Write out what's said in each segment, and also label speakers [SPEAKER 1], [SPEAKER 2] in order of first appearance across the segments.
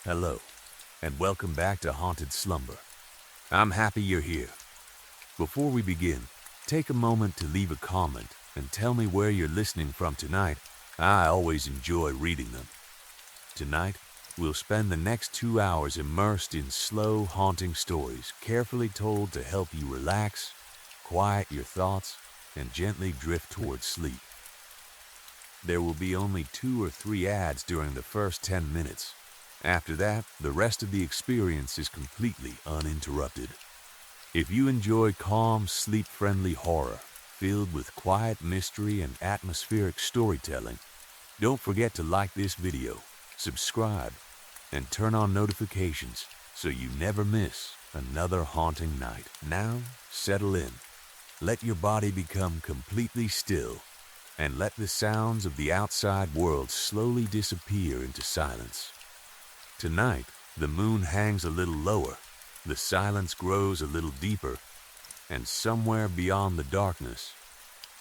[SPEAKER 1] Hello, and welcome back to Haunted Slumber. I'm happy you're here. Before we begin, take a moment to leave a comment and tell me where you're listening from tonight. I always enjoy reading them. Tonight, we'll spend the next 2 hours immersed in slow, haunting stories carefully told to help you relax, quiet your thoughts, and gently drift towards sleep. There will be only 2 or 3 ads during the first 10 minutes. After that, the rest of the experience is completely uninterrupted. If you enjoy calm, sleep-friendly horror, filled with quiet mystery and atmospheric storytelling, don't forget to like this video, subscribe, and turn on notifications so you never miss another haunting night. Now, settle in. Let your body become completely still, and let the sounds of the outside world slowly disappear into silence. Tonight, the moon hangs a little lower, the silence grows a little deeper, and somewhere beyond the darkness,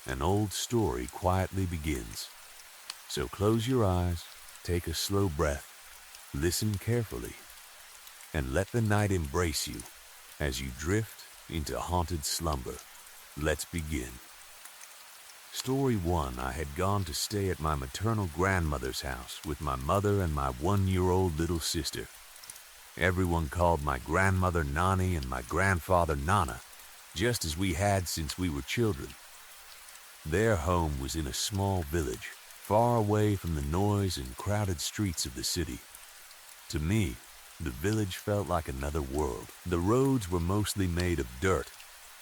[SPEAKER 1] an old story quietly begins. So close your eyes, take a slow breath, listen carefully, and let the night embrace you as you drift into haunted slumber. Let's begin. Story 1. I had gone to stay at my maternal grandmother's house with my mother and my 1-year-old little sister. Everyone called my grandmother Nani and my grandfather Nana, just as we had since we were children. Their home was in a small village, far away from the noise and crowded streets of the city. To me, the village felt like another world. The roads were mostly made of dirt.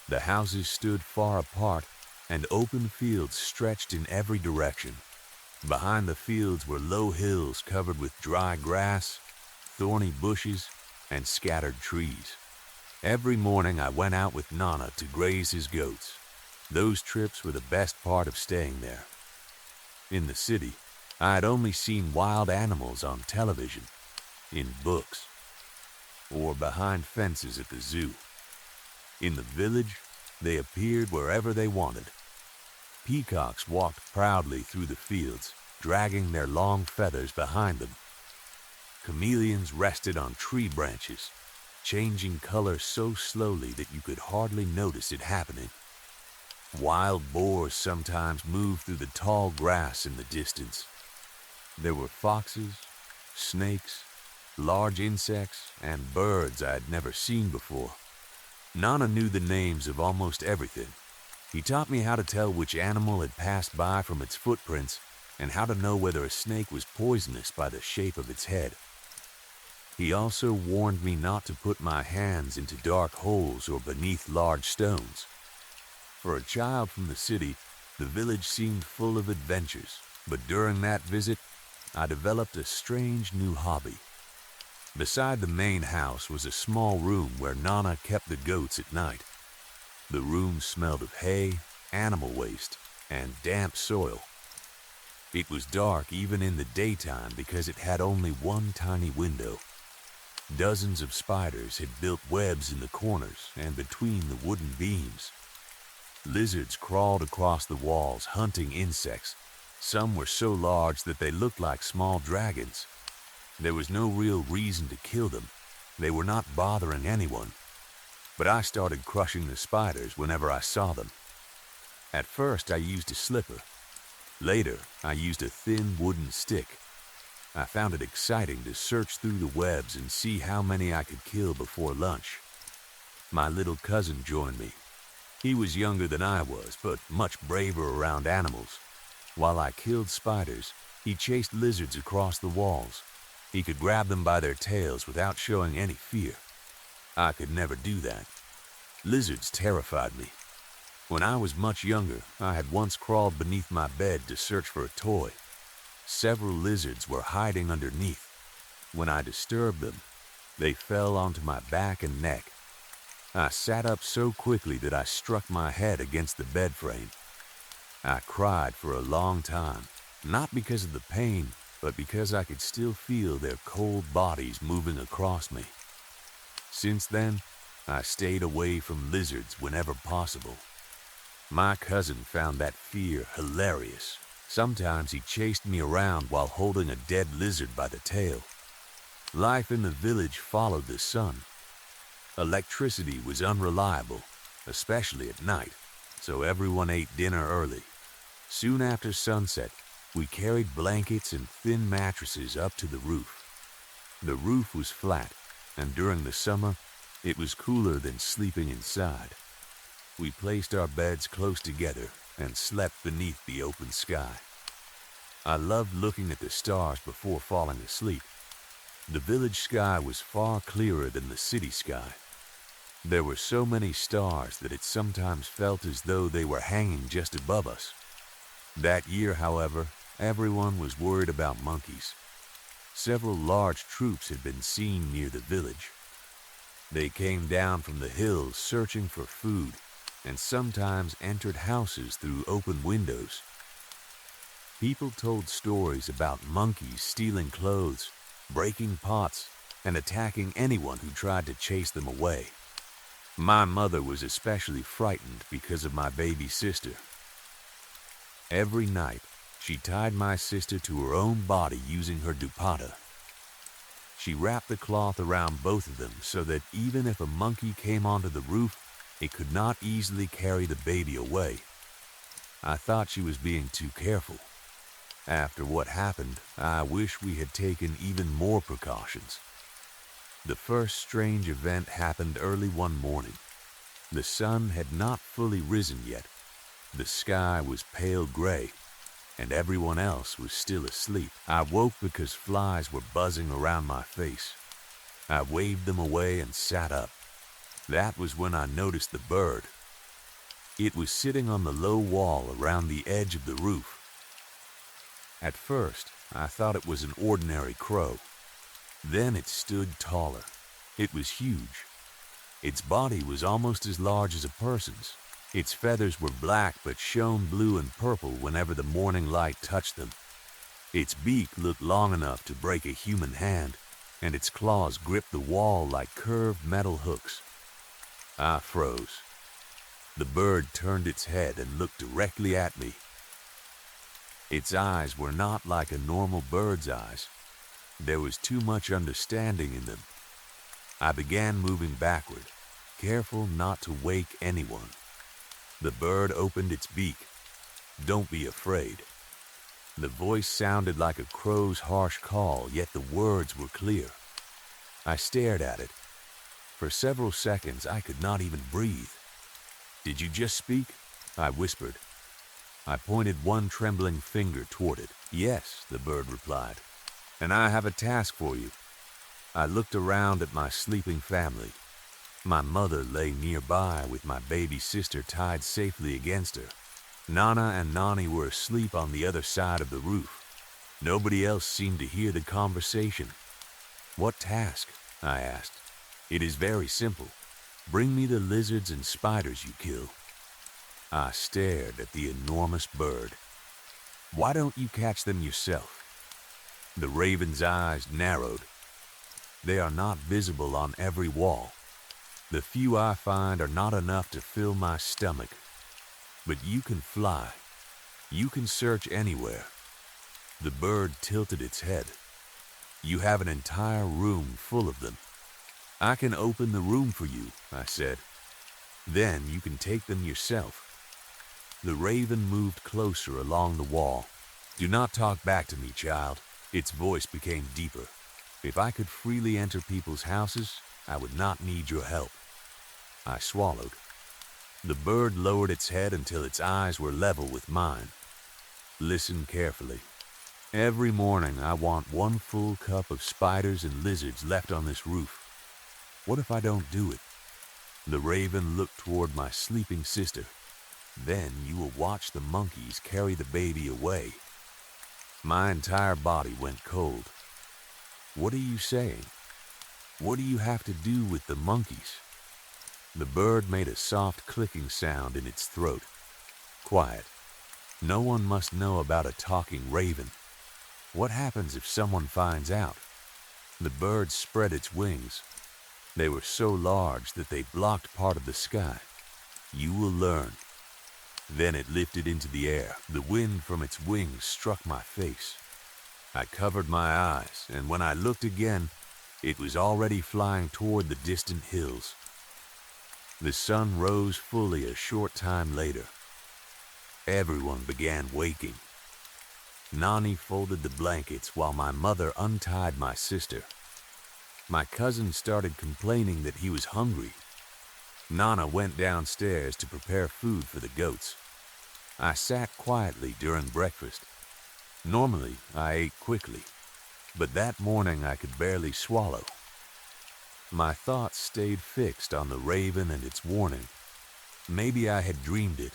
[SPEAKER 1] The houses stood far apart, and open fields stretched in every direction. Behind the fields were low hills covered with dry grass, thorny bushes, and scattered trees. Every morning I went out with Nana to graze his goats. Those trips were the best part of staying there. In the city, I had only seen wild animals on television, in books, or behind fences at the zoo. In the village, they appeared wherever they wanted. Peacocks walked proudly through the fields, dragging their long feathers behind them. Chameleons rested on tree branches, changing color so slowly that you could hardly notice it happening. Wild boars sometimes moved through the tall grass in the distance. There were foxes, snakes, large insects, and birds I had never seen before. Nana knew the names of almost everything. He taught me how to tell which animal had passed by from its footprints and how to know whether a snake was poisonous by the shape of its head. He also warned me not to put my hands into dark holes or beneath large stones. For a child from the city, the village seemed full of adventures, but during that visit, I developed a strange new hobby. Beside the main house was a small room where Nana kept the goats at night. The room smelled of hay, animal waste, and damp soil. It was dark even in the daytime because it had only one tiny window. Dozens of spiders had built webs in the corners and between the wooden beams. Lizards crawled across the walls, hunting insects. Some were so large that they looked like small dragons. There was no real reason to kill them. They were not bothering anyone. But I started crushing the spiders whenever I saw them. At first, I used a slipper. Later, I used a thin wooden stick. I found it exciting to search through the webs and see how many I could kill before lunch. My little cousin joined me. He was younger than I was, but much braver around animals. While I killed spiders, he chased lizards across the walls. He could grab them by their tails without showing any fear. I could never do that. Lizards terrified me. When I was much younger, I had once crawled beneath my bed to search for a toy. Several lizards were hiding underneath. When I disturbed them, they fell onto my back and neck. I sat up so quickly that I struck my head against the bed frame. I cried for a long time, not because of the pain, but because I could still feel their cold bodies moving across me. Since then, I stayed away from lizards whenever possible. My cousin found that fear hilarious. Sometimes he chased me around while holding a dead lizard by the tail. Life in the village followed the sun. Electricity was unreliable, especially at night, so everyone ate dinner early. Soon after sunset, we carried blankets and thin mattresses up to the roof. The roof was flat, and during the summer, it was cooler than sleeping inside. We placed our beds close together and slept beneath the open sky. I loved looking at the stars before falling asleep. The village sky was far clearer than the city sky. There were so many stars that it sometimes felt as though they were hanging just above us. That year, however, everyone was worried about monkeys. Several large troops had been seen near the village. They came down from the hills searching for food and sometimes entered houses through open windows. People told stories about monkeys stealing clothes, breaking pots, and attacking anyone who tried to chase them away. My mother was especially frightened because of my baby sister. Every night, she tied my sister to her own body using her dupatta. She wrapped the cloth around both of them so that even if a monkey came onto the roof, it could not easily carry the baby away. I thought she was being too careful. After what happened, I wish we had taken even more precautions. The first strange event happened early one morning. The sun had not fully risen yet. The sky was pale gray, and everyone else was still asleep. I woke because flies were buzzing around my face. I waved them away and sat up. That was when I noticed the bird. It was sitting on the low wall around the edge of the roof. At first, I thought it was an ordinary crow. Then it stood taller. It was huge. Its body was almost as large as a person's. Its feathers were black but shone blue and purple whenever the morning light touched them. Its beak looked long enough to break a human hand, and its claws gripped the wall like curved metal hooks. I froze. The bird turned its head and looked directly at me. Its eyes were not like a normal bird's eyes. There was too much understanding in them. I began moving backward, careful not to wake anyone. The bird opened its beak. "Don't be afraid." The voice sounded like a crow's harsh call, yet the words were clear. I stared at it. For several seconds, I could not even breathe. "Did you just speak?" I whispered. I pointed one trembling finger toward it. "Yes," the bird replied, "and I have a task for you." I looked around at my sleeping family. My mother lay nearby with my baby sister tied safely against her. Nana and Nani were asleep on the other side of the roof. Nobody else seemed to hear the conversation. "What task?" I asked. "It is very simple. Bring me the lizards and spiders you kill." I stared at the enormous bird. "Why don't you catch them yourself?" The raven's eyes narrowed. "They are not visible on every wall. The few I find are not enough to fill my stomach. But you can fly. You can search anywhere." The bird tilted its head. "You have an entire room full of them." "I can open the room for you," I said. "Then you can take them yourself." The raven moved closer along the wall. "Do not talk back to me, child." Its voice became deeper. "If I could freely enter people's houses, I would not need your help." I swallowed. The bird lowered its head until its eyes were level with mine. "Listen carefully. Every morning I want one full cup of spiders and lizards left on this roof. What if I don't do it?" The raven looked toward my sleeping sister. "Then you will watch the monkeys carry the baby away." My entire body went cold. "What are you saying? What do you have to do with the monkeys?" The bird made a soft clicking sound in its throat. "Quiet. No one must know about a talking raven. What happens if someone finds out?" The bird spread its wings. They were so large that they blocked part of the sky. "You will learn." Then it lifted into the air. The wind from its wings struck my face. I covered my eyes, and when I looked again, It was already flying toward the distant hills. The sun rose fully a short time later. Everyone began waking. Nani folded the blankets while my mother untied my sister. My cousin started complaining that he was hungry. Nana went downstairs to prepare food for the goats. I sat quietly during breakfast. Normally, I ate quickly, but that morning I could barely swallow. My thoughts stayed fixed on the raven and its warning. Maybe I had dreamed it.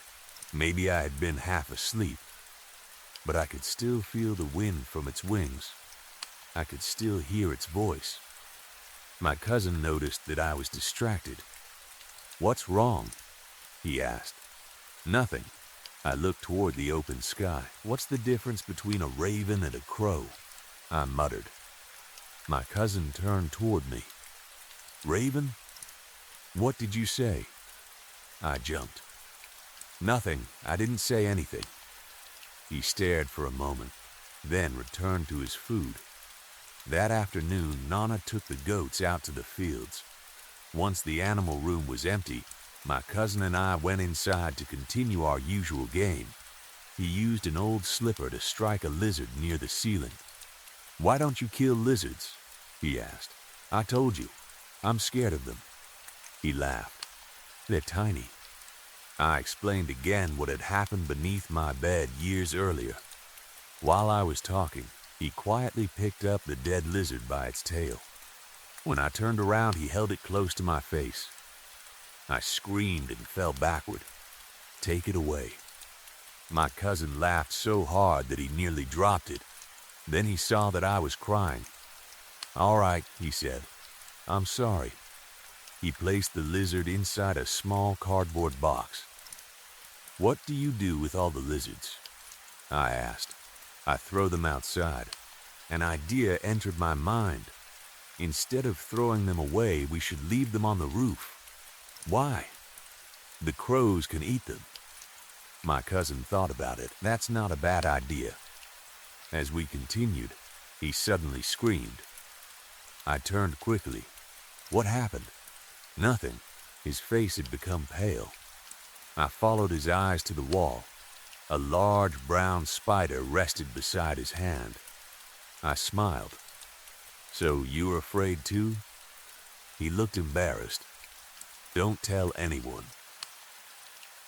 [SPEAKER 1] Maybe I had been half asleep. But I could still feel the wind from its wings. I could still hear its voice. My cousin noticed that I was distracted. "What's wrong?" he asked. "Nothing." I looked toward the open sky. "What's the difference between a raven and a crow?" I muttered. My cousin turned toward me. "Raven? What did you say?" I jumped. "Nothing. I didn't say anything." He stared for a moment, then returned to his food. That afternoon, Nana took the goats out to the fields. Once the animal room was empty, my cousin and I went inside to continue our usual game. He used an old slipper to strike a lizard near the ceiling. "Why don't you kill lizards?" he asked. "I told you. I'm scared of them." He laughed. "They're tiny." I explained again what had happened beneath my bed years earlier. While I was talking, he quietly picked up the dead lizard by its tail. When I turned around, he held it close to my face. I screamed and fell backward. "Take it away." My cousin laughed so hard that he nearly dropped it. Then he saw that I was crying. "All right," he said. "I'm sorry." He placed the lizard inside a small cardboard box. "What do you do with all the lizards?" I asked. "I throw them outside." An idea entered my mind. Instead of throwing them away, we should leave them on the roof. "Why?" "The crows can eat them." My cousin thought about it. "That's not a bad idea." As we continued, he suddenly screamed. I turned quickly. "What happened?" "Nothing." His face had become pale. I followed his eyes to the wall. A large brown spider rested beside his hand. I smiled. "So you were afraid too?" He looked embarrassed. "Don't tell anyone."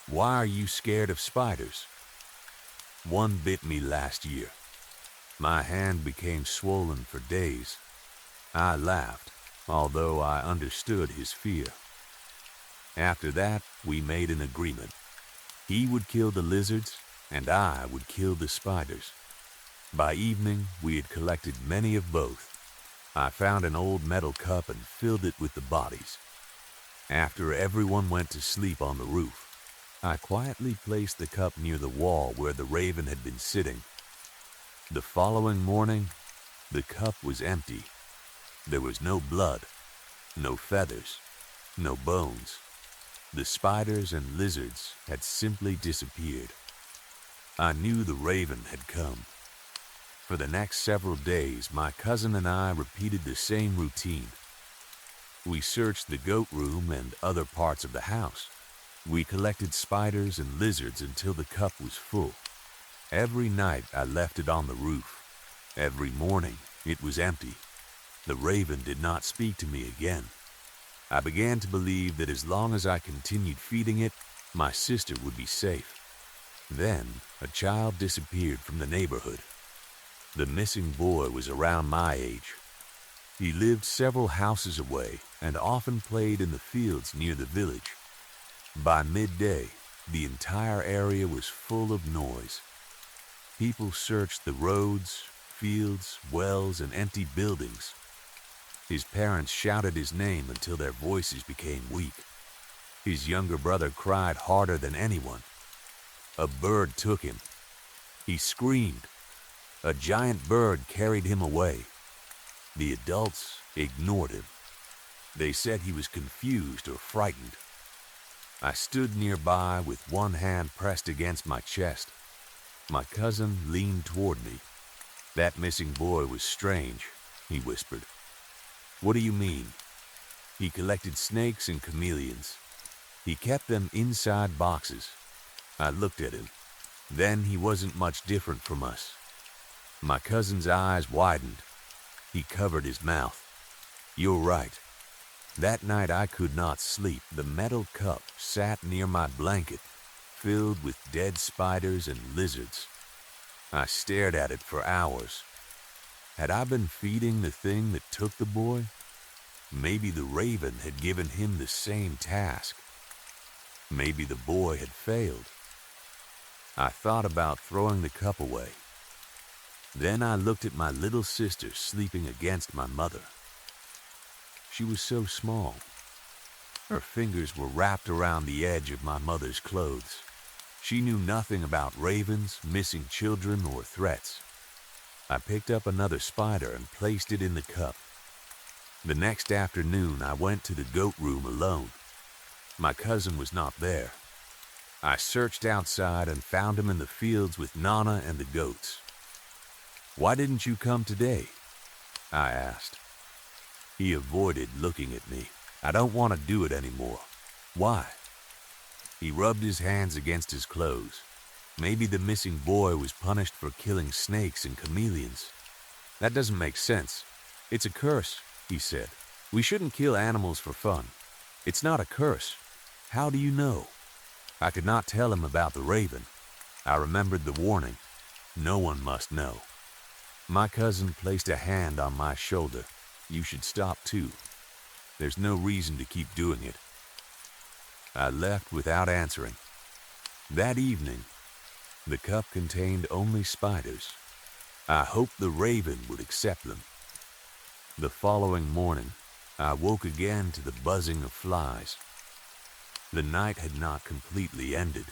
[SPEAKER 1] "Why are you scared of spiders?" "One bit me last year." My hand became swollen for days. I laughed, although I understood his fear. After that, we made an agreement. He would kill the lizards, and I would kill the spiders. By evening, we had collected many of both. I found an old metal cup and filled it with the bodies. After everyone went to sleep on the roof, I quietly placed the cup near the wall where the raven had been sitting. The following morning, the cup was empty. There was no blood, no feathers, no bones. The spiders and lizards had simply disappeared. I knew the raven had come. For the next several days, my cousin and I repeated the same routine. We searched the goat room and other parts of the house. We collected spiders and lizards until the cup was full. Every night I left it on the roof. Every morning it was empty. The raven did not speak to me again. I began to believe that as long as I continued feeding it, my sister would be safe. Then a child disappeared from the neighborhood. The missing boy was around my age. He lived several houses away and often played in the fields near the village. By midday, the entire area was full of noise. People searched the roads, fields, wells, and empty buildings. His parents shouted his name until their voices became weak. His younger brother cried harder than anyone. A bird took him. He screamed. A giant bird carried him away. The adults ignored him. They said he was confused or frightened. I stood nearby with one hand pressed against my chest. My cousin leaned toward me. "That missing boy was strange," he whispered. What do you mean? He collected snakes and chameleons. He kept them inside boxes. I looked at him. Then he wasn't much different from us. My cousin's eyes widened. He covered his mouth. You're right. That night I could not sleep. The metal cup sat near my blanket, filled with dead spiders and lizards. I stared at it for hours. Had I been feeding the thing that took the boy? Maybe the raven had given him the same task. Maybe the boy had failed. I thought about throwing the cup away. Then I looked at my little sister sleeping against my mother. She was so small. Her fingers were wrapped around the edge of my mother's clothes. She knew nothing about ravens, missing children, or threats. I picked up another spider and placed it in the cup. The next afternoon, I went to the goat room alone. My cousin was not there. I searched outside and found him in the fields with Nana and the goats. Why didn't you come today? I asked. He avoided looking at me. I don't want to do it anymore. Why? He rubbed his hands against his clothes. Maybe the missing boy was punished for killing snakes and chameleons. That doesn't make sense. It's a curse, he said. We shouldn't kill animals for fun. It's not a curse. How do you know? I could not tell him about the raven. I remembered the warning. No one must know. My cousin placed a hand on my shoulder. You should stop too. There's no reason to keep doing it. I left without answering. That evening, the cup contained only spiders. I hoped the raven would accept them. The following morning, I woke again to the buzzing of flies. The night had not completely ended.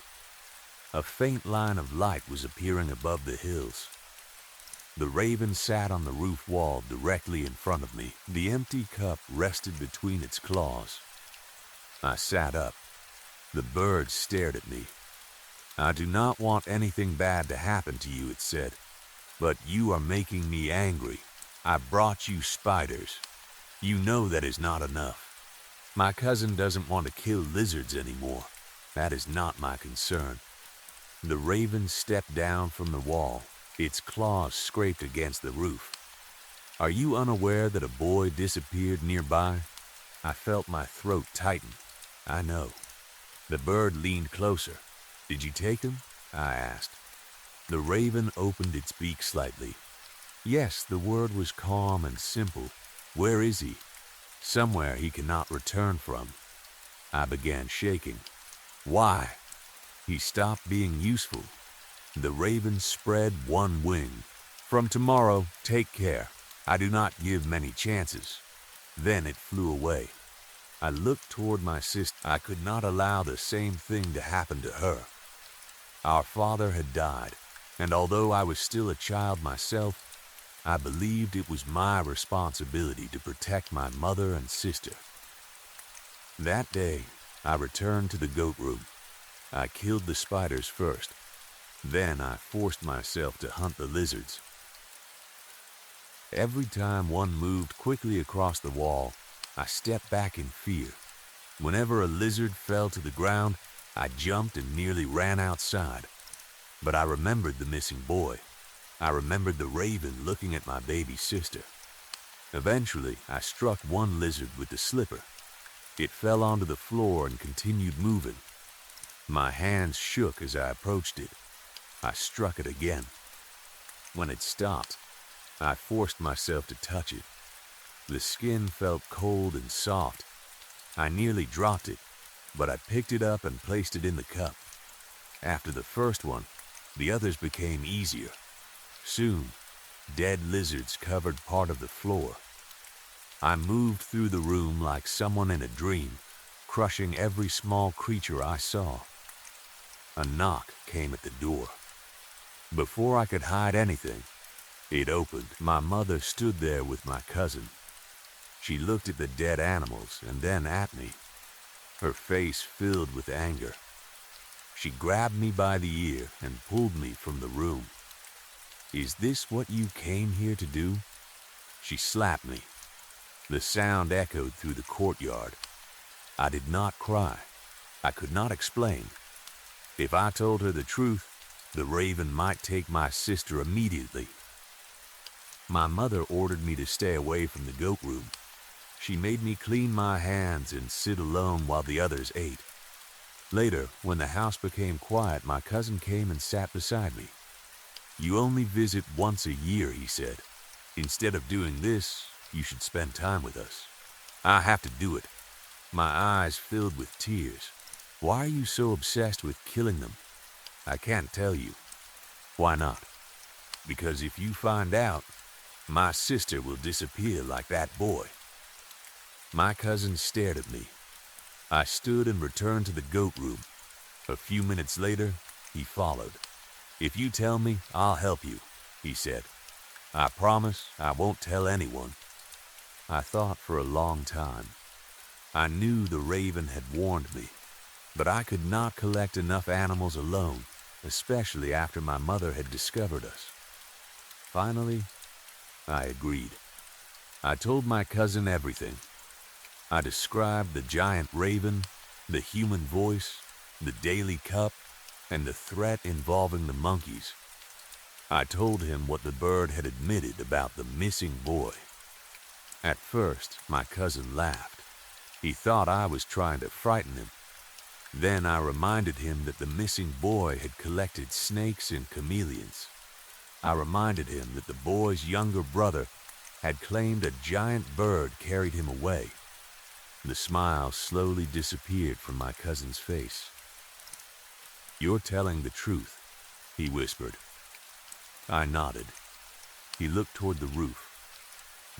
[SPEAKER 1] A faint line of light was appearing above the hills. The raven sat on the roof wall directly in front of me. The empty cup rested between its claws. I sat up. The bird stared at me. I do not want anything bad to happen to you, it said, but you are making me angry. I brought you spiders. You know that is not enough. My cousin doesn't want to kill lizards anymore. That is not my concern. The raven stepped down from the wall. Its claws scraped against the roof. Are you unaware that a boy disappeared nearby? I felt my throat tighten. I know. The bird leaned closer. Did you take him? I asked. The raven opened its beak slightly. Yes, the word was calm and simple. Where is he? Somewhere he cannot return from. I began shaking. Why? He stopped being useful. The raven spread one wing. From tomorrow, take care. I do not give many chances. Then it flew away. I looked toward my sister. I could not allow the same thing to happen to her. Our father had died, and although I was still a child myself, I believed it was my responsibility to protect my mother and sister. That day, I returned to the goat room. I killed the spiders first. Then I forced myself to hunt the lizards. Every time one moved quickly across the wall, I stepped back in fear. Whenever a lizard fell to the ground, I jumped and nearly ran outside. But I remembered the missing boy. I remembered the raven looking at my baby sister. Eventually, I struck one lizard with the slipper. It fell onto the floor and continued moving. My hands shook as I approached it. I struck it again. When it stopped, I forced myself to touch it. The skin felt cold and soft. I nearly dropped it, but I picked it up and placed it in the cup. After the first one, the others became easier. Soon, dead lizards covered part of the floor. I moved through the room like someone in a dream, crushing every small creature I saw. A knock came at the door. Before I could hide anything, it opened. My mother stood there with my cousin. She looked at the dead animals and then at me, her face filled with anger. She grabbed me by the ear and pulled me from the room. Is this what you came here to do? She slapped me. The sound echoed through the courtyard. I did not cry. I could not explain. If I told her the truth, the raven might take my sister immediately. My mother ordered me to stay away from the goat room. She made me clean my hands and sit alone while the others ate. Later, when the house became quiet, my cousin came and sat beside me. "You only visit once a year," he said. "Instead of doing this, you should spend time with us." "I have to do it." My eyes filled with tears. "Why are you so obsessed with killing them?" "I can't tell you." "Why not?" "Because if you find out, my sister will disappear like that boy." My cousin stared at me. I stood and returned to the goat room. A few minutes later, he followed. "If you tell me, I'll help you," he said. "I promise I won't tell anyone." I thought for a long time. I knew the raven had warned me, but I could not collect enough animals alone, especially after my mother had discovered us. Finally, I agreed. I told my cousin everything. I described the giant raven, the human voice, the daily cup, and the threat involving the monkeys. I told him what the bird had admitted about the missing boy. At first, my cousin laughed. He thought I was trying to frighten him. Then I reminded him that the missing boy had collected snakes and chameleons. I reminded him that the boy's younger brother had claimed a giant bird carried him away. The smile slowly disappeared from my cousin's face. "You're telling the truth," he whispered. I nodded. He looked toward the roof.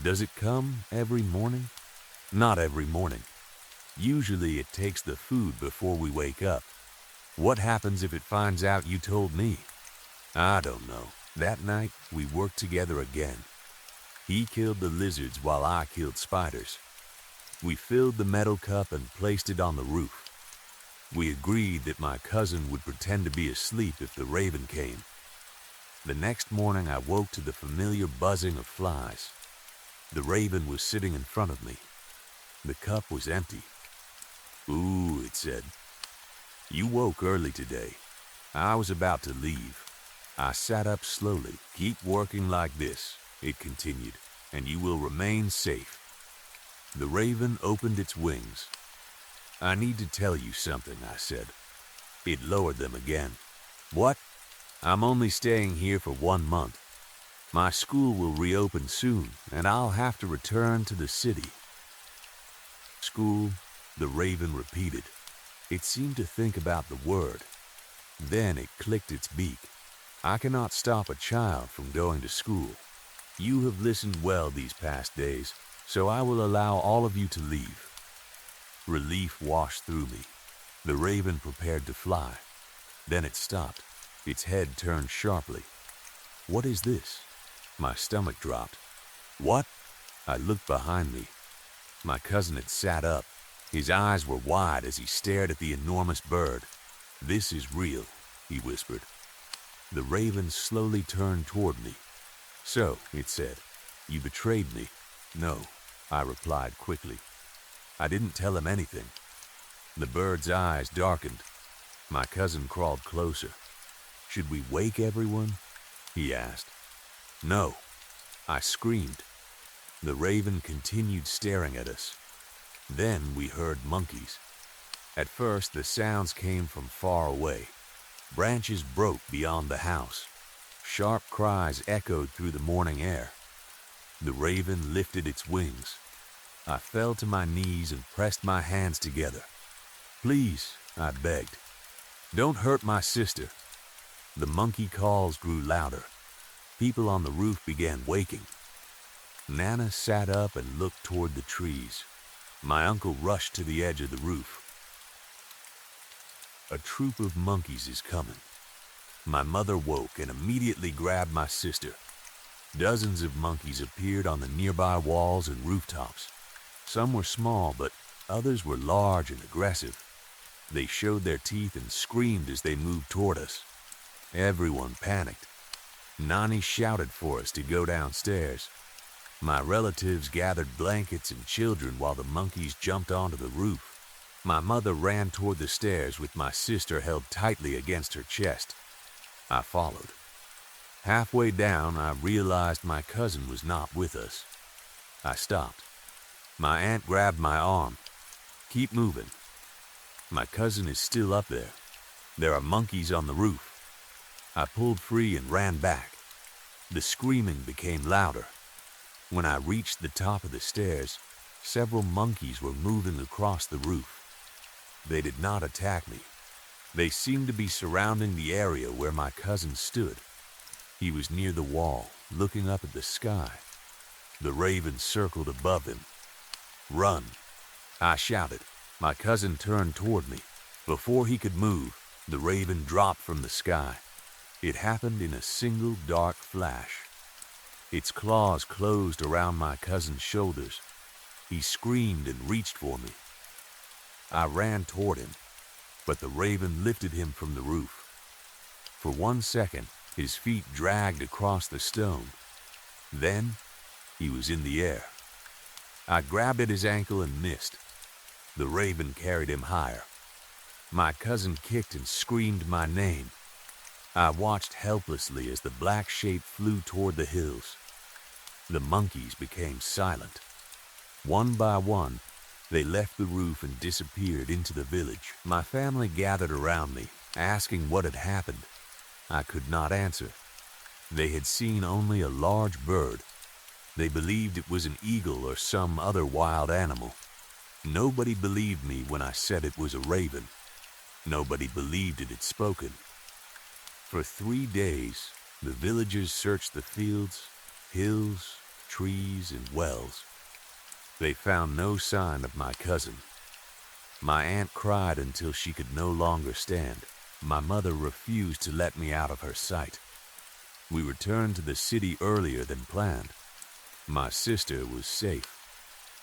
[SPEAKER 1] "Does it come every morning?" "Not every morning. Usually it takes the food before we wake up." "What happens if it finds out you told me?" "I don't know." That night, we worked together again. He killed the lizards while I killed spiders. We filled the metal cup and placed it on the roof. We agreed that my cousin would pretend to be asleep if the raven came. The next morning, I woke to the familiar buzzing of flies. The raven was sitting in front of me. The cup was empty. "Ooh," it said. "You woke early today." I was about to leave. I sat up slowly. "Keep working like this," it continued, "and you will remain safe." The raven opened its wings. "I need to tell you something," I said. It lowered them again. "What?" "I'm only staying here for 1 month. My school will reopen soon, and I'll have to return to the city." "School," the raven repeated. It seemed to think about the word. Then it clicked its beak. "I cannot stop a child from going to school. You have listened well these past days, so I will allow all of you to leave." Relief washed through me. The raven prepared to fly. Then it stopped. Its head turned sharply. "What is this?" My stomach dropped. "What?" I looked behind me. My cousin had sat up. His eyes were wide as he stared at the enormous bird. "This is real," he whispered. The raven slowly turned toward me. "So," it said, "you betrayed me." "No," I replied quickly. I didn't tell him anything. The bird's eyes darkened. My cousin crawled closer. "Should we wake everyone?" he asked. "No," I screamed. The raven continued staring at us. Then we heard monkeys. At first, the sounds came from far away. Branches broke beyond the house. Sharp cries echoed through the morning air. The raven lifted its wings. I fell to my knees and pressed my hands together. "Please," I begged. "Don't hurt my sister." The monkey calls grew louder. People on the roof began waking. Nana sat up and looked toward the trees. My uncle rushed to the edge of the roof. "A troop of monkeys is coming." My mother woke and immediately grabbed my sister. Dozens of monkeys appeared on the nearby walls and rooftops. Some were small, but others were large and aggressive. They showed their teeth and screamed as they moved toward us. Everyone panicked. Nani shouted for us to go downstairs. My relatives gathered blankets and children while the monkeys jumped onto the roof. My mother ran toward the stairs with my sister held tightly against her chest. I followed. Halfway down, I realized my cousin was not with us. I stopped. My aunt grabbed my arm. "Keep moving. My cousin is still up there. There are monkeys on the roof." I pulled free and ran back. The screaming became louder. When I reached the top of the stairs, several monkeys were moving across the roof. They did not attack me. They seemed to be surrounding the area where my cousin stood. He was near the wall, looking up at the sky. The raven circled above him. "Run!" I shouted. My cousin turned toward me. Before he could move, the raven dropped from the sky. It happened in a single dark flash. Its claws closed around my cousin's shoulders. He screamed and reached for me. I ran toward him, but the raven lifted him from the roof. For 1 second, his feet dragged across the stone. Then, he was in the air. I grabbed at his ankle and missed. The raven carried him higher. My cousin kicked and screamed my name. I watched helplessly as the black shape flew toward the hills. The monkeys became silent. One by one, they left the roof and disappeared into the village. My family gathered around me, asking what had happened. I could not answer. They had seen only a large bird. They believed it was an eagle or some other wild animal. Nobody believed me when I said it was a raven. Nobody believed it had spoken. For 3 days, the villagers searched the fields, hills, trees, and wells. They found no sign of my cousin. My aunt cried until she could no longer stand. My mother refused to let me out of her sight. We returned to the city earlier than planned. My sister was safe.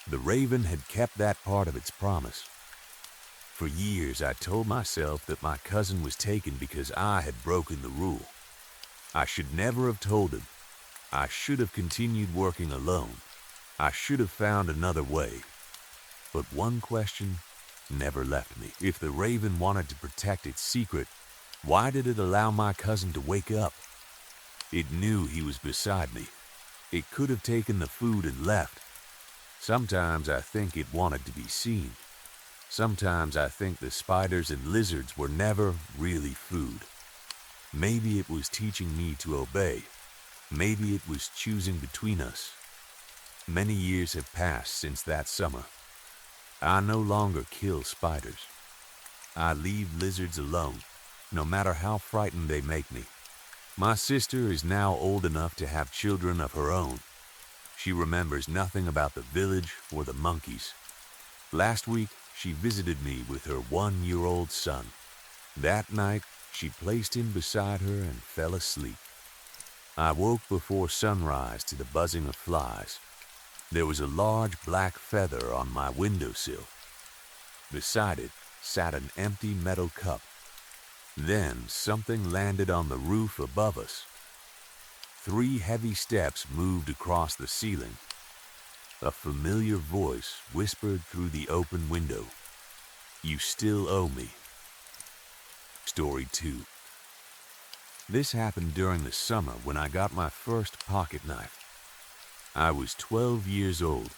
[SPEAKER 1] The raven had kept that part of its promise. For years, I told myself that my cousin was taken because I had broken the rule. I should never have told him. I should have continued working alone. I should have found another way. But one question never left me. If the raven wanted to protect its secret, why did it allow my cousin to wake up? It knew he was beside me. It could have taken the food and left. Sometimes I think it wanted to be seen. Sometimes I think the spiders and lizards were never really food. Maybe it was teaching me to obey. Maybe it was choosing between us. Many years have passed since that summer. I no longer kill spiders. I leave lizards alone, no matter how frightened they make me. My sister is now old enough to have children of her own. She remembers nothing about the village or the monkeys. Last week, she visited me with her 1-year-old son. That night, she placed him beside her and fell asleep. I woke before sunrise to the buzzing of flies. There was a large black feather on my windowsill. Beside it sat an empty metal cup. Then something landed on the roof above us. 3 heavy steps moved across the ceiling. A familiar voice whispered through the open window, "You still owe me." Story 2. This happened during the summer when I got my first pocket knife. I was 12 years old,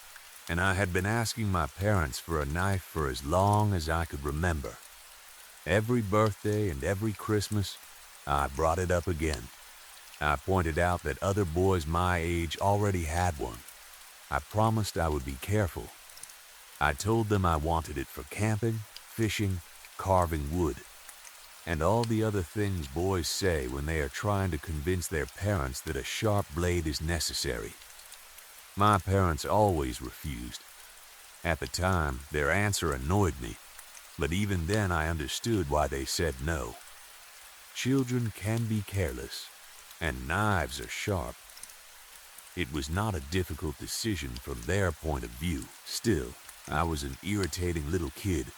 [SPEAKER 1] and I had been asking my parents for a knife for as long as I could remember. Every birthday and every Christmas, I brought it up again. I pointed out that other boys my age already had one. I promised I would be careful. I told them I wanted it for camping, fishing, carving wood, and all the other things boys say when they are trying to convince their parents that a sharp blade is necessary. My parents always refused. At the time, their answer annoyed me, but even then I understood why they said no. Children can be careless, and knives are sharp. It was not a difficult decision from their point of view. Still, I was an irritating little kid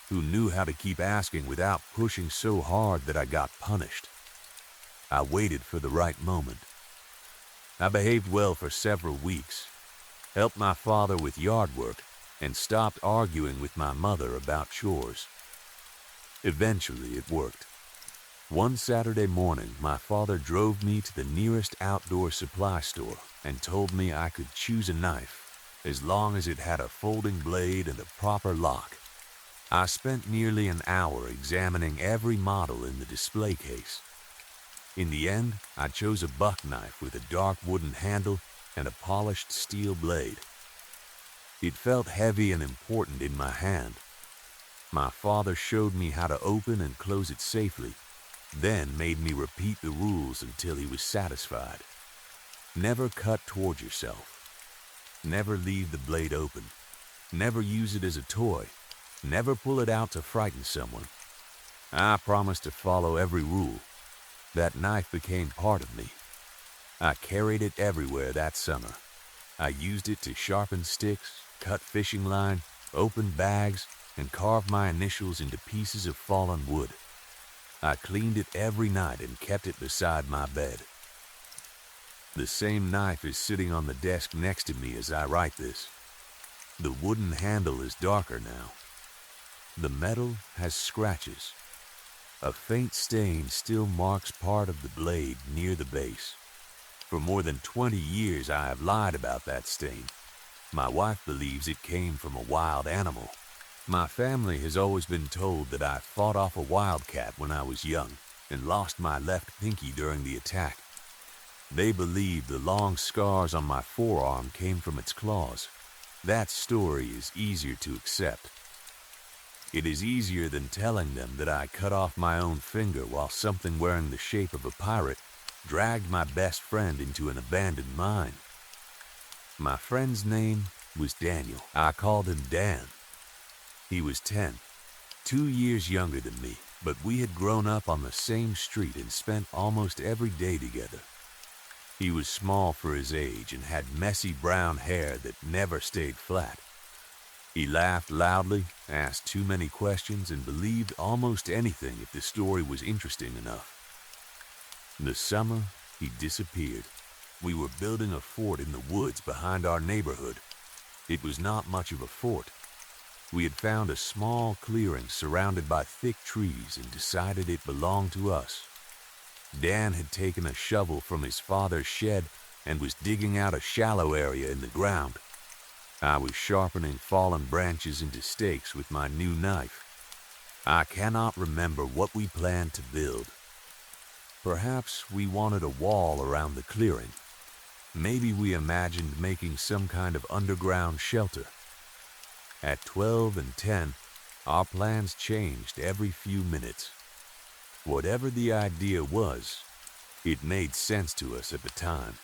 [SPEAKER 1] who knew how to keep asking without pushing so hard that I got punished. I waited for the right moment. I behaved well for several weeks. helped my father with yard work, and stopped arguing with my mother about chores. Eventually, it worked. One Saturday morning, my father drove me to the nearest outdoor supply store and told me I could choose a knife as long as it had a folding blade and a proper lock. I spent nearly an hour examining every model in the display case. In the end, I chose a buck knife with a dark wooden handle and a polished steel blade. It felt heavy and important in my hand. My father showed me how to open and close it safely, then made me repeat the rules until he was satisfied. Never cut toward yourself. Never leave the blade open. Never use it as a toy. Never pull it out to frighten someone. I promised to follow every rule. That knife became part of me. I carried it everywhere that summer. I used it to sharpen sticks, cut fishing line, open bags, and carve my initials into pieces of fallen wood. I cleaned it every night and kept it beside my bed. The same knife is sitting on the desk next to me as I write this. The wooden handle is darker now. The metal has scratches. A faint stain still marks part of the blade near the base. For more than 20 years I have lied about that stain. My wife believes it came from a wild animal. My family has always been told that I fought off a wildcat when I was young and lost my left pinky during the attack. They believe the long scars on my forearm came from its claws. That story is easier to accept. It is easier than telling them that I cut off my own finger while something wearing the shape of a pirate dragged my best friend into an abandoned mine. My friend's name was Daniel. I called him Dan. He was 10, 2 years younger than me, but we had grown up on the same street and spent almost every day together. He was small for his age and had messy brown hair that never stayed flat. He laughed loudly, asked too many questions, and believed almost anything if the story was interesting enough. The summer, he disappeared. We were building a fort in the woods behind our neighborhood. It was not much of a fort. We had found a small clearing surrounded by thick trees and decided it belonged to us. Dan had taken a shovel from his father's shed and was digging out a shallow area in the ground. I was sharpening fallen branches into stakes with my new knife. I cannot remember what we planned to build. Perhaps we wanted a wall around the clearing. Maybe we imagined making some kind of underground shelter. At 12 and 10, our plans changed every few minutes. Whatever the idea was, it made sense to us at the time.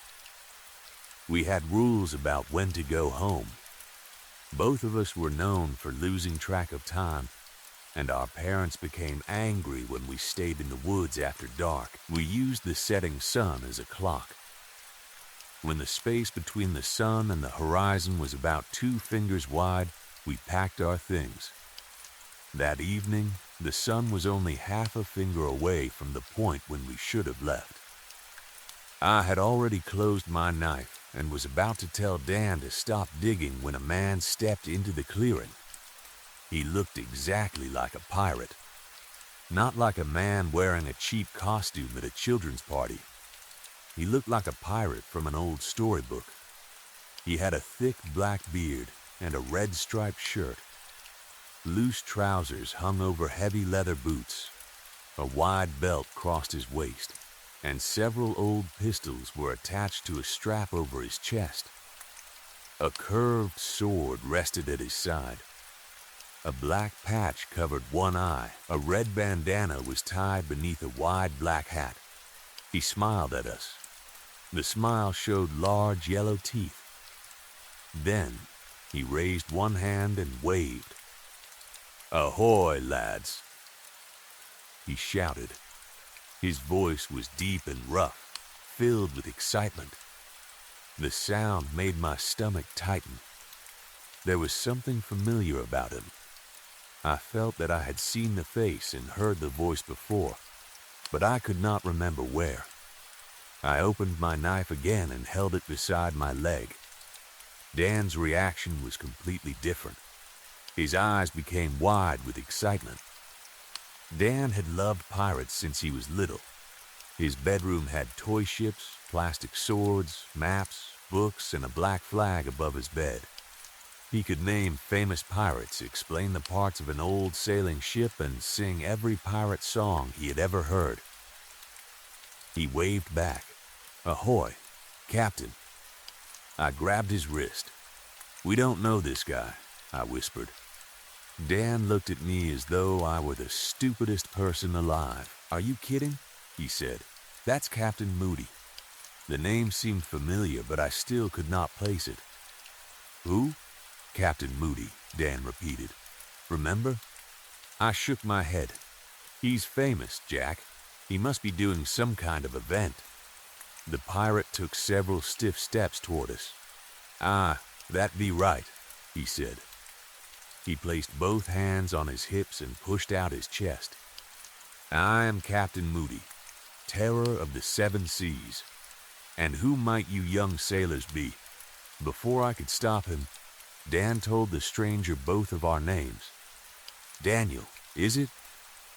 [SPEAKER 1] We had rules about when to go home. Both of us were known for losing track of time, and our parents became angry when we stayed in the woods after dark. We used the setting sun as a clock. When the space between the sun and the horizon was about 2 fingers wide, we packed our things. That evening, the sun was only half a finger away from the point when we should have left. I had already closed my knife and was about to tell Dan to stop digging when a man stepped into the clearing. He looked exactly like a pirate. Not like a man wearing a cheap costume at a children's party. He looked like a pirate from an old storybook. He had a thick black beard and a red striped shirt. Loose trousers hung over heavy leather boots. A wide belt crossed his waist, and several old pistols were attached to a strap over his chest. A curved sword rested at his side. A black patch covered one eye. A red bandana was tied beneath a wide black hat. He smiled at us. The smile showed large yellow teeth. Then he raised one hand and waved. "Ahoy, lads!" He shouted. His voice was deep and rough, filled with excitement. The sound made my stomach tighten. There was something familiar about him. I felt that I had seen the face and heard the voice before, but I could not remember where. I opened my knife again and held it beside my leg. Dan's reaction was completely different. His eyes became wide with excitement. Dan had loved pirates since he was little. His bedroom had toy ships, plastic swords, maps, books, and a black flag above his bed. He could name famous pirates, explain the parts of an old sailing ship, and sing every pirate song he had ever heard. He waved back. "Ahoy, Captain." I grabbed his wrist. "We don't know this guy," I whispered. Dan looked at me as though I were the stupidest person alive. "Are you kidding?" he said. "That's Captain Moody." The name seemed familiar, but I still could not place it. "Who?" "Captain Moody," Dan repeated. "Remember?" I shook my head. "He's famous, Jack. He must be doing some kind of event." The pirate took several stiff steps toward us. "Ah, that be right," he said. He placed both hands on his hips and pushed out his chest. "I am Captain Moody, terror of the seven seas. And who might you young sailors be?" Before I could stop him, Dan told the stranger both of our names. "Daniel, is it?"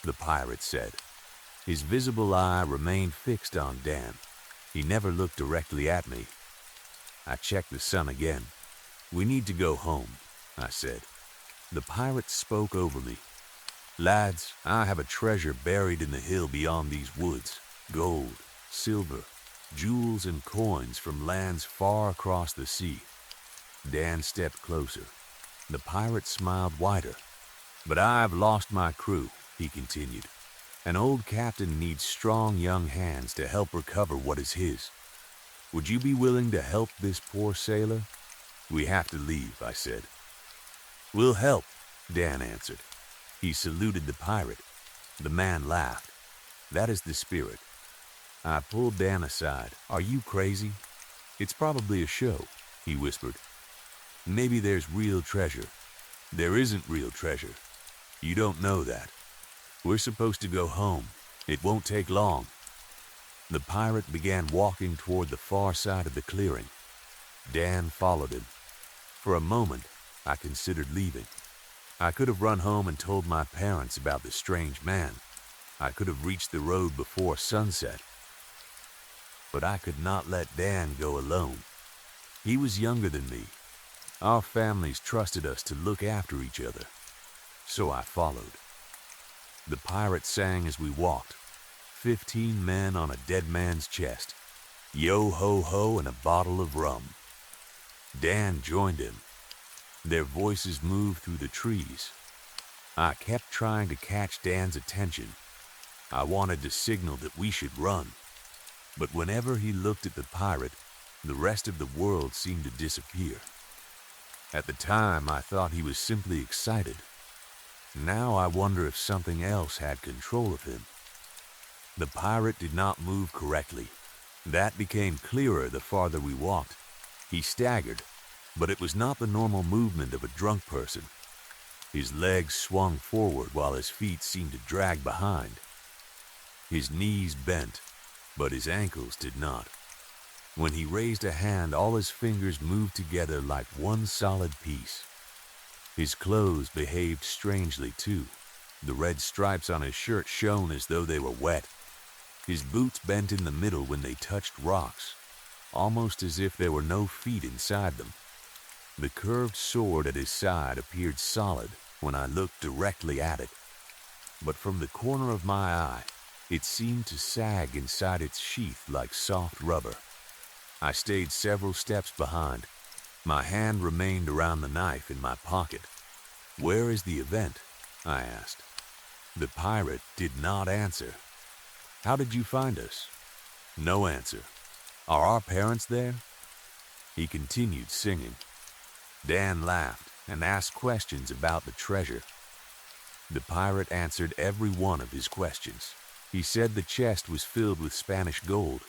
[SPEAKER 1] the pirate said. His visible eye remained fixed on Dan. He never looked directly at me. I checked the sun again. "We need to go home," I said. The pirate spoke over me. "Lads, I have a treasure buried in the hill beyond these woods. Gold, silver, jewels, and coins from lands far across the sea." Dan stepped closer. The pirate smiled wider. "But I've lost my crew," he continued. "An old captain needs strong young hands to help recover what is his. Would you be willing to help this poor sailor?" "We have to leave," I said. "We'll help," Dan answered. He saluted the pirate. The man laughed. "That is the spirit." I pulled Dan aside. "Are you crazy?" "It's probably a show," he whispered. "Maybe there's real treasure." "There isn't real treasure. You don't know that. We're supposed to go home. It won't take long." The pirate began walking toward the far side of the clearing. Dan followed him. For a moment, I considered leaving. I could have run home and told my parents about the strange man. I could have reached the road before sunset. But I could not let Dan go alone. He was younger than me. Our families trusted us to look after each other. So I followed. The pirate sang as we walked. 15 men on a dead man's chest. Yo-ho-ho and a bottle of rum. Dan joined him. Their voices moved through the trees. I kept trying to catch Dan's attention. I wanted to signal that we should run. But whenever he looked at the pirate, the rest of the world seemed to disappear. At the time, I thought he was simply excited. Now I wonder if something else had control of him. The pirate did not move correctly. That became clearer the farther we walked. He staggered, but it was not the normal movement of a drunk person. His legs swung forward while his feet seemed to drag behind. His knees bent, but his ankles did not. When he raised a hand, all his fingers moved together like one solid piece. His clothes behaved strangely too. The red stripes on his shirt shone as though they were wet. His boots bent in the middle when they touched rocks, almost as if there were no feet inside them. The curved sword at his side appeared solid when I looked directly at it. But from the corner of my eye, it seemed to sag inside its sheath like soft rubber. I stayed several steps behind. My hand remained around the knife in my pocket. "Where is the event?" I asked. The pirate did not answer. "How did you find us?" No answer. "Are our parents there?" He continued singing. Dan laughed and asked questions about the treasure. The pirate answered every one of his questions. He said the chest was filled with Spanish gold.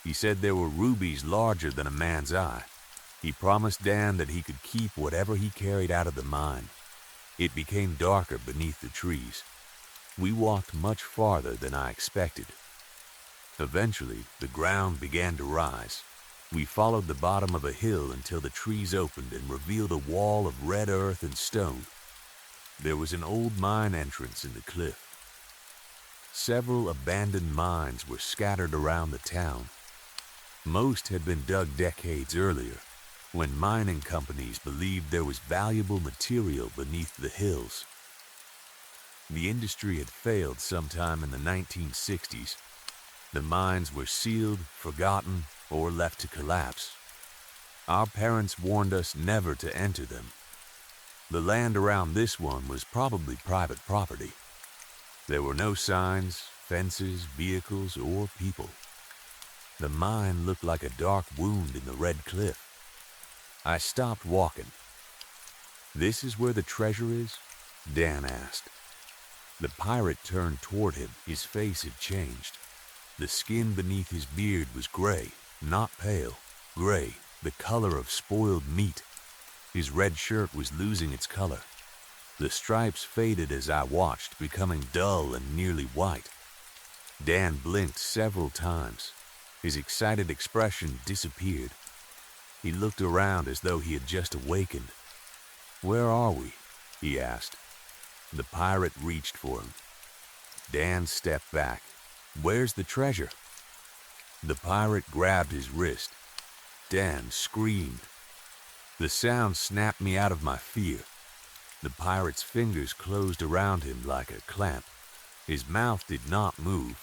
[SPEAKER 1] He said there were rubies larger than a man's eye. He promised Dan that he could keep whatever he carried out of the mine. It became darker beneath the trees. We walked much farther than I expected. Eventually, the ground began to rise. We followed the bottom of a hill until the trees opened and revealed a wall of red earth and stone. There was an old mine entrance in the cliff. Several abandoned mines were scattered around the town. Most had been dug decades earlier, when mining companies believed there was valuable material beneath the hills. The industry had failed sometime in the 1960s. The mines were sealed, forgotten, or left to collapse. Our parents warned us never to enter them. The land around this one was probably private property. There were no signs, fences, vehicles, or people. The mine looked like a dark wound in the red cliff. I stopped walking. "This is where the treasure is?" Dan asked. The pirate turned toward him. His face had changed. The skin beneath his beard was gray, not pale, gray, the color of spoiled meat. His red shirt was losing its color. The stripes faded as I watched, becoming dull and nearly white. Dan blinked several times. His excited expression disappeared. He looked around as though he had just awakened. "Where are we?" he asked. The pirate reached for him. Dan stepped back. "Where's the treasure?" The pirate grabbed his wrist. Dan screamed. The sound snapped me out of my fear. The pirate's fingers closed around him like a clamp. His mouth did not move,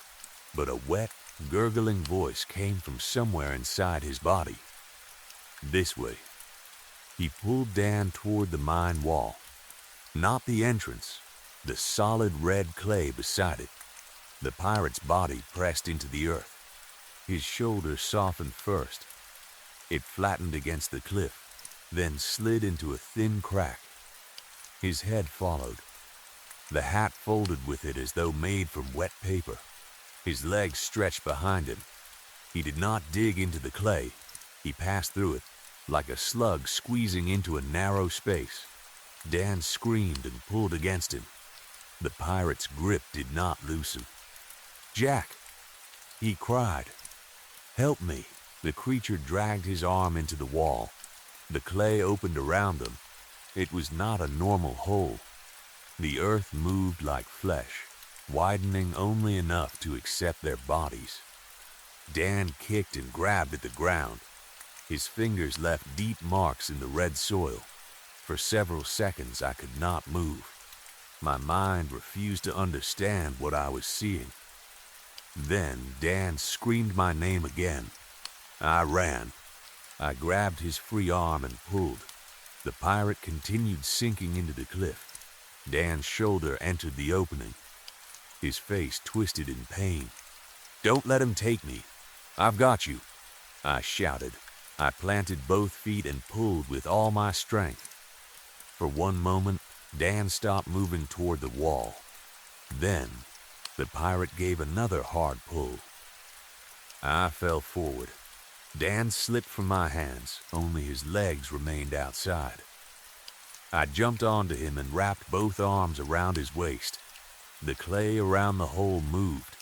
[SPEAKER 1] but a wet, gurgling voice came from somewhere inside his body. "This way." He pulled Dan toward the mine wall. Not the entrance, the solid red clay beside it. The pirate's body pressed into the earth. His shoulder softened first. It flattened against the cliff, then slid into a thin crack. His head followed. The hat folded with it as though made from wet paper. His legs stretched behind him. He did not dig into the clay. He passed through it, like a slug squeezing into a narrow space. Dan screamed and pulled against him. The pirate's grip did not loosen. "Jack!" he cried. "Help me!" The creature dragged his arm into the wall. The clay opened around them. It was not a normal hole. The earth moved like flesh, widening only enough to accept their bodies. Dan kicked and grabbed at the ground. His fingers left deep marks in the red soil. For several seconds I could not move. My mind refused to understand what I was seeing. Then Dan screamed my name again. I ran. I grabbed his free arm and pulled. The pirate continued sinking into the cliff. Dan's shoulder entered the opening. His face twisted in pain. "Don't let him take me. I've got you," I shouted. I planted both feet and pulled with all my strength. For one moment, Dan stopped moving toward the wall. Then, the pirate gave another hard pull. I fell forward. Dan slipped from my hands, only his legs remained outside. I jumped onto him and wrapped both arms around his waist. The clay around the hole moved.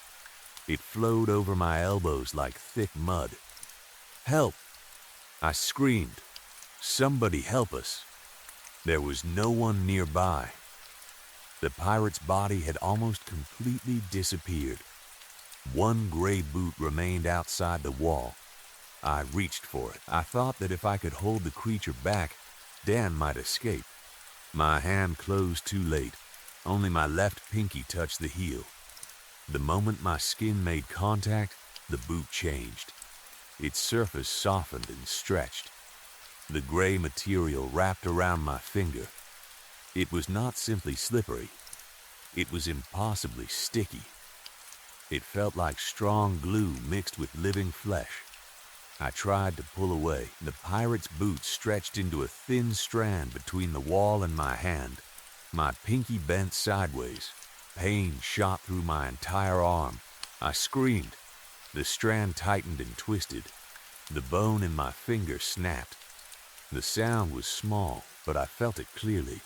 [SPEAKER 1] It flowed over my elbows like thick mud. "Help!" I screamed. "Somebody help us!" There was no one nearby. The pirate's body had almost completely disappeared. One gray boot remained outside the wall. I reached for it. I thought that if I could hold the creature back, Dan might escape. My hand closed too late. Only my left pinky touched the heel. The moment my skin made contact, the boot changed. Its surface softened and stretched. The gray material wrapped around my finger. It was not simply slippery. It was impossibly sticky. It felt like strong glue mixed with living flesh. I tried to pull away. The pirate's boot stretched into a thin strand between the wall and my hand. My pinky bent sideways. Pain shot through my entire arm. I screamed. The strand tightened and twisted. The bone in my finger snapped. The sound was small, but I felt it clearly.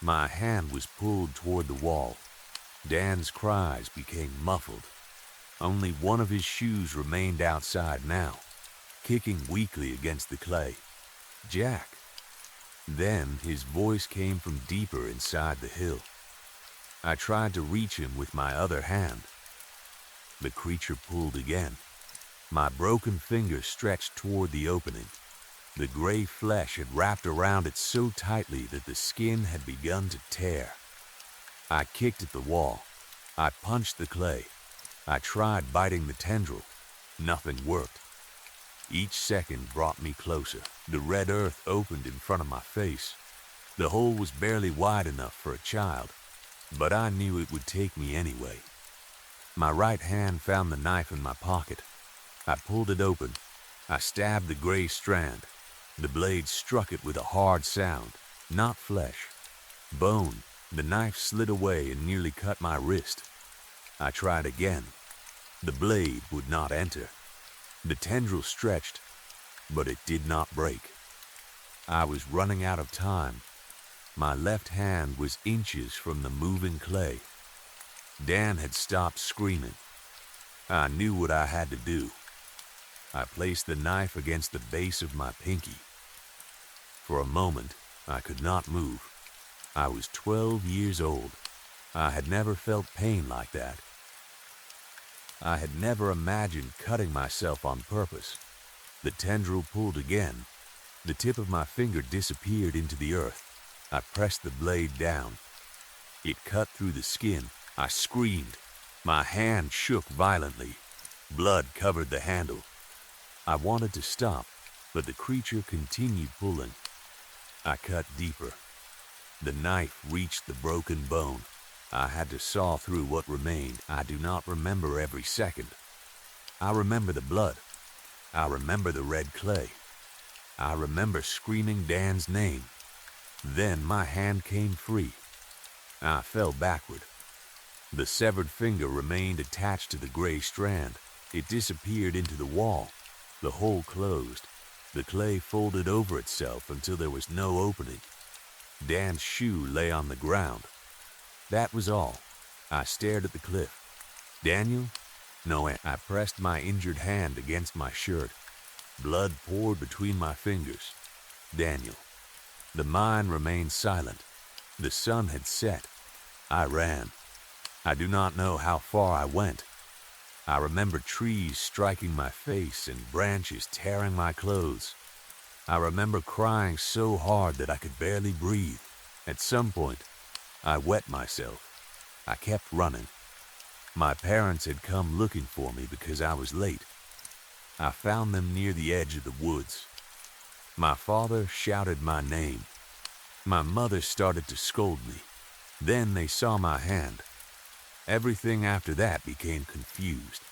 [SPEAKER 1] My hand was pulled toward the wall. Dan's cries became muffled. Only one of his shoes remained outside now. kicking weakly against the clay. "Jack." Then his voice came from deeper inside the hill. I tried to reach him with my other hand. The creature pulled again. My broken finger stretched toward the opening. The gray flesh had wrapped around it so tightly that the skin had begun to tear. I kicked at the wall. I punched the clay. I tried biting the tendril. Nothing worked. Each second brought me closer. The red earth opened in front of my face. The hole was barely wide enough for a child, but I knew it would take me anyway. My right hand found the knife in my pocket. I pulled it open. I stabbed the gray strand. The blade struck it with a hard sound, not flesh. Bone. The knife slid away and nearly cut my wrist. I tried again. The blade would not enter. The tendril stretched, but it did not break. I was running out of time. My left hand was inches from the moving clay. Dan had stopped screaming. I knew what I had to do. I placed the knife against the base of my pinky. For a moment, I could not move. I was 12 years old. I had never felt pain like that. I had never imagined cutting myself on purpose. The tendril pulled again. The tip of my finger disappeared into the earth. I pressed the blade down. It cut through the skin. I screamed. My hand shook violently. Blood covered the handle. I wanted to stop, but the creature continued pulling. I cut deeper. The knife reached the broken bone. I had to saw through what remained. I do not remember every second. I remember the blood. I remember the red clay. I remember screaming Dan's name. Then my hand came free. I fell backward. The severed finger remained attached to the gray strand. It disappeared into the wall. The hole closed. The clay folded over itself until there was no opening. Dan's shoe lay on the ground. That was all. I stared at the cliff. Daniel? No, I pressed my injured hand against my shirt. Blood poured between my fingers. Daniel. The mine remained silent. The sun had set. I ran. I do not know how far I went. I remember trees striking my face and branches tearing my clothes. I remember crying so hard that I could barely breathe. At some point, I wet myself. I kept running. My parents had come looking for me because I was late. I found them near the edge of the woods. My father shouted my name. My mother started to scold me. Then they saw my hand. Everything after that became confused.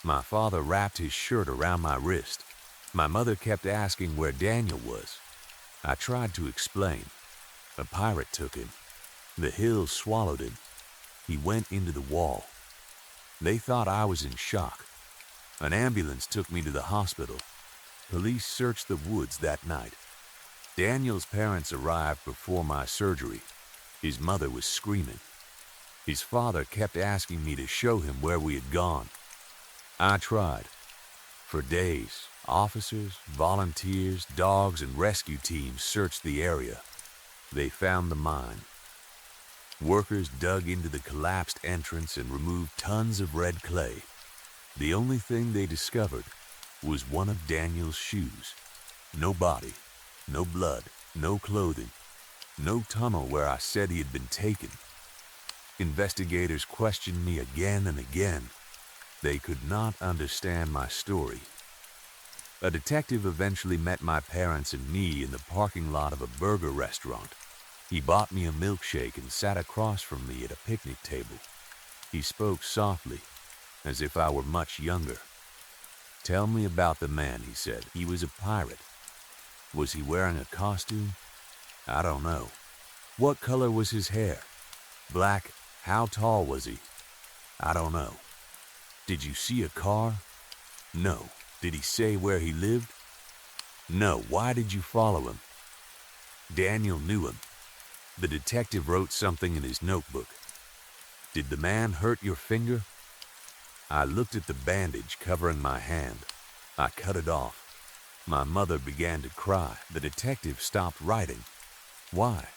[SPEAKER 1] My father wrapped his shirt around my wrist. My mother kept asking where Daniel was. I tried to explain. A pirate took him. The hills swallowed him. He went into the wall. They thought I was in shock. An ambulance took me to the hospital. Police searched the woods that night. Daniel's parents arrived before my surgery. His mother was screaming. His father kept asking me to show him where we had gone. I tried. For days, officers, volunteers, dogs, and rescue teams searched the area. They found the mine. Workers dug into the collapsed entrance and removed tons of red clay. The only thing they discovered was one of Daniel's shoes. No body, no blood, no clothing, no tunnel where I said he had been taken. Investigators questioned me again and again. They could not understand my story. A detective eventually met my parents and me in the parking lot of a burger restaurant. He bought me a milkshake and sat across from me at a picnic table. He spoke softly, as if I were much younger. "Tell me about the man," he said. "He was a pirate. Was he wearing a costume? I don't know. What color was his hair? Black? How tall was he? I don't know. Did you see a car? No. Did he say where he lived? No. Why did you follow him?" Daniel knew him. The detective wrote something in his notebook. "Did the man hurt your finger?" I looked at the bandage covering my hand. I cut it off. My mother began to cry. The detective stopped writing. Why?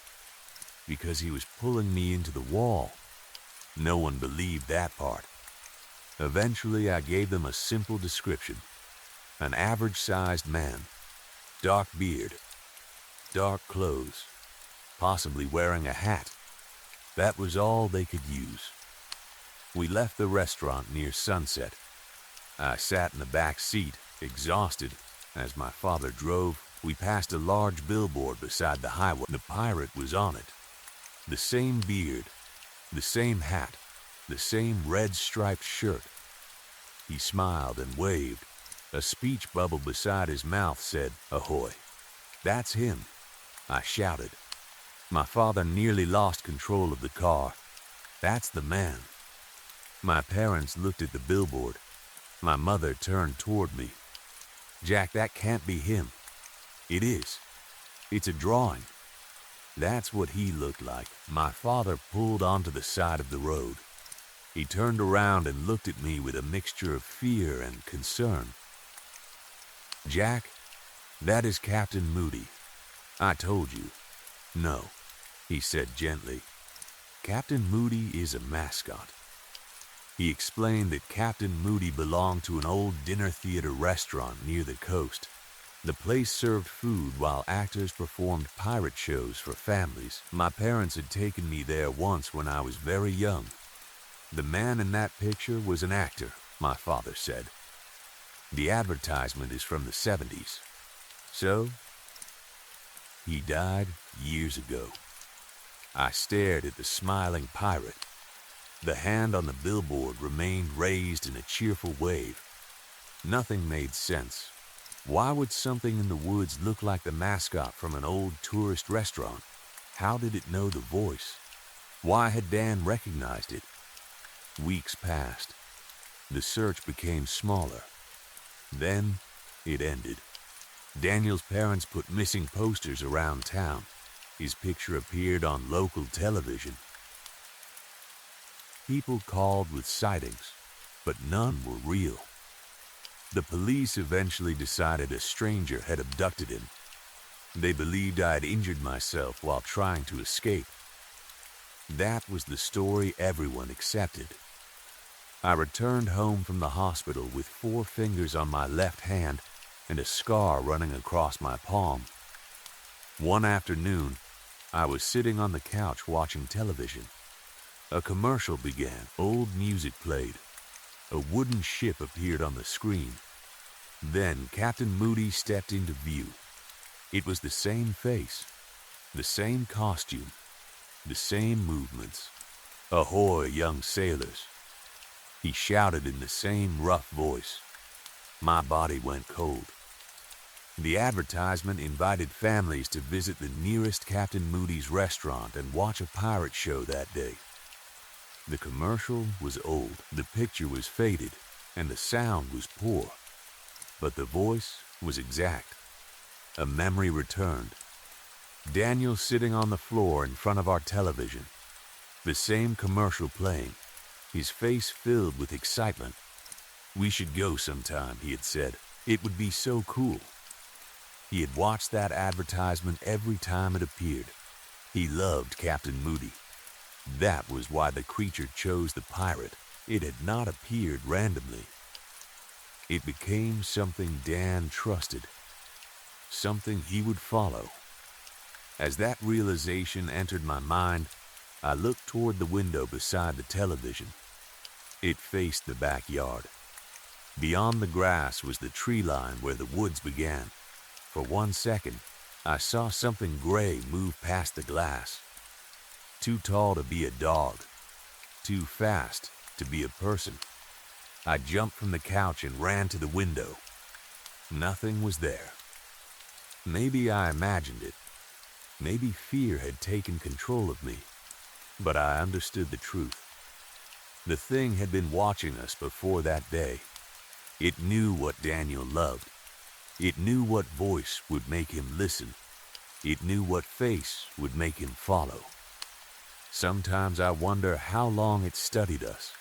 [SPEAKER 1] Because he was pulling me into the wall. No one believed that part. Eventually, I gave them a simple description. An average-sized man, dark beard, dark clothes, possibly wearing a hat. That was all they could use. We left the restaurant near sunset. I sat in the back seat, exhausted. As my father drove, we passed a large billboard beside the highway. The pirate was on it. The same beard, the same hat, the same red striped shirt. He smiled and waved. A speech bubble beside his mouth said, "Ahoy." "That's him," I shouted. My father nearly lost control of the car. "That's the man." My parents looked at the billboard. My mother turned toward me. "Jack, that can't be him." "It is. It's a drawing." That's what he looked like. My father pulled onto the side of the road. He turned around and looked at me with a mixture of fear and concern. "Jack, that is Captain Moody. I told you." "No," he said gently. "Captain Moody is a mascot." He explained that Captain Moody belonged to an old dinner theater restaurant near the coast. The place served food while actors performed pirate shows for families. My parents had taken me there once when I was very young. "The man in that picture was an actor," my father said. "The advertisement is from the 70s. So, he died years ago." I stared at the smiling pirate. The hand on the billboard remained raised in a cheerful wave. Nothing made sense. Why would something in the woods look like the mascot from an old tourist restaurant? How did it know the voice? Why had Dan recognized it? Weeks passed. The search became smaller. Then it ended. Daniel's parents put missing posters around town. His picture appeared on local television. People called with sightings, but none were real. The police eventually decided a stranger had abducted him. They believed I had injured myself while trying to escape. That was the story everyone accepted. I returned home from the hospital with 4 fingers on my left hand and a scar running across my palm. One afternoon, I was sitting on the couch watching television. A commercial began. Old music played. A wooden ship appeared on the screen. Then Captain Moody stepped into view. It was the same face, the same costume, the same movements. "Ahoy, young sailors," he shouted in the same rough voice. My body went cold. The advertisement invited families to visit the nearest Captain Moody's restaurant and watch a pirate show that day. The commercial was old, the picture was faded, and the sound was poor. But the voice was exact. A memory returned. Daniel sitting on the floor in front of our television. The same commercial playing, his face filled with excitement. "We should go sometime," he had said. "It would be so cool." He had watched that advertisement every time it appeared. He loved Captain Moody. That was why the creature chose the pirate. It had not appeared randomly. It became something Dan trusted, something he would follow. As that realization entered my mind, I looked toward the window beside the television. It faced the backyard. Beyond the grass was the tree line where the woods began. For 1 second, I saw something gray move past the glass. Too tall to be a dog, too fast to be a person. I jumped from the couch and ran to the window. Nothing was there. Maybe I imagined it. Maybe fear had taken control of me. But I understood the truth. The thing had been watching us before that day. It knew what Daniel loved. It knew what voice would make him listen. It knew what face would make him follow. Sometimes I wonder how long it studied us.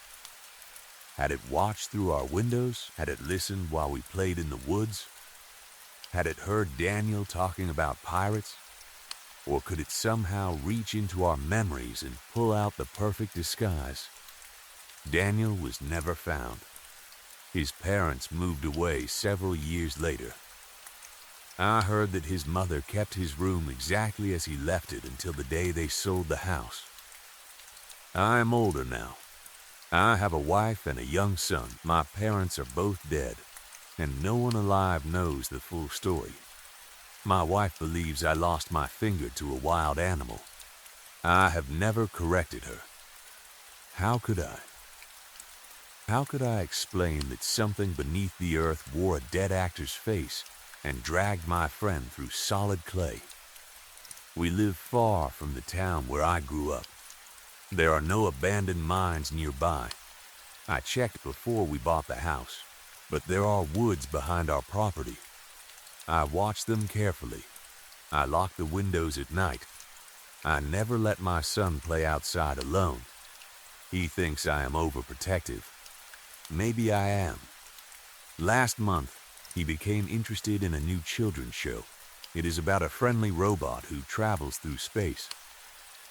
[SPEAKER 1] Had it watched through our windows? Had it listened while we played in the woods? Had it heard Daniel talking about pirates? Or could it somehow reach into our memories and pull out the perfect disguise? Daniel was never found. His parents moved away several years later. I heard that his mother kept his room exactly as he left it until the day they sold the house. I am older now. I have a wife and a young son. My parents are both dead, and no one alive knows the full story. My wife believes I lost my finger to a wild animal. I have never corrected her. How could I? How could I explain that something beneath the earth wore a dead actor's face and dragged my friend through solid clay? We live far from the town where I grew up. There are no abandoned mines nearby. I checked before we bought the house, but there are woods behind our property. I watch them carefully. I lock the windows at night. I never let my son play outside alone. He thinks I am overprotective. Maybe I am. Last month, he became interested in a new children's show. It is about a friendly robot who travels through space.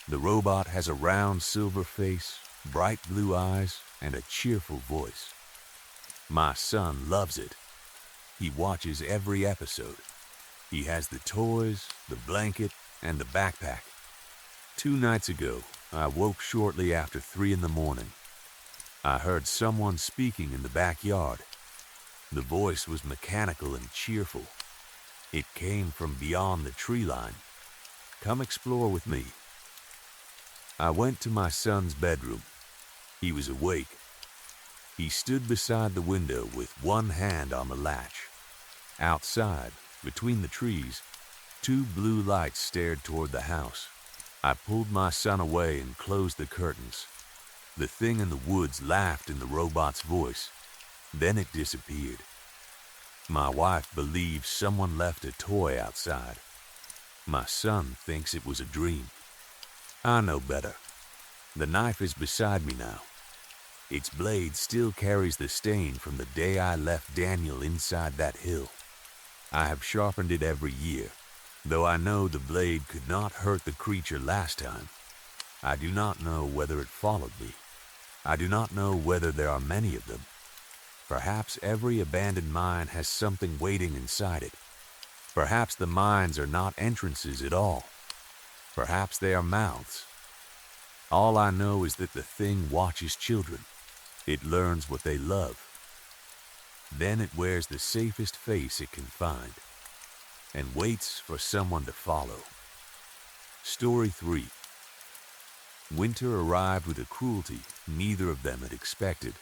[SPEAKER 1] The robot has a round silver face, bright blue eyes, and a cheerful voice. My son loves it. He watches every episode. He has the toys, the blanket, and the backpack. 2 nights ago, I woke shortly after 3 in the morning. I heard someone speaking in the backyard. The voice was mechanical and cheerful. It came from beyond the tree line. Come explore with me. I went to my son's bedroom. He was awake. He stood beside the window with one hand on the latch. Outside, between the trees, 2 blue lights stared toward the house. I pulled my son away and closed the curtains. The thing in the woods laughed in the robot's voice. Then it disappeared. My wife believes someone left a toy outside. My son thinks it was a dream. I know better. The knife is beside me now. Its blade still carries the stain from the day I left Daniel inside that hill. I have sharpened it every year, though I know the blade could not hurt the creature last time. I do not know whether it followed me. I do not know whether there are many of them. Perhaps every abandoned mine has something waiting inside it. Perhaps the mines are not entrances at all. Perhaps they are mouths. All I know is that the thing watches children. It learns what they love. Then it wears the safest face it can find and waits for someone to follow. Story 3. Winter arrived with a cruelty neither of them had expected.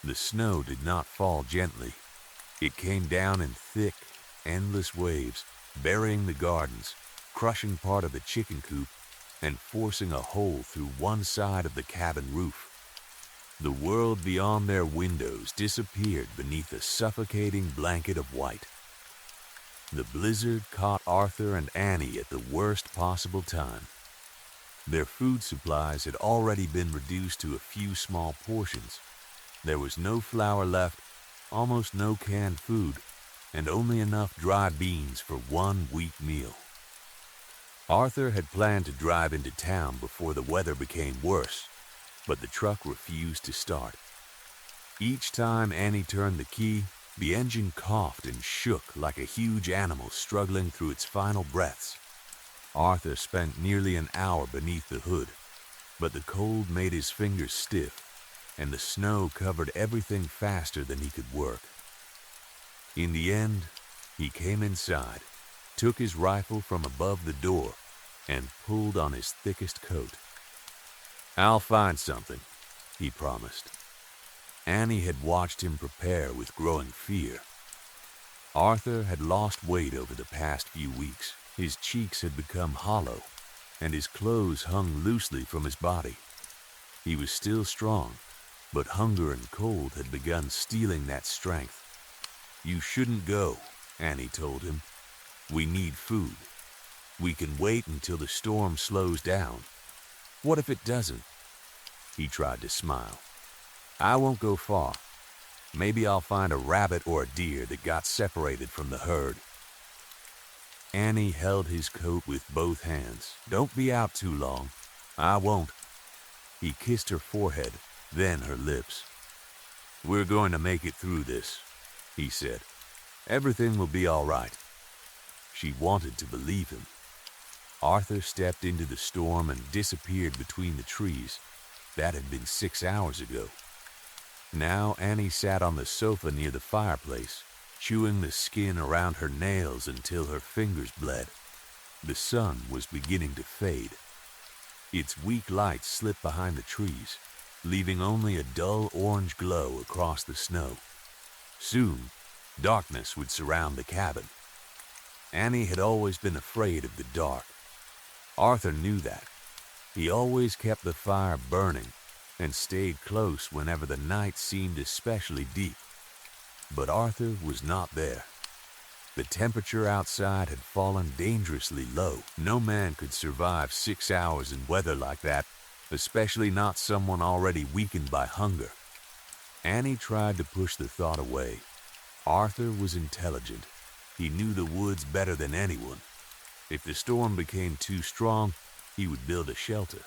[SPEAKER 1] The snow did not fall gently. It came down in thick, endless waves, burying the gardens, crushing part of the chicken coop, and forcing a hole through one side of the cabin roof. The world beyond their windows disappeared beneath a suffocating blanket of white. The blizzard caught Arthur and Annie at the worst possible time. Their food supplies had already been reduced to a few small portions. There was no flour left, almost no canned food, and only enough dry beans for one week meal. Arthur had planned to drive into town before the weather became worse, but the truck refused to start. Each time Annie turned the key, the engine coughed and shook like a huge animal struggling through its final breaths. Arthur spent nearly an hour beneath the hood, but the cold made his fingers stiff, and the snow covered everything faster than he could work. In the end, he came inside, took his rifle from above the door, and pulled on his thickest coat. "I'll find something," he promised. Annie had watched him prepare with growing fear. Arthur had lost weight over the past few weeks. His cheeks had become hollow, and his clothes hung loosely from his body. He was still strong, but hunger and cold had begun stealing that strength. "You shouldn't go," Annie told him. "We need food. We can wait until the storm slows down. What if it doesn't?" He tried to smile. "I won't go far. Maybe I'll find a rabbit or a deer that got separated from the herd. Annie held his coat with both hands. "Don't be out too long." "I won't." He kissed her forehead, then her lips. "We're going to make it through this," he said. "Everything will be all right." She wanted to believe him. Arthur stepped into the storm and disappeared between the trees. That had been 6 hours ago. Now Annie sat on the sofa near the fireplace, chewing the skin around her nails until her fingers bled. The sun was beginning to fade. Its weak light slipped behind the trees, leaving only a dull orange glow across the snow. Soon, darkness would surround the cabin. Annie had always been afraid of the dark. Arthur knew that. He always kept the fire burning and stayed close whenever the night seemed especially deep. But Arthur was not there. The temperature outside had fallen dangerously low. No man could survive 6 hours in weather like that, especially not someone already weakened by hunger. Annie tried to push the thought away. Arthur was intelligent. He knew the woods better than anyone. If the storm became too strong, he would build a shelter.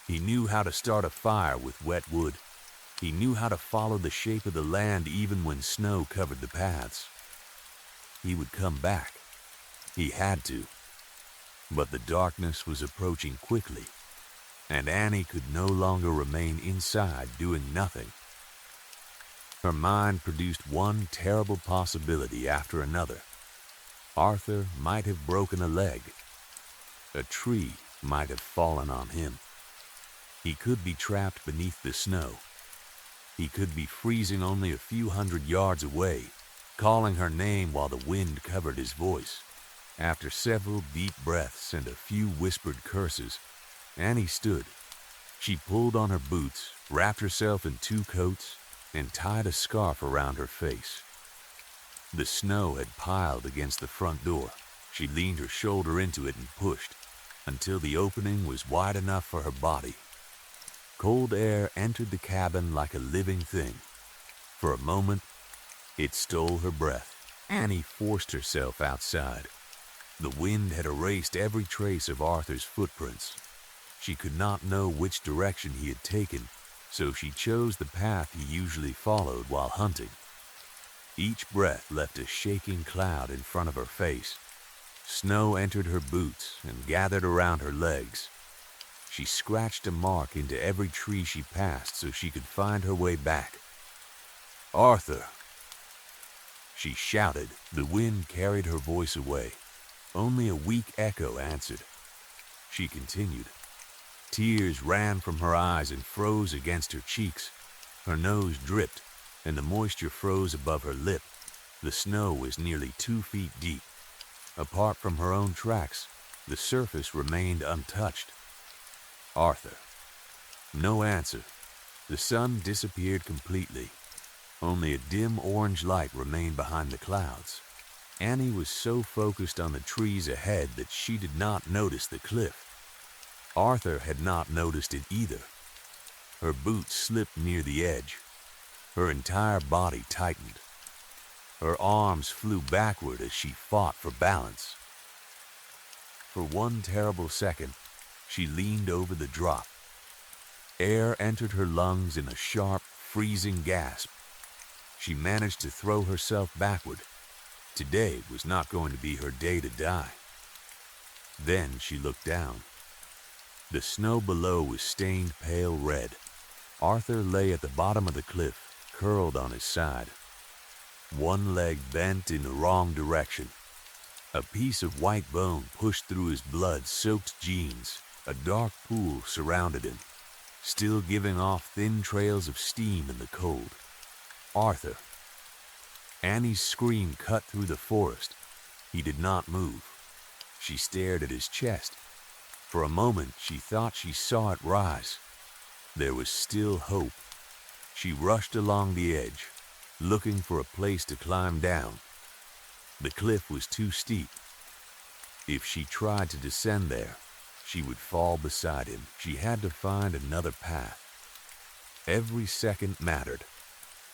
[SPEAKER 1] He knew how to start a fire with wet wood. He knew how to follow the shape of the land even when snow covered the paths. He would come back. He had to. But the darkness was approaching quickly, and Annie could no longer remain inside doing nothing. Her mind produced one terrible possibility after another. Arthur might have broken a leg. A tree might have fallen on him. He could be trapped beneath the snow. He could be freezing only a few hundred yards away, calling her name while the wind covered his voice. After several deep breaths and a few whispered curses, Annie stood. She pulled on her boots, wrapped herself in 2 coats, and tied a scarf around her face. The snow had piled against the front door. She leaned her shoulder into it and pushed until the opening was wide enough for her body. Cold air entered the cabin like a living thing. For a moment, it stole her breath. Annie forced herself outside. The wind had erased every trace of Arthur's footprints. She could not know which direction he had taken, so she chose the path he usually followed while hunting. Each breath left a shaking cloud in front of her face. Snow entered her boots and gathered around her legs. She scratched a mark into every tree she passed so she could find her way back. "Arthur!" she shouted. The wind carried her voice away. Only a weak echo answered. She continued. Tears ran from her eyes and froze against her cheeks. Her nose dripped, and the moisture froze above her lip. The snow was nearly 2 feet deep. Apart from her own tracks, the surface remained untouched. Arthur. No answer. The sun disappeared completely. Only a dim orange light remained behind the clouds. Annie was so focused on the trees ahead that she did not notice the cliff. Arthur had not noticed it either. Her boots slipped near the edge. Her entire body tightened. Her arms flew backward as she fought for balance. For one terrible second, she leaned over the drop. Air entered her lungs in a sharp, freezing gasp. She managed to throw herself backward. Today was not going to be her day to die. Then she looked down. The snow below was stained pale red. Arthur lay at the bottom of the cliff, curled on his side. One leg bent in the wrong direction. A piece of white bone pushed through his blood-soaked jeans. A dark pool surrounded him, still giving off thin trails of steam in the cold. Arthur. Annie's scream cut through the forest. He did not move. She stared at his chest. For a moment, she thought she saw it rise. There was still hope. She rushed along the edge, looking for a place to climb down. The cliff was too steep. If she tried to descend there, she would fall beside him. She had to find another path. Every second mattered.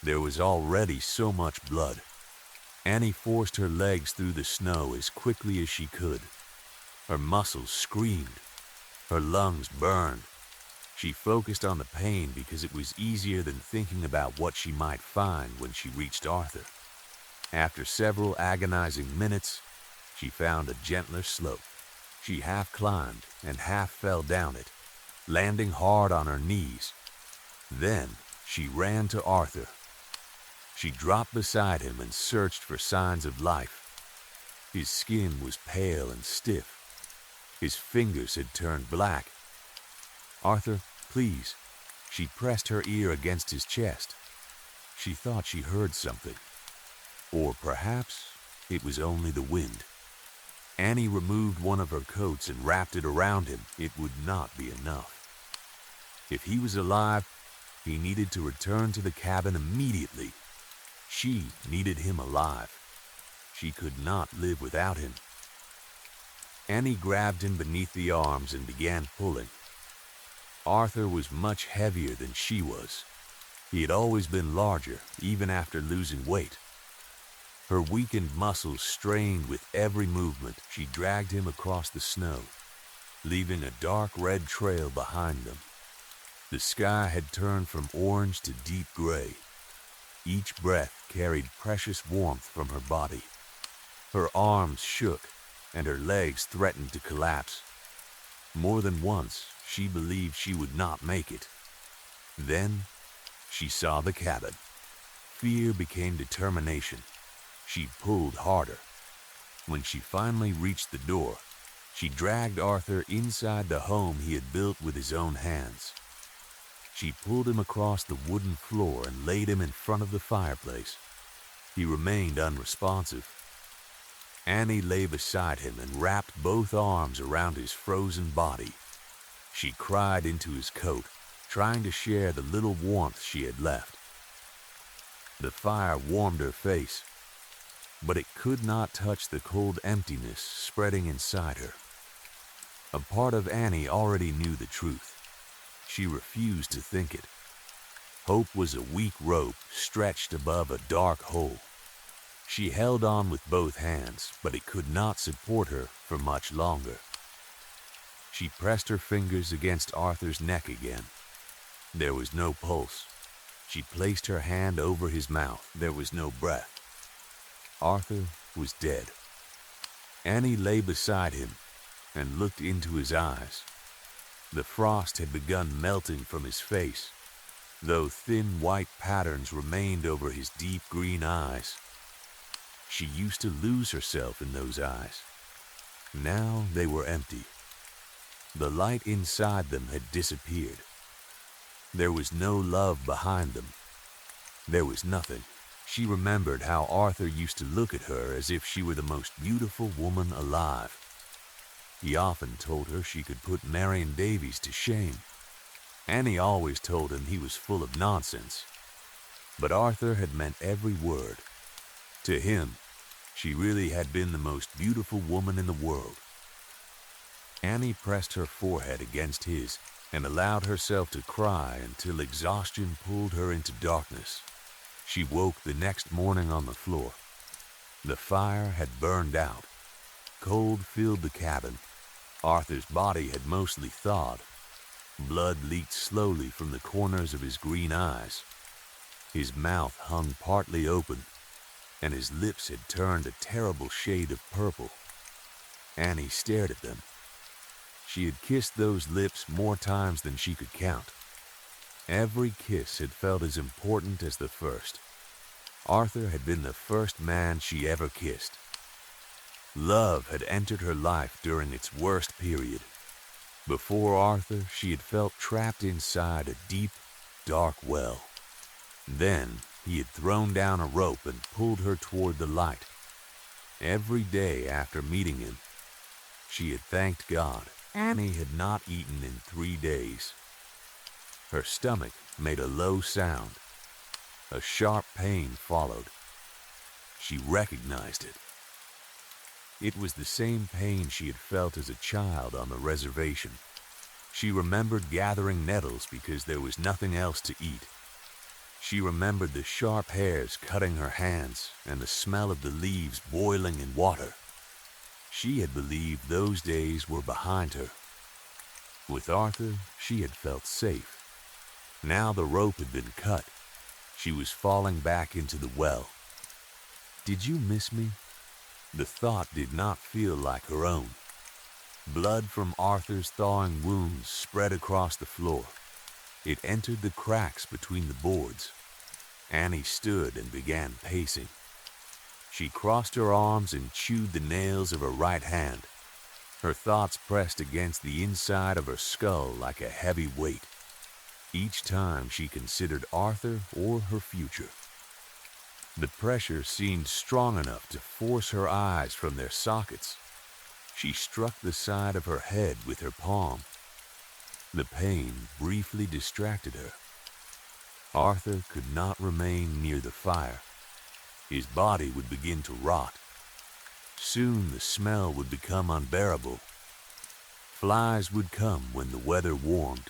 [SPEAKER 1] There was already so much blood. Annie forced her legs through the snow as quickly as she could. Her muscles screamed. Her lungs burned. She focused on the pain because it was easier than thinking about what she might find when she reached Arthur. After several agonizing minutes, she found a gentler slope. She half climbed and half fell down it, landing hard on her knees. Then she ran to Arthur. She dropped beside him and searched for signs of life. His skin was pale and stiff. His fingers had turned black. "Arthur, please." She pressed her ear against his chest. She thought she heard something. Or perhaps it was only the wind. Annie removed one of her coats and wrapped it around him. It would not be enough. If he was alive, he needed to return to the cabin immediately. She needed him alive. She could not live without him. Annie grabbed him beneath the arms and began pulling. Arthur was much heavier than she was. He had always been larger, even after losing weight. Her weakened muscles strained with every movement. She dragged him across the snow, leaving a dark red trail behind them. The sky had turned from orange to deep gray. Each breath carried precious warmth from her body. Her arms shook, and her legs threatened to collapse. More than once, she believed she would not make it. Then, she saw the cabin. Fear became determination. She pulled harder. When she finally reached the door, she dragged Arthur inside the home he had built with his own hands. She pulled him across the wooden floor and laid him in front of the fireplace. He remained unresponsive. Annie lay beside him and wrapped both arms around his frozen body. She cried into his coat, trying to share the little warmth she had left. The fire warmed her face, but it could not touch the cold emptiness spreading inside her. A part of Annie already knew the truth. She refused to think it. Hope was a weak rope stretched above a dark hole. She held on with both hands, but it could not support her for much longer. She pressed her fingers against Arthur's neck again. There was no pulse. She placed her hand over his mouth. There was no breath. Arthur was dead. Annie lay beside him and looked into his eyes. The frost had begun melting from his face, though thin white patterns remained over his deep green eyes. She used to lose herself in those eyes. Now they were empty. The light inside them had disappeared. There was no love behind them. There was nothing. She remembered how Arthur used to look at her as if she were the most beautiful woman alive. He often told her she could put Marion Davies to shame. Annie always told him he was full of nonsense. But Arthur had meant every word. To him, she really had been the most beautiful woman in the world. Annie pressed her forehead against his and allowed herself to cry until exhaustion pulled her into darkness. She woke the next morning on the floor. The fire had burned out. Cold filled the cabin. Arthur's body had mostly thawed. Blood leaked slowly from the corners of his green eyes. His mouth hung partly open, and his lips had turned a terrible shade of purple. Annie stared at them. She had kissed those lips more times than she could count. Every kiss had felt as important as the first. Arthur had been the first man she ever kissed. Love had entered her life during its worst period. Before Arthur, she had felt trapped inside a deep, dark well. Then he had thrown down a rope and pulled her toward the light. Every day after meeting him, she had thanked God. Annie had not eaten in 3 days. Her stomach made a low sound. A sharp pain followed. She recognized it. It was the same pain she had felt as a child on the reservation. She remembered gathering nettles because there was nothing else to eat. She remembered the sharp hairs cutting her hands and the smell of the leaves boiling in water. She had believed those days were behind her. With Arthur, she had felt safe. Now the rope had been cut. She was falling back into the well. "Did you miss me?" The thought did not feel like her own. Blood from Arthur's thawing wounds spread across the floor. It entered the cracks between the boards. Annie stood and began pacing. She crossed her arms and chewed the nails of her right hand. Her thoughts pressed against the inside of her skull like a heavy weight. Each time she considered Arthur or her future. The pressure seemed strong enough to force her eyes from their sockets. She struck the side of her head with her palm. The pain briefly distracted her. Arthur could not remain near the fire. His body would begin to rot. Soon the smell would become unbearable. Flies would come when the weather warmed.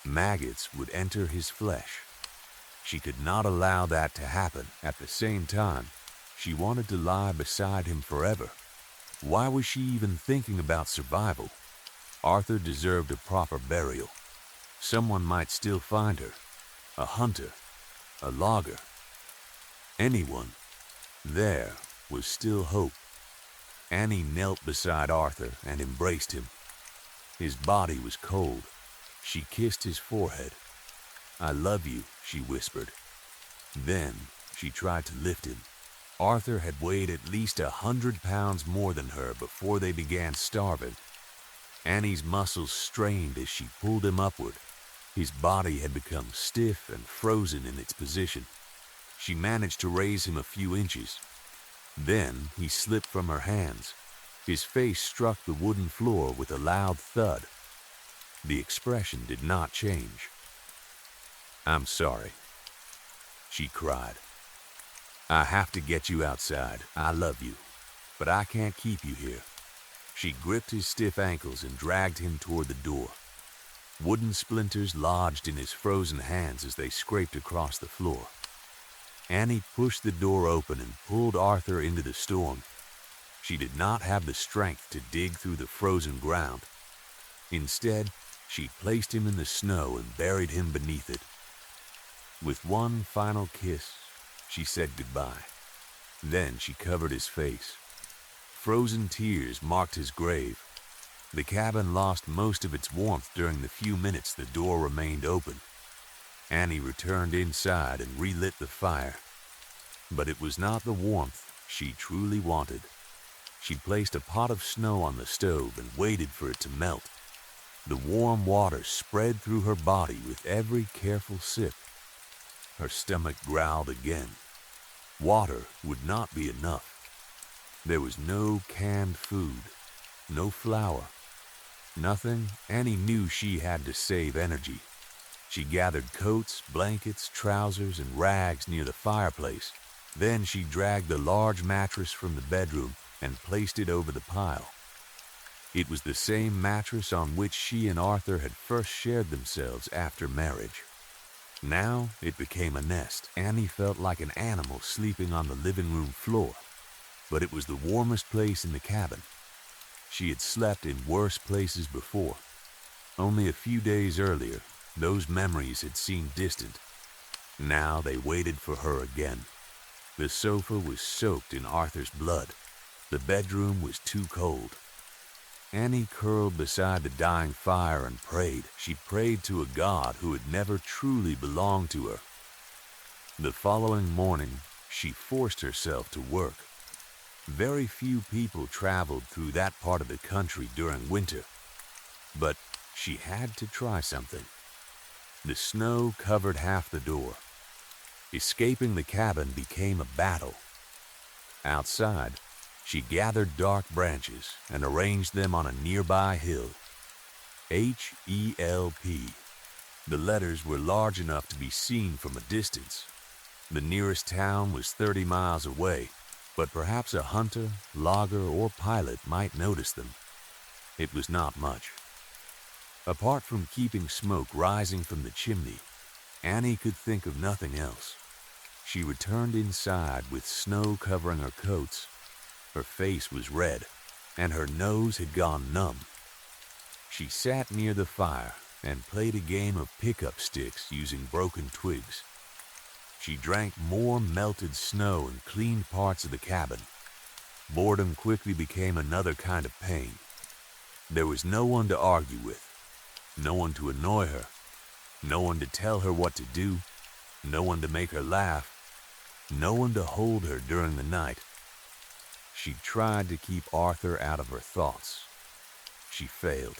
[SPEAKER 1] Maggots would enter his flesh. She could not allow that to happen. At the same time, she wanted to lie beside him forever. Why was she even thinking about survival? Arthur deserved a proper burial. Someone might still find her. A hunter, a logger, anyone. There was still hope. Annie knelt beside Arthur and embraced him. His body was cold. She kissed his forehead. "I love you," she whispered. Then she tried to lift him. Arthur had weighed at least 100 pounds more than her before they began starving. Annie's muscles strained as she pulled him upward. His body had become stiff and frozen in its position. She managed to raise him a few inches. Then he slipped from her hands. His face struck the wooden floor with a loud thud. The expression did not change. "I'm sorry," she cried. "I have to get you outside. I love you, but I can't keep you here." She gripped his stiff ankles and dragged him toward the door. Wooden splinters lodged in his frozen hands as they scraped across the floor. Annie pushed the door open and pulled Arthur into the storm. She did not have the strength to dig through the frozen ground. Instead, she placed him in the snow and buried him beneath it. With one final kiss, she said goodbye. Then she covered his face. Frozen tears marked his grave. The cabin lost most of its warmth during the few minutes the door remained open. Annie returned inside and relit the fire. But it was not the warmth she truly wanted. She placed a pot of snow on the stove and waited for it to melt. The warm water spread through her body with every careful sip. Her stomach growled again. Water would not be enough. There was no canned food, no flour, nothing. Annie knew she had to save energy. She gathered coats, blankets, trousers, and rags near the fireplace. Then she dragged the large mattress from the bedroom and placed it over the pile. It was the same mattress on which she and Arthur had first shared themselves after marriage. Now it became a nest. Annie felt like an animal sleeping on the living room floor, but it was the warmest place in the cabin. She had slept in worse places before. Only a few days earlier, those memories had seemed distant. Now they waited for her again. The sofa was soaked in Arthur's blood. The bedroom was too cold. Annie curled beside the dying fire and prayed. She prayed to a God who had never truly belonged to her. The following morning, she forced herself to work. Very few people traveled through that part of the country during winter, but she had to try something. The snow covered half the door. Escaping the cabin became a battle. Outside, she gathered dark branches and arranged them on a nearby hill. H-E-L-P. The letters were large enough to be seen from a distance. The nearest town was 30 miles away, but perhaps a hunter, logger, or pilot might notice them. It was not much. Apart from keeping smoke rising from the chimney, Annie could think of nothing else. She returned inside with snow covering her coats. Her face was red, and her nose had gone numb. She sat near the fire and played a game of pickup sticks using broken twigs. She drank more melted snow and cleaned parts of the cabin. Boredom quickly became another kind of pain. There was no one to argue with, no one to annoy her, no one to tell her what to do, no one to make her laugh, no one to hold her during the night. She tried to keep Arthur out of her thoughts. She failed.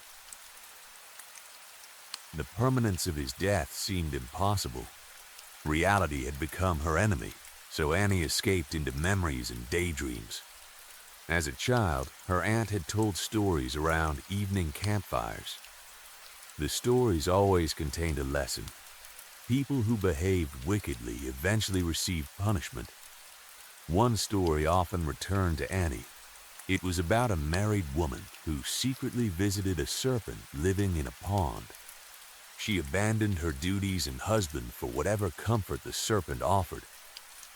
[SPEAKER 1] The permanence of his death seemed impossible. Reality had become her enemy, so Annie escaped into memories and daydreams. As a child, her aunt had told stories around evening campfires. The stories always contained a lesson. People who behaved wickedly eventually received punishment. One story often returned to Annie. It was about a married woman who secretly visited a serpent living in a pond. She abandoned her duties and husband for whatever comfort the serpent offered.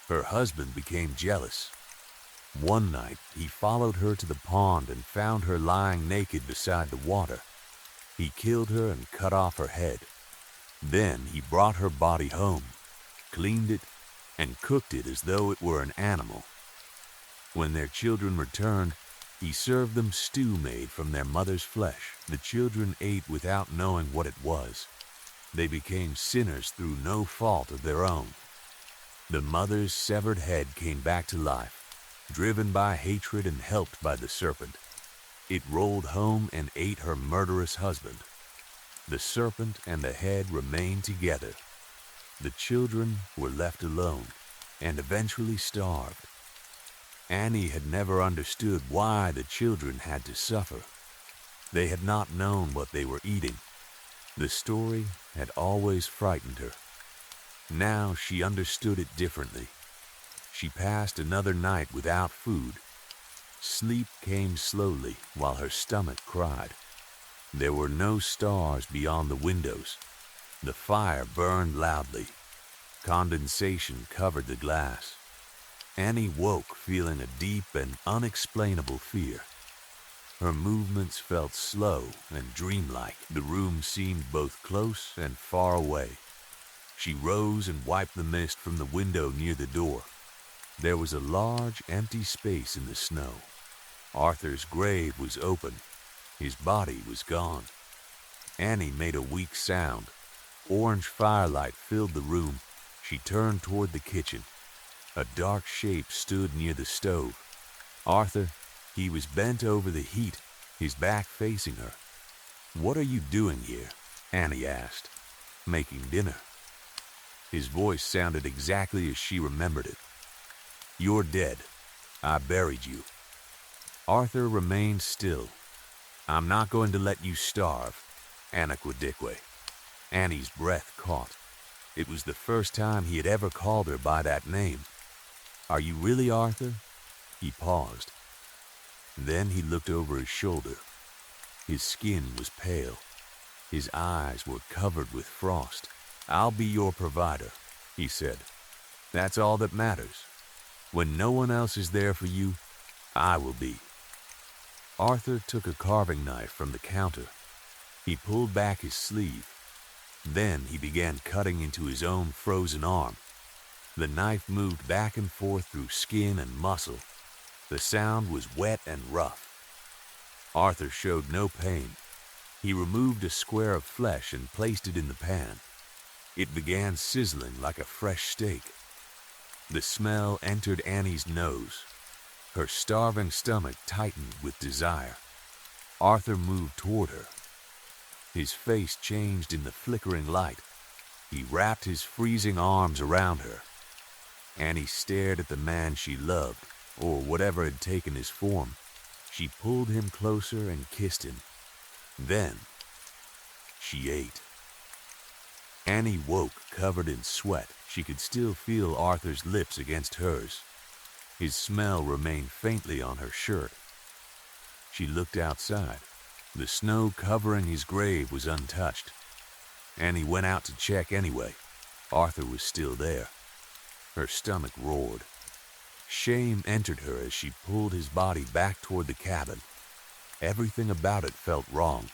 [SPEAKER 1] Her husband became jealous. One night, he followed her to the pond and found her lying naked beside the water. He killed her and cut off her head. Then he brought her body home, cleaned it, and cooked it as though it were an animal. When their children returned, he served them stew made from their mother's flesh. The children ate without knowing what it was. They became sinners through no fault of their own. The mother's severed head came back to life, driven by hatred and helped by the serpent. It rolled home and ate her murderous husband. The serpent and the head remained together. The children were left alone and eventually starved. Annie had never understood why the children had to suffer. They had not known what they were eating. The story had always frightened her. Now she understood it differently. She passed another night without food. Sleep came slowly while her stomach cried. There were no stars beyond the windows. The fire burned loudly. Condensation covered the glass. Annie woke feeling a deep and unexplainable fear. Her movements felt slow and dreamlike. The room seemed both close and far away. She rose and wiped the mist from the window near the door. There was a large, empty space in the snow. Arthur's grave was open. His body was gone. Annie made a weak sound. Orange firelight filled the room. She turned toward the kitchen. A dark shape stood near the stove. Arthur, he was bent over the heat, his back facing her. "What are you doing here?" Annie asked. "Making dinner." His voice sounded exactly as she remembered it. "You're dead. I buried you." Arthur remained still. "I'm not going to let you starve, Anaquidikwe." Annie's breath caught. It was the first time he had ever called her by that name. "Are you really Arthur?" He paused. Then he looked over his shoulder. His skin was pale. His eyes were covered with frost. "I'll be your provider," he said. "That's all that matters. When no one else is there for you, I will be." Arthur took a carving knife from the counter. He pulled back his sleeve. Then he began cutting into his own frozen arm. The knife moved back and forth through skin and muscle. The sound was wet and rough. Arthur showed no pain. He removed a square of flesh and placed it in the pan. It began sizzling like a fresh steak. The smell entered Annie's nose. Her starving stomach tightened with desire. Arthur moved toward her. His face changed in the flickering light. He wrapped his freezing arms around her. Annie stared at the man she loved, or whatever had taken his form. She pulled him closer and kissed him. Then, she ate. Annie woke covered in sweat. She could still feel Arthur's lips against hers. His smell remained faintly on her shirt. She looked outside. The snow covering his grave was untouched. Annie went out to check anyway. Arthur was still there. Her stomach roared. Shame entered her as she pulled his body back toward the cabin. Everything about it felt wrong.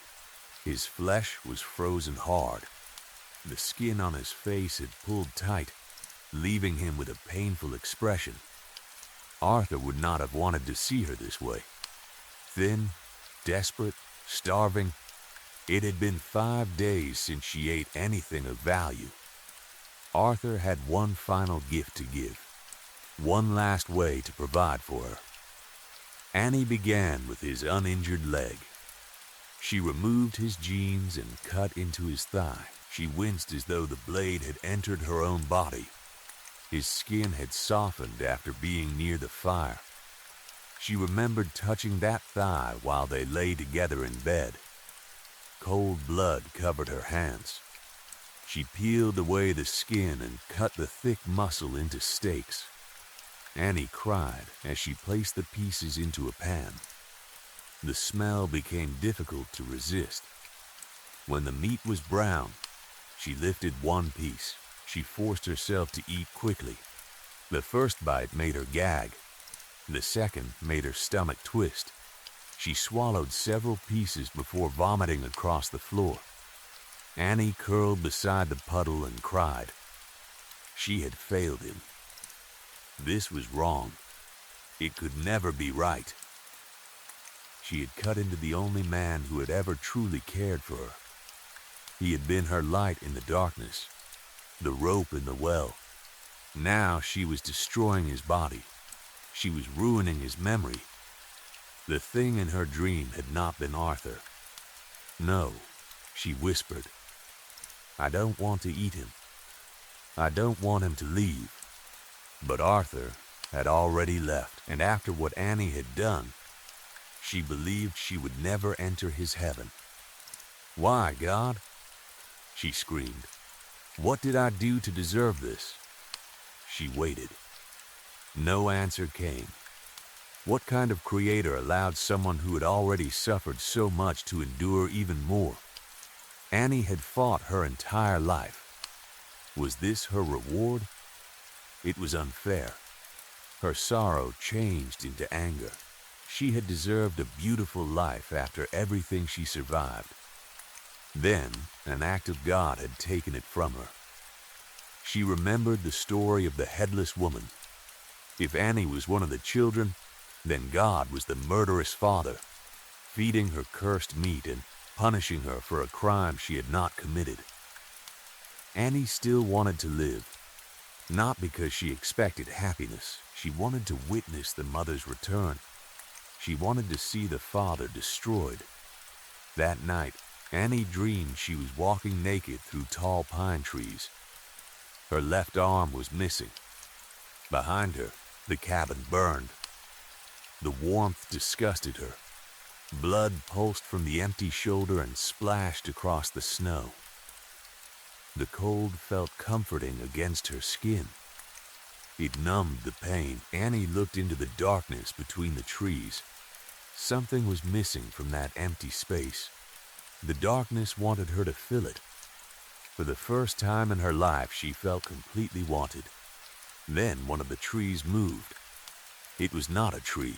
[SPEAKER 1] His flesh was frozen hard. The skin on his face had pulled tight, leaving him with a painful expression. Arthur would not have wanted to see her this way. Thin, desperate, starving. It had been 5 days since she ate anything of value. Arthur had one final gift to give, one last way to provide for her. Annie began with his uninjured leg. She removed his jeans and cut into his thigh. She winced as though the blade had entered her own body. His skin had softened after being near the fire. She remembered touching that thigh while they lay together in bed. Cold blood covered her hands. She peeled away the skin and cut the thick muscle into steaks. Annie cried as she placed the pieces into a pan. The smell became difficult to resist. When the meat was brown, she lifted one piece. She forced herself to eat quickly. The first bite made her gag. The second made her stomach twist. She swallowed several pieces before vomiting across the floor. Annie curled beside the puddle and cried. She had failed him. This was wrong. It could never be right. She had cut into the only man who had ever truly cared for her. He had been her light in the darkness, the rope in the well. Now she was destroying his body. She was ruining his memory. The thing in her dream had not been Arthur. No, she whispered. I don't want to eat him. I don't want him to leave. But Arthur had already left, and after what Annie had done, she believed she would never enter his heaven. Why, God? She screamed. What did I do to deserve this? She waited. No answer came. What kind of creator allowed someone who had already suffered so much to endure even more? Annie had fought her entire life. Was this her reward? It was unfair. Her sorrow changed into anger. She had deserved a beautiful life after everything she survived. Then, an act of God had taken it from her. She remembered the story of the headless woman. If Annie was one of the children, then God was the murderous father, feeding her cursed meat and punishing her for a crime she had not committed. Annie still wanted to live, not because she expected happiness. She wanted to witness the mother's return. She wanted to see the father destroyed. That night, Annie dreamed she was walking naked through tall pine trees. Her left arm was missing. Behind her, the cabin burned. The warmth disgusted her. Blood pulsed from the empty shoulder and splashed across the snow. The cold felt comforting against her skin. It numbed the pain. Annie looked into the darkness between the trees. Something was missing from that empty space. The darkness wanted her to fill it. For the first time in her life, she felt completely wanted. Then one of the trees moved. It was not a tree.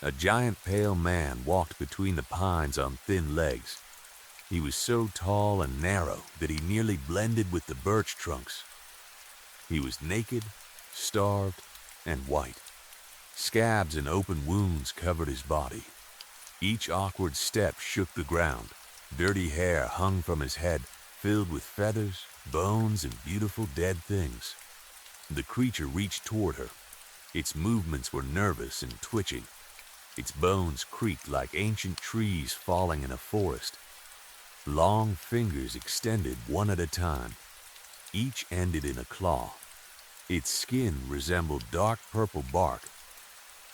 [SPEAKER 1] A giant pale man walked between the pines on thin legs. He was so tall and narrow that he nearly blended with the birch trunks. He was naked, starved, and white. Scabs and open wounds covered his body. Each awkward step shook the ground. Dirty hair hung from his head, filled with feathers, bones, and beautiful dead things. The creature reached toward her. Its movements were nervous and twitching. Its bones creaked like ancient trees falling in a forest. Long fingers extended one at a time. Each ended in a claw. Its skin resembled dark purple bark.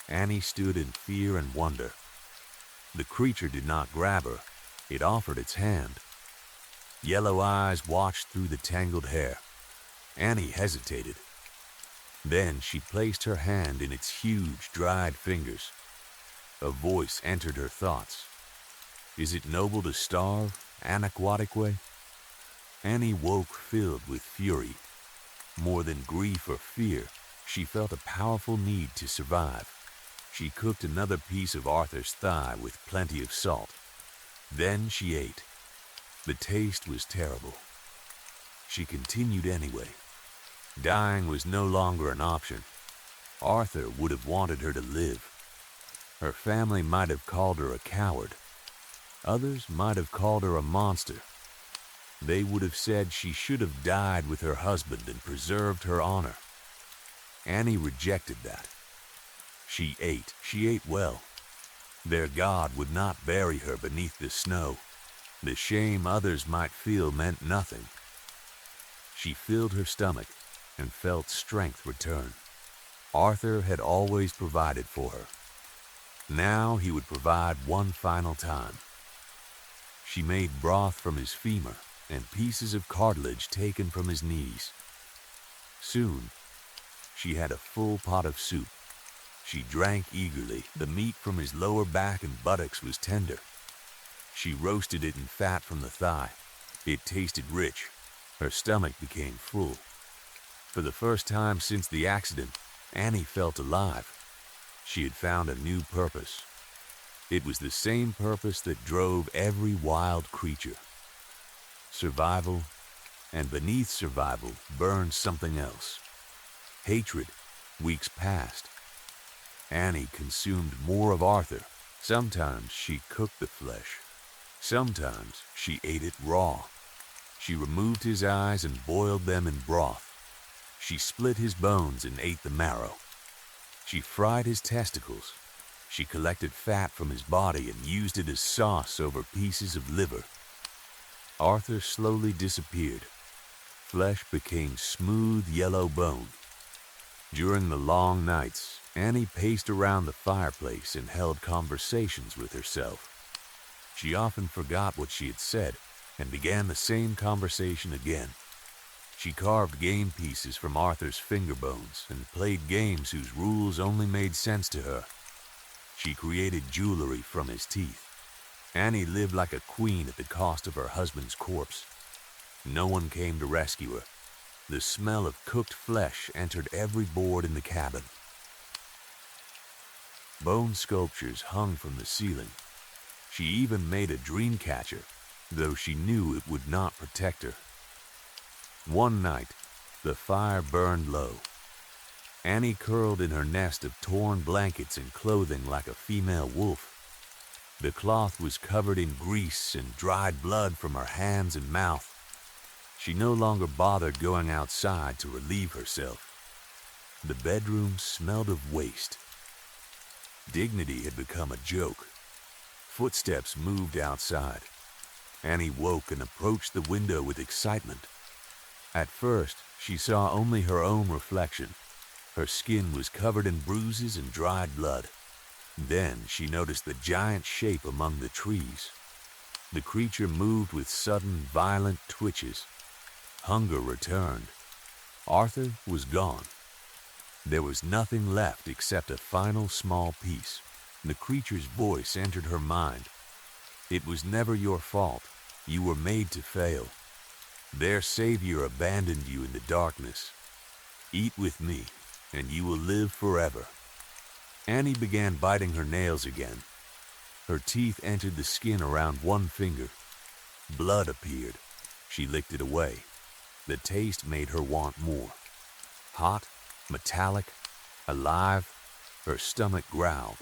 [SPEAKER 1] Annie stood in fear and wonder. The creature did not grab her. It offered its hand. Yellow eyes watched through the tangled hair. Annie hesitated. Then she placed her hand in its huge, dried fingers. A voice entered her thoughts. Is it noble to starve, Anaquaticue? Annie woke filled with fury. More than grief or fear, she felt a powerful need to survive. She cooked another piece of Arthur's thigh with plenty of salt. Then she ate. The taste was terrible. She continued anyway. Dying was no longer an option. Arthur would have wanted her to live. Her family might have called her a coward. Others might have called her a monster. They would have said she should have died with her husband and preserved her honor. Annie rejected that. She ate well. Their God would not bury her beneath the snow. The shame others might feel meant nothing. She filled her stomach and felt strength return. Arthur had always provided for her. Now he would provide one final time. She made broth from his femur and pieces of cartilage taken from his knees. Soon, she had a full pot of soup. She drank eagerly. The meat from his lower back and buttocks was tender. She roasted it in fat from the thigh. It tasted rich. Her stomach became full. For the first time since the accident, Annie felt alive. She had found a new purpose. It was the same purpose that drove every wild creature. Survival, and beneath survival burned something else. Hatred, weeks past. Annie consumed more of Arthur. Sometimes she cooked the flesh. Sometimes she ate it raw. She removed his eyes and boiled them in broth. She split his bones and ate the marrow. She fried his testicles. She collected fat from his body and used it as sauce over pieces of liver. Arthur slowly disappeared. Flesh became smooth yellow bone. During the long nights, Annie paced around the fireplace and held conversations with herself. She often forgot what she had said and began the same conversation again. She carved game pieces from Arthur's finger bones and played games whose rules only made sense to her. She created jewelry from his teeth. Annie lived like a queen at the cost of her husband's corpse. No one came to rescue her. The smell of cooked flesh entered every board in the cabin. Bone sculptures hung from the ceiling. She even made a dream catcher, though she knew it would not protect her. One night, the fire burned low. Annie curled in her nest of torn blankets and clothing like a female wolf. The cloth was covered in grease and dried blood from her hands and mouth. She no longer bothered going outside to relieve herself. The bedroom smelled of waste. Dignity had become a joke. Footsteps moved outside. Annie woke and approached the window with excitement. At first, she saw only her own reflection. Her skin was covered in bruises and dried blood. Then she noticed the giant shape among the trees. The creature moved with sudden, violent twitches. Hunger returned. Arthur was gone. There was nothing left except a final small piece. The creature's voice entered her mind. It was never your fault. You were made to fail. Their savior abandoned you in the darkness. Eat with me, and you will live forever. Annie began biting her nails again. Her teeth entered the skin around one finger. Blood appeared. She licked it away. The taste made her want more. Hot, metallic, alive, her stomach growled.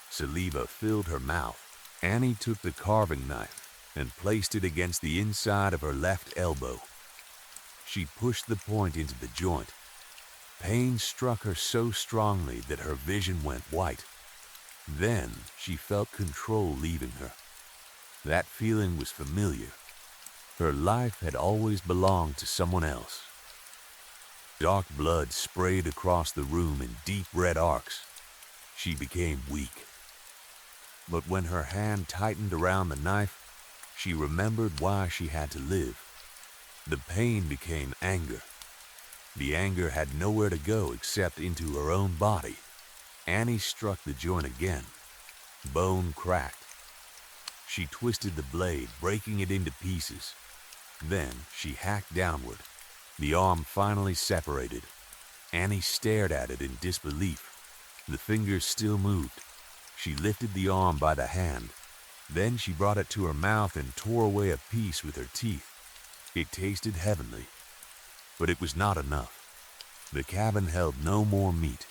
[SPEAKER 1] Saliva filled her mouth. Annie took the carving knife and placed it against the inside of her left elbow. She pushed the point into the joint. Pain struck her so strongly that her vision went white. Then she felt control leaving her. That feeling was familiar. Her life had always belonged to someone else. Dark blood sprayed across the room in deep red arcs. She became weak. But when her hand tightened around the knife, she remembered why she had to live. The pain became anger. The anger had nowhere to go except into her own body. Annie struck the joint again. Bone cracked. She twisted the blade, breaking it into pieces. Then she hacked downward. The arm finally separated. Annie stared at it in disbelief. The fingers still moved. She lifted the arm by the hand. Then she brought it to her mouth and tore away a piece with her teeth. It tasted heavenly, but it was not enough. The cabin held no more meat.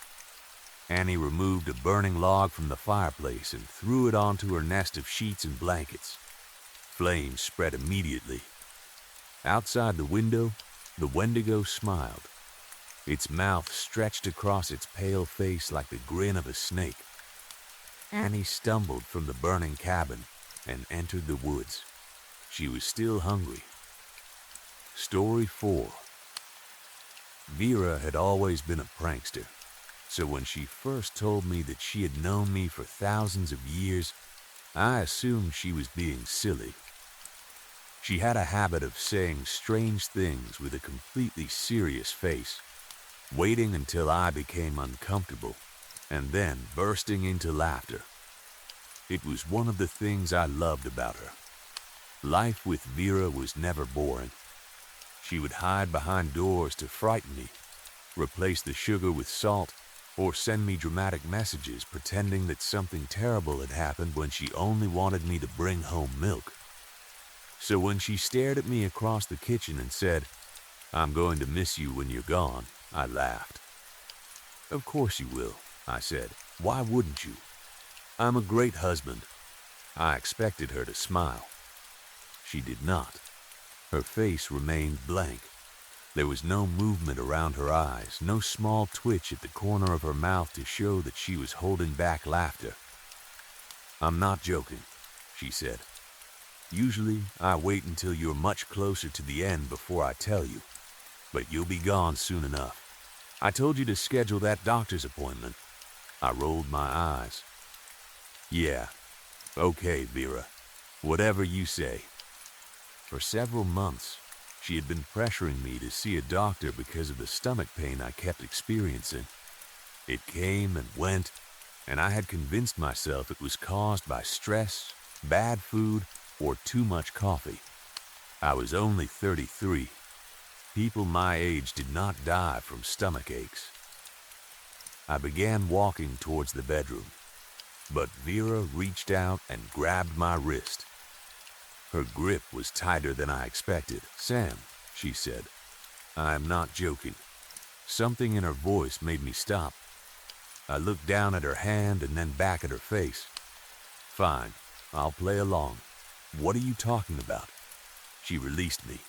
[SPEAKER 1] Annie removed a burning log from the fireplace and threw it onto her nest of sheets and blankets. Flames spread immediately. Outside the window, the Wendigo smiled. Its mouth stretched across its pale face like the grin of a snake. Annie stumbled from the burning cabin and entered the woods. She was still hungry. Story 4. Vera had always been a prankster, so when she first told me that she had known me for thousands of years, I assumed she was being silly. She had a habit of saying strange things with a completely serious face, waiting until I became uncomfortable, and then bursting into laughter. It was one of the things I loved about her. Life with Vera was never boring. She would hide behind doors to frighten me, replace the sugar with salt, or send me dramatic messages pretending that something terrible had happened when she only wanted me to bring home milk. So when she stared at me across the kitchen and said, "I'm going to miss you when you're gone," I laughed. "Of course you will," I said. "Why wouldn't you? I'm a great husband." I expected her to smile. She did not. Her face remained blank. There was no movement around her eyes, no small twitch at the corner of her mouth to show that she was holding back laughter. "I'm not joking," she said. "Usually, I wait until you're much closer to the end before I tell you, but you'll be gone soon enough. I told you to schedule that doctor's appointment." I rolled my eyes. "Yeah, okay, Vera. Whatever you say." For several months, she had been pressuring me to see a doctor because of the stomach pain I kept experiencing. It came and went, and I had convinced myself it was caused by stress, bad food, or too much coffee. I was only 33. People my age did not die from stomach aches. I began walking towards the bedroom, but Vera reached out and grabbed my wrist. Her grip was tighter than I expected. "Sam," she said, "I am not joking." Something in her voice made me stop. I looked down at her hand and then back at her face. "Fine, I'll play along. What are you talking about?" She released me.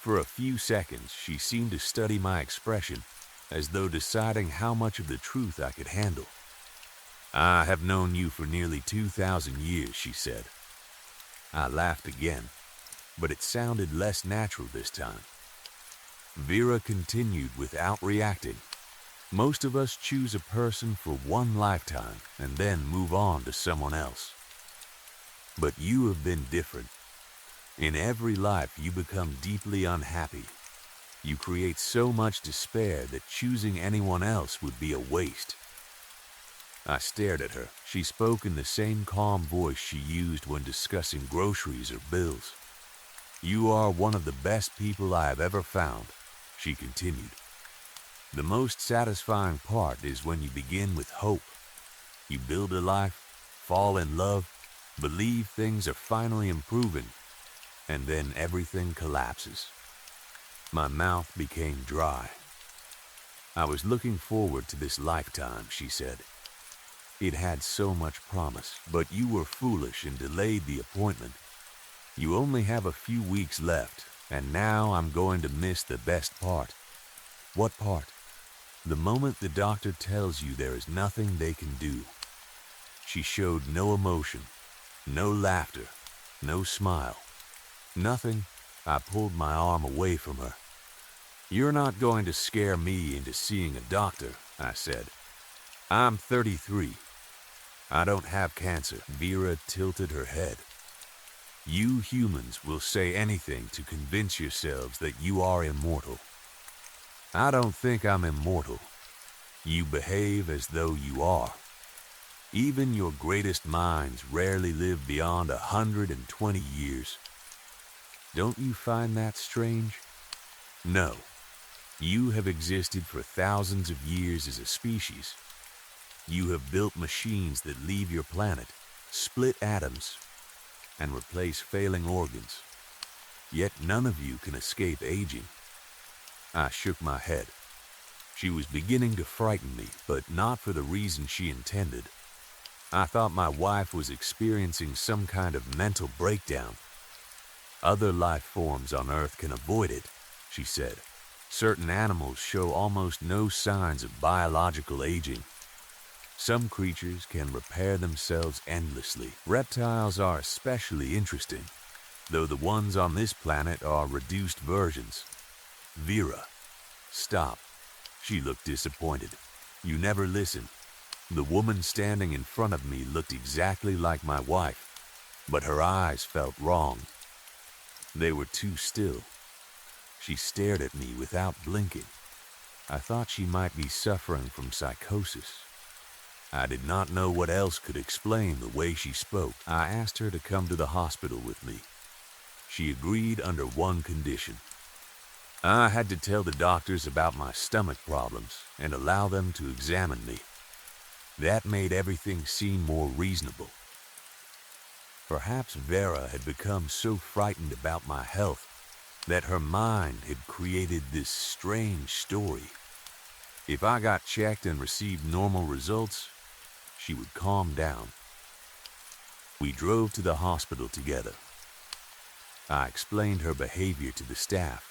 [SPEAKER 1] For a few seconds, she seemed to study my expression, as though deciding how much of the truth I could handle. "I have known you for nearly 2,000 years, she said. I laughed again, but it sounded less natural this time. Vera continued without reacting. "Most of us choose a person for one lifetime and then move on to someone else. But you have been different. In every life, you become deeply unhappy. You create so much despair that choosing anyone else would be a waste." I stared at her. She spoke in the same calm voice she used when discussing groceries or bills. "You are one of the best people I have ever found," she continued. "The most satisfying part is when you begin with hope. You build a life, fall in love, believe things are finally improving, and then everything collapses." My mouth became dry. "I was looking forward to this lifetime," she said. "It had so much promise, but you were foolish and delayed the appointment. You only have a few weeks left, and now I'm going to miss the best part." "What part?" "The moment the doctor tells you there is nothing they can do." She showed no emotion, no laughter, no smile. Nothing. I pulled my arm away from her. "You're not going to scare me into seeing a doctor," I said. "I'm 33. I don't have cancer." Vera tilted her head. "You humans will say anything to convince yourselves that you are immortal. I don't think I'm immortal. You behave as though you are. Even your greatest minds rarely live beyond 120 years. Don't you find that strange?" No, you have existed for thousands of years as a species. You have built machines that leave your planet, split atoms, and replace failing organs. Yet none of you can escape aging. I shook my head. She was beginning to frighten me, but not for the reason she intended. I thought my wife was experiencing some kind of mental breakdown. Other life forms on Earth can avoid it, she said. Certain animals show almost no signs of biological aging. Some creatures can repair themselves endlessly. Reptiles are especially interesting, though the ones on this planet are reduced versions. Vera, stop. She looked disappointed. You never listen. The woman standing in front of me looked exactly like my wife, but her eyes felt wrong. They were too still. She stared at me without blinking. I thought she might be suffering from psychosis. I did not know what else could explain the way she spoke. I asked her to come to the hospital with me. She agreed under one condition. I had to tell the doctors about my stomach problems and allow them to examine me. That made everything seem more reasonable. Perhaps Vera had become so frightened about my health that her mind had created this strange story. If I got checked and received normal results, she would calm down. We drove to the hospital together. I explained her behavior to the staff.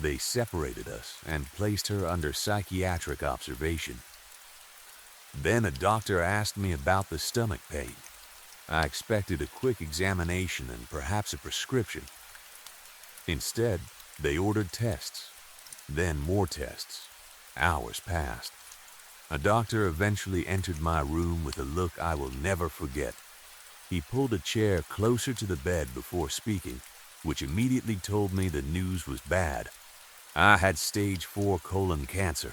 [SPEAKER 1] They separated us and placed her under psychiatric observation. Then a doctor asked me about the stomach pain. I expected a quick examination and perhaps a prescription. Instead, they ordered tests, then more tests. Hours passed. A doctor eventually entered my room with a look I will never forget. He pulled a chair closer to the bed before speaking, which immediately told me the news was bad. I had stage 4 colon cancer.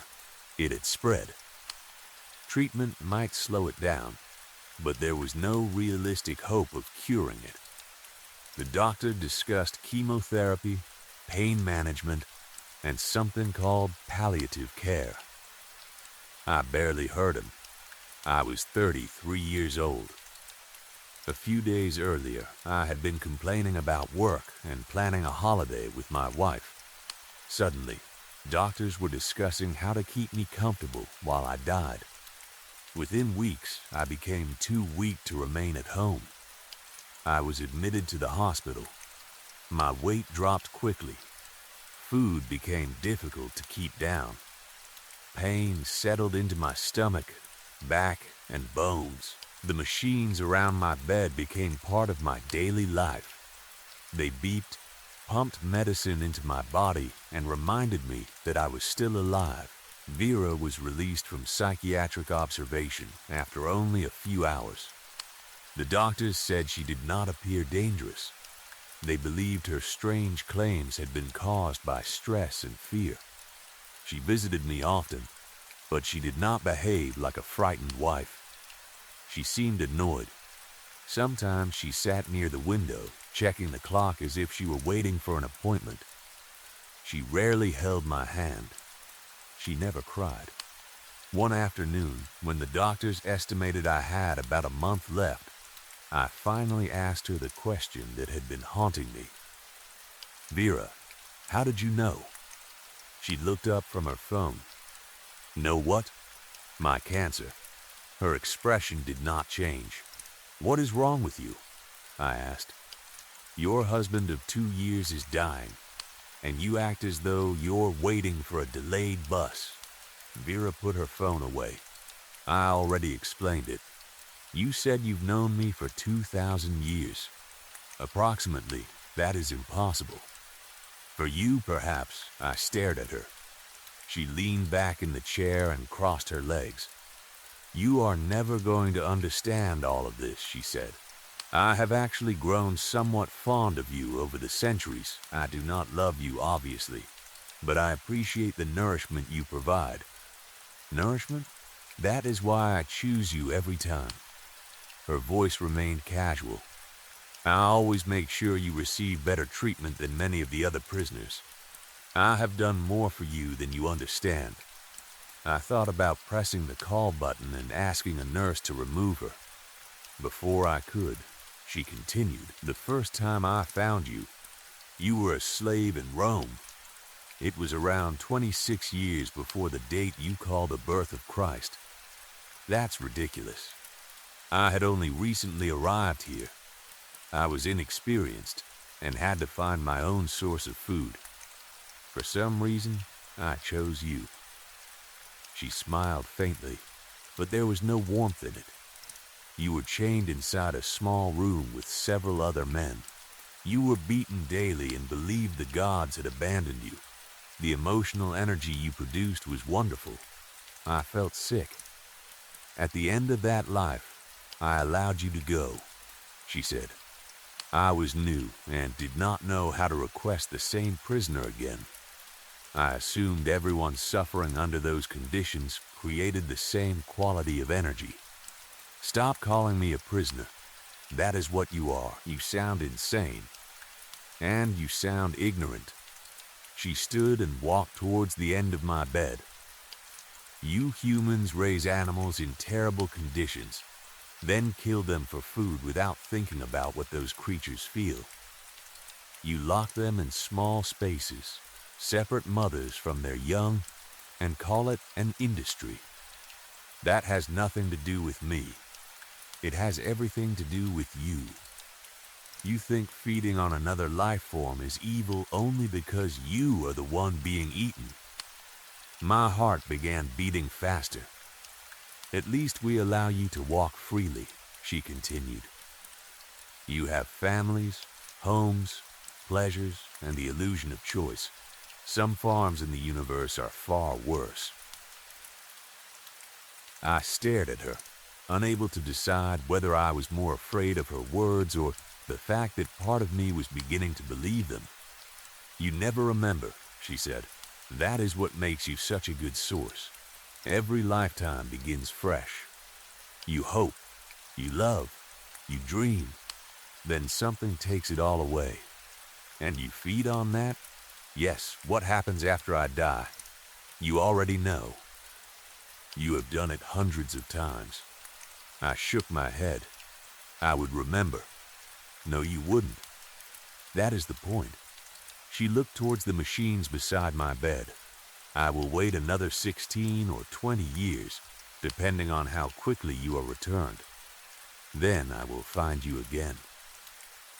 [SPEAKER 1] It had spread. Treatment might slow it down, but there was no realistic hope of curing it. The doctor discussed chemotherapy, pain management, and something called palliative care. I barely heard him. I was 33 years old. A few days earlier, I had been complaining about work and planning a holiday with my wife. Suddenly, doctors were discussing how to keep me comfortable while I died. Within weeks, I became too weak to remain at home. I was admitted to the hospital. My weight dropped quickly. Food became difficult to keep down. Pain settled into my stomach, back, and bones. The machines around my bed became part of my daily life. They beeped, pumped medicine into my body, and reminded me that I was still alive. Vera was released from psychiatric observation after only a few hours. The doctors said she did not appear dangerous. They believed her strange claims had been caused by stress and fear. She visited me often, but she did not behave like a frightened wife. She seemed annoyed. Sometimes she sat near the window, checking the clock as if she were waiting for an appointment. She rarely held my hand. She never cried. One afternoon, when the doctors estimated I had about a month left, I finally asked her the question that had been haunting me. Vera, how did you know? She looked up from her phone. Know what? My cancer. Her expression did not change. What is wrong with you? I asked. Your husband of 2 years is dying, and you act as though you're waiting for a delayed bus. Vera put her phone away. I already explained it. You said you've known me for 2,000 years. Approximately, that is impossible. For you, perhaps. I stared at her. She leaned back in the chair and crossed her legs. You are never going to understand all of this, she said. I have actually grown somewhat fond of you over the centuries. I do not love you, obviously, but I appreciate the nourishment you provide. Nourishment? That is why I choose you every time. Her voice remained casual. I always make sure you receive better treatment than many of the other prisoners. I have done more for you than you understand. I thought about pressing the call button and asking a nurse to remove her. Before I could, she continued, the first time I found you, you were a slave in Rome. It was around 26 years before the date you call the birth of Christ. That's ridiculous. I had only recently arrived here. I was inexperienced and had to find my own source of food. For some reason, I chose you. She smiled faintly, but there was no warmth in it. You were chained inside a small room with several other men. You were beaten daily and believed the gods had abandoned you. The emotional energy you produced was wonderful. I felt sick. At the end of that life, I allowed you to go, she said. I was new and did not know how to request the same prisoner again. I assumed everyone suffering under those conditions created the same quality of energy. Stop calling me a prisoner. That is what you are. You sound insane. And you sound ignorant. She stood and walked towards the end of my bed. You humans raise animals in terrible conditions, then kill them for food without thinking about what those creatures feel. You lock them in small spaces, separate mothers from their young, and call it an industry. That has nothing to do with me. It has everything to do with you. You think feeding on another life form is evil only because you are the one being eaten. My heart began beating faster. At least we allow you to walk freely, she continued. You have families, homes, pleasures, and the illusion of choice. Some farms in the universe are far worse. I stared at her, unable to decide whether I was more afraid of her words or the fact that part of me was beginning to believe them. You never remember, she said. That is what makes you such a good source. Every lifetime begins fresh. You hope, you love, you dream. Then something takes it all away. And you feed on that? Yes, what happens after I die? You already know. You have done it hundreds of times. I shook my head. I would remember. No, you wouldn't. That is the point. She looked towards the machines beside my bed. I will wait another 16 or 20 years, depending on how quickly you are returned. Then I will find you again.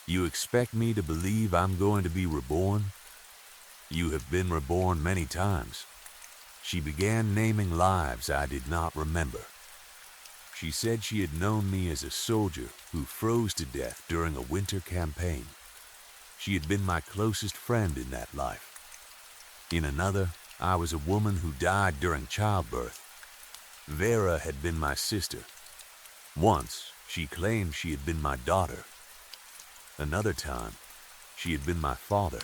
[SPEAKER 1] You expect me to believe I'm going to be reborn? You have been reborn many times. She began naming lives I did not remember. She said she had known me as a soldier who froze to death during a winter campaign. She had been my closest friend in that life. In another, I was a woman who died during childbirth. Vera had been my sister. Once, she claimed she had been my daughter. Another time, she had been my father.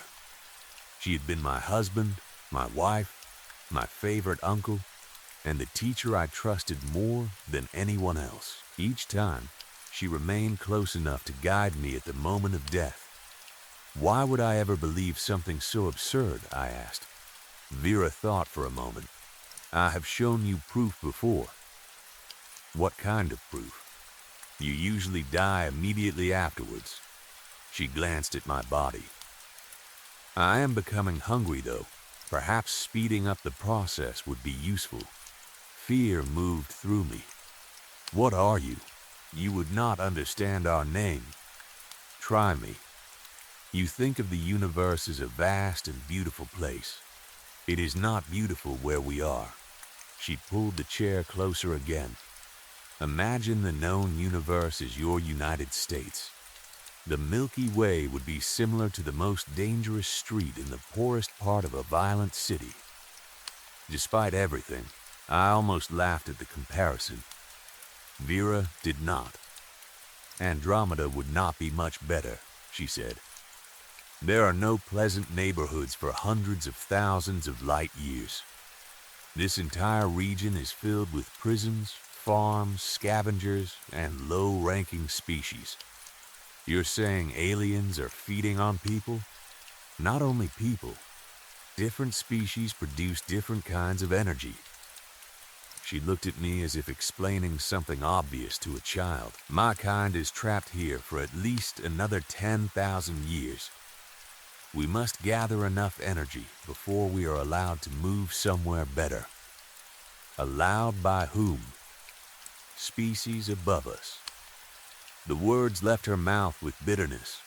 [SPEAKER 1] She had been my husband, my wife, my favorite uncle, and the teacher I trusted more than anyone else. Each time, she remained close enough to guide me at the moment of death. Why would I ever believe something so absurd? I asked. Vera thought for a moment. I have shown you proof before. What kind of proof? You usually die immediately afterwards. She glanced at my body. I am becoming hungry though. Perhaps speeding up the process would be useful. Fear moved through me. What are you? You would not understand our name. Try me. You think of the universe as a vast and beautiful place. It is not beautiful where we are. She pulled the chair closer again. Imagine the known universe as your United States. The Milky Way would be similar to the most dangerous street in the poorest part of a violent city. Despite everything, I almost laughed at the comparison. Vera did not. Andromeda would not be much better, she said. There are no pleasant neighborhoods for hundreds of thousands of light years. This entire region is filled with prisons, farms, scavengers, and low-ranking species. You're saying aliens are feeding on people? Not only people. Different species produce different kinds of energy. She looked at me as if explaining something obvious to a child. My kind is trapped here for at least another 10,000 years. We must gather enough energy before we are allowed to move somewhere better. Allowed by whom? Species above us. The words left her mouth with bitterness.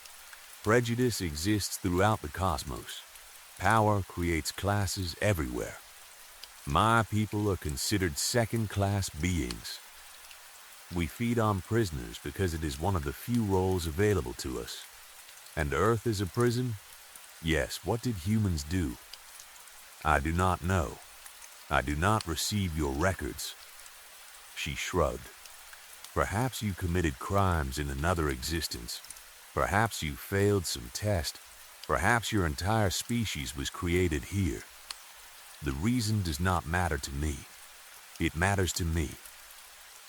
[SPEAKER 1] Prejudice exists throughout the cosmos. Power creates classes everywhere. My people are considered second-class beings. We feed on prisoners because it is one of the few roles available to us. And Earth is a prison? Yes, what did humans do? I do not know. I do not receive your records. She shrugged. Perhaps you committed crimes in another existence. Perhaps you failed some test. Perhaps your entire species was created here. The reason does not matter to me. It matters to me.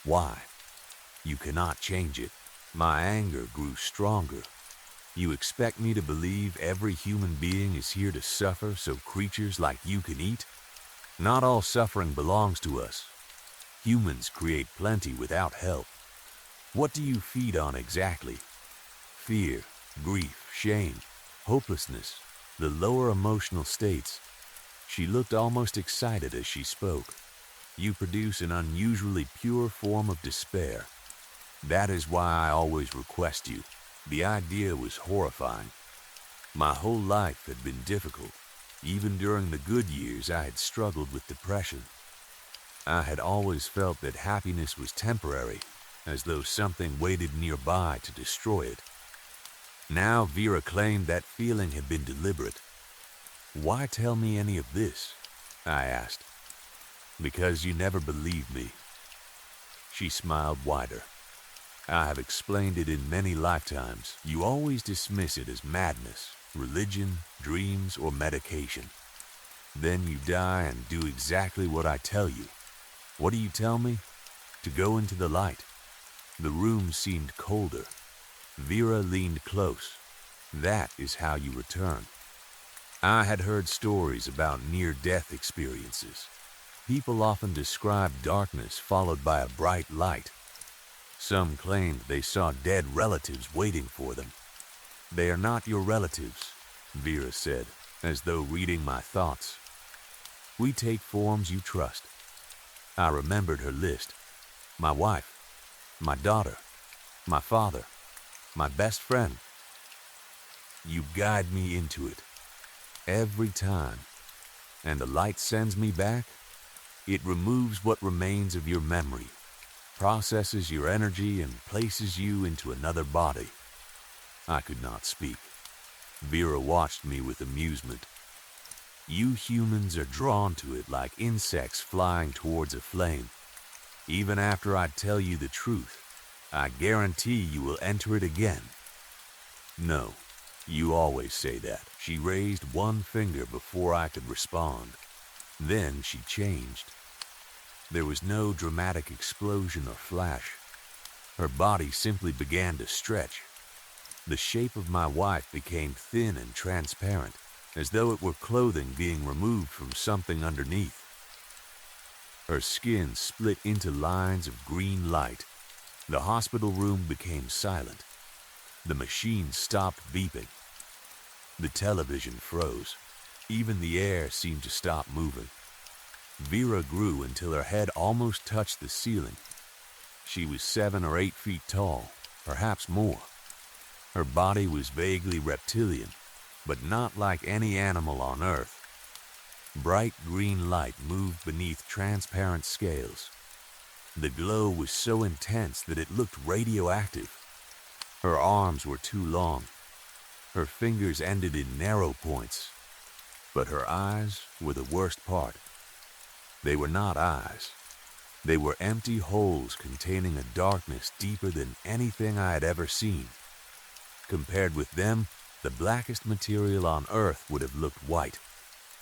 [SPEAKER 1] Why? You cannot change it. My anger grew stronger. You expect me to believe every human being is here to suffer so creatures like you can eat? Not all suffering belongs to us. Humans create plenty without help. What do you feed on exactly? Fear, grief, shame, hopelessness, the lower emotional states. She looked almost excited as she spoke. You produce an unusually pure form of despair. That is why I always request you. The idea was horrifying. My whole life had been difficult. Even during the good years, I had struggled with depression. I had always felt that happiness was temporary, as though something waited nearby to destroy it. Now Vera claimed that feeling had been deliberate. Why tell me any of this? I asked. Because you never believed me. She smiled wider. I have explained it in many lifetimes. You always dismiss it as madness, religion, dreams, or medication. Then you die and do exactly what I tell you. What do you tell me? To go into the light. The room seemed colder. Vera leaned close. That is how you return. I had heard stories about near-death experiences. People often describe darkness followed by a bright light. Some claimed they saw dead relatives waiting for them. They are not your relatives, Vera said, as though reading my thoughts. We take forms you trust. I remembered her list. My wife, my daughter, my father, my best friend. You guide me into it. Every time. And the light sends me back. It removes what remains of your memory, processes your energy, and places you into another body. I could not speak. Vera watched me with amusement. You humans are drawn to it like insects flying towards a flame. Even after I tell you the truth, I guarantee you will enter it again. No, you always say that. She raised one finger before I could respond. Then she changed. There was no dramatic explosion or flash. Her body simply began to stretch. The shape of my wife became thin and transparent, as though it were clothing being removed from something underneath. Her skin split into lines of green light. The hospital room became silent. The machine stopped beeping. The television froze. Even the air seemed to stop moving. Vera grew until her head almost touched the ceiling. She was 7 or 8 feet tall, perhaps more. Her body was vaguely reptilian, but not like any animal on Earth. Bright green light moved beneath transparent scales. The glow was so intense that it looked radioactive. Her arms were too long. Her fingers ended in narrow points. But her eyes were the worst part. They were not eyes. They were empty holes containing a darkness deeper than anything I had ever seen. Compared with them, the blackest material on Earth would have looked white.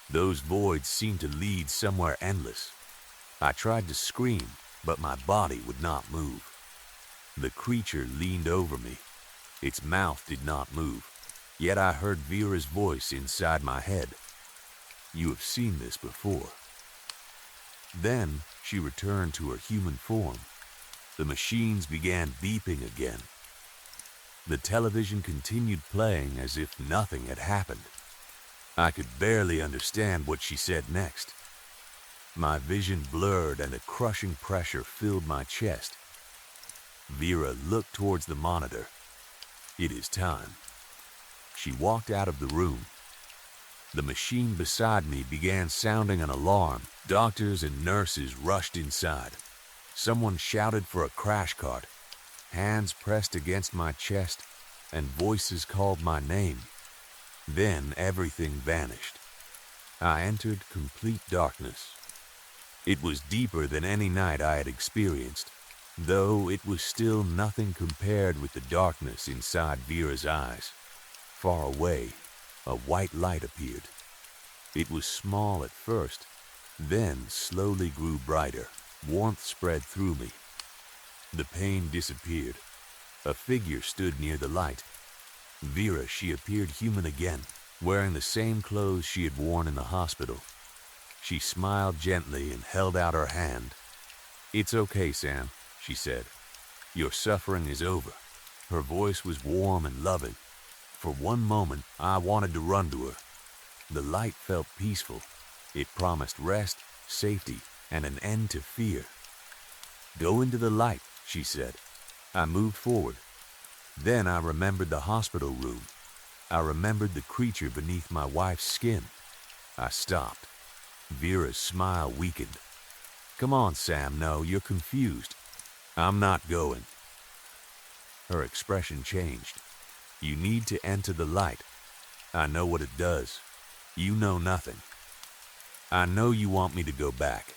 [SPEAKER 1] Those voids seemed to lead somewhere endless. I tried to scream, but my body would not move. The creature leaned over me. Its mouth did not move, yet I heard Vera's voice inside my head. You have seen this before." Then she returned to her human form. The machines began beeping again. The television continued playing as if nothing had happened. I could barely understand what she said next. My vision blurred and a crushing pressure filled my chest. Vera looked towards the monitor. "It is time." She walked out of the room. The machine beside me began sounding an alarm. Doctors and nurses rushed inside. Someone shouted for a crash cart. Hands pressed against my chest, and voices called my name. Then everything vanished. I entered complete darkness. It was deeper than any night I had experienced, though it was still nothing compared with the darkness inside Vera's eyes. Far away, a white light appeared. It was small at first, then slowly grew brighter. Warmth spread through me. The pain disappeared. A figure stood near the light. Vera, she appeared human again, wearing the same clothes she had worn in the hospital. She smiled gently and held out her hand. "It's okay, Sam," she said. "Your suffering is over." Her voice was warm and loving. For one moment, I wanted to run to her. The light felt peaceful. It promised rest, safety, and an end to fear. "Go into the light," she said. I moved forward. Then I remembered the hospital room. I remembered the creature beneath my wife's skin. I stopped. Vera's smile weakened. "Come on, Sam. No, you're confused." "I'm not going." Her expression changed. "You need to enter the light. I know what it does. You know nothing. I know you want me to go back."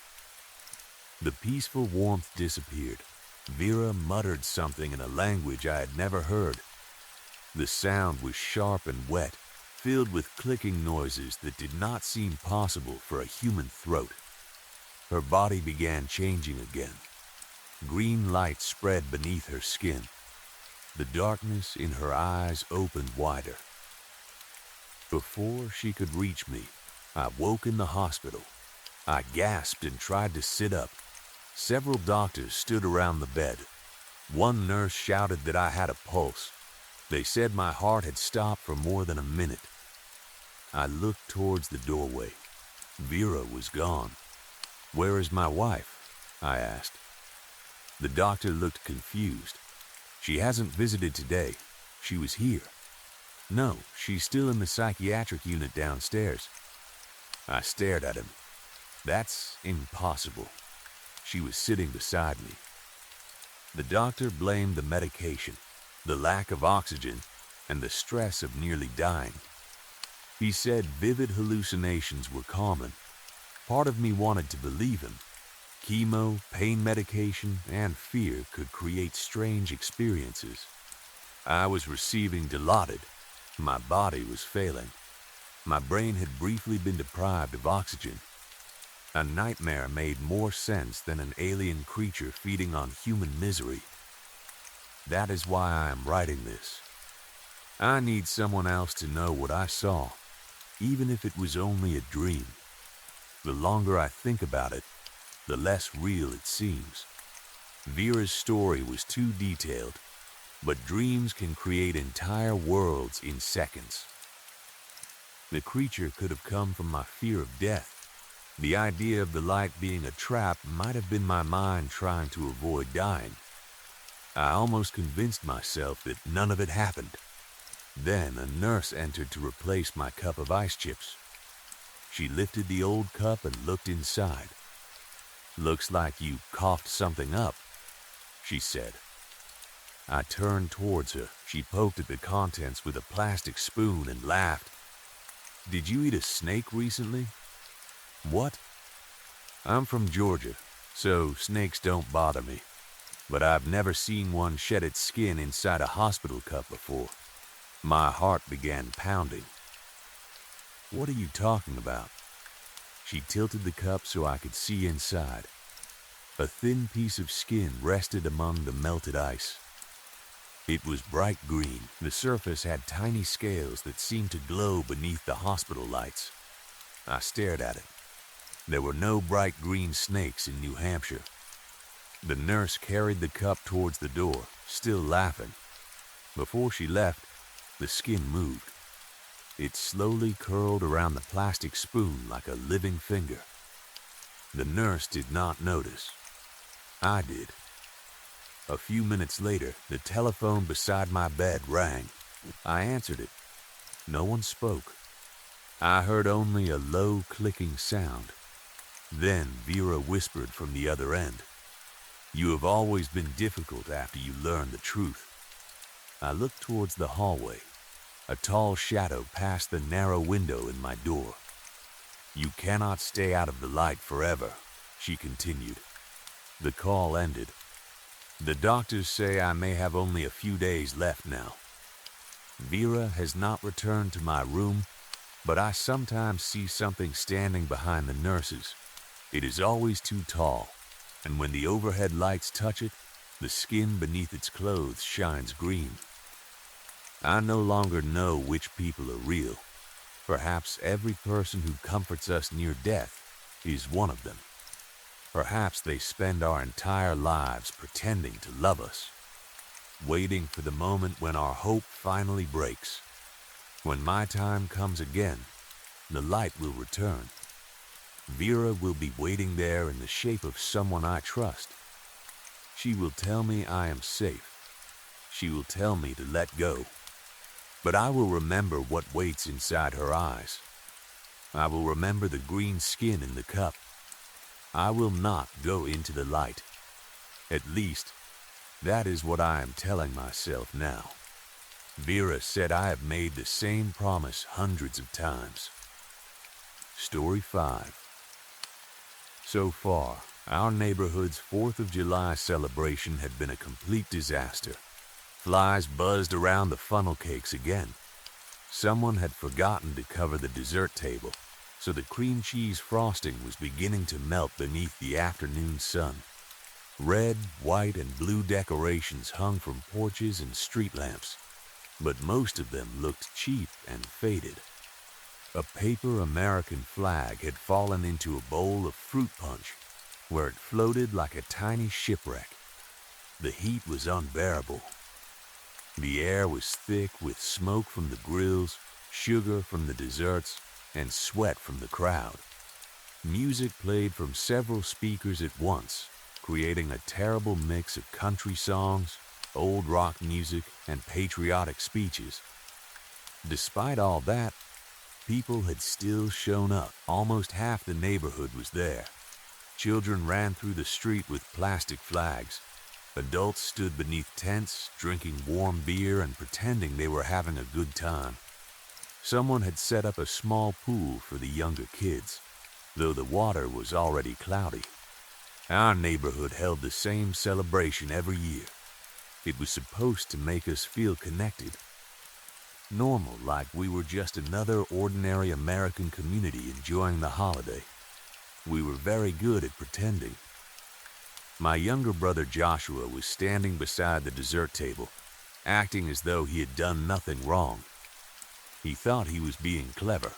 [SPEAKER 1] The peaceful warmth disappeared. Vera muttered something in a language I had never heard. The sound was sharp and wet, filled with clicking noises that did not seem possible for a human throat. Her body began changing again. Green light spread beneath her skin. The darkness in her eyes opened wider. Before she could reach me, I woke in the hospital. I gasped and tried to sit up. Several doctors stood around the bed. One nurse shouted that I had a pulse. They said my heart had stopped for more than a minute. I looked towards the doorway. Vera was gone. "Where is my wife?" I asked. The doctor looked confused. "She hasn't visited today. She was here." "No, she's still in the psychiatric unit downstairs." I stared at him. "That's impossible." She was sitting beside me. The doctor blamed the medication, the lack of oxygen, and the stress of nearly dying. He said vivid hallucinations were common. Part of me wanted to believe him. Chemo, pain medication, and fear could create strange experiences. I was receiving Dilaudid. My body was failing. My brain had briefly been deprived of oxygen. A nightmare made more sense than an alien creature feeding on human misery. That is why I am writing this. I need someone else to know what I saw, even if it was only a dream. The longer I think about it, the less real it seems. Vera's story was too detailed, but dreams can create entire worlds in seconds. The creature could have come from my fear of death. The idea of the light being a trap might have been my mind trying to avoid dying. I almost convinced myself that none of it happened. Then a nurse entered to replace my cup of ice chips. She lifted the old cup and looked inside. "Looks like you coughed something up," she said. I turned towards her. She poked at the contents with a plastic spoon and laughed. "Did you eat a snake recently?" "What?" "I'm from Georgia, so snakes don't bother me. But I've never seen one shed its skin inside a hospital cup before." My heart began pounding. "What are you talking about?" She tilted the cup so I could see inside. A thin piece of skin rested among the melted ice. It was bright green. The surface had tiny scales that seemed to glow beneath the hospital lights. I stared at it. There were no bright green snakes in New Hampshire. The nurse carried the cup towards the door, still laughing. Before she left, the skin moved. It slowly curled around the plastic spoon like a living finger. The nurse did not notice. I did. A few minutes later, the telephone beside my bed rang. I answered it. No one spoke. I heard only a low clicking sound. Then Vera whispered from the other end, "You have always been difficult after you learn the truth." I looked towards the hallway. A tall shadow passed the narrow window in my door. "You cannot stay out of the light forever," she continued. The call ended. "The doctors say I may have only a few days left now." Vera has not returned to my room, but I sometimes see something standing behind the nurses. It is always too tall, and when the overhead lights touch it, the skin beneath its clothes shines green. I no longer know which people are real. Perhaps every person who comforts us near death is one of them. Perhaps they spend our entire lives pretending to love us, waiting for the moment when our hope finally breaks. When my time comes again, the light will return. Vera will be waiting there in the shape of someone I trust. She will tell me I am safe. She will tell me to let go. But I will remember what waits inside her eyes. I will remember the green skin in the cup. I will not go into the light. At least, that is what I am telling myself now. Vera said I have made the same promise hundreds of times. Story 5. So far, our neighborhood's 4th of July celebration had been a complete disaster. Flies buzzed around the funnel cakes again. Someone had forgotten to cover the dessert table, so the cream cheese frosting was beginning to melt beneath the afternoon sun. Red, white, and blue decorations hung from porches and street lamps, but most of them looked cheap and faded. A paper American flag had fallen into a bowl of fruit punch, where it floated like a tiny shipwreck. The heat was unbearable. The air was thick with smoke from the grills, sugar from the desserts, and sweat from the crowd. Music played from several speakers at once, creating a terrible mix of country songs, old rock music, and patriotic speeches. Despite all that, people had still shown up. Almost half the neighborhood was there. Children ran through the street with plastic flags. Adults stood beneath tents, drinking warm beer and pretending they were having a good time. Someone had set up a small pool for the younger kids, though the water was already cloudy. Our neighborhood held the same celebration every year. It was supposed to make us feel connected. Normal, like we were just another ordinary American community enjoying the holiday. We were very good at pretending. My younger brother Joshua was standing beside the dessert table, acting as though he had done nothing wrong. He thought he was being clever.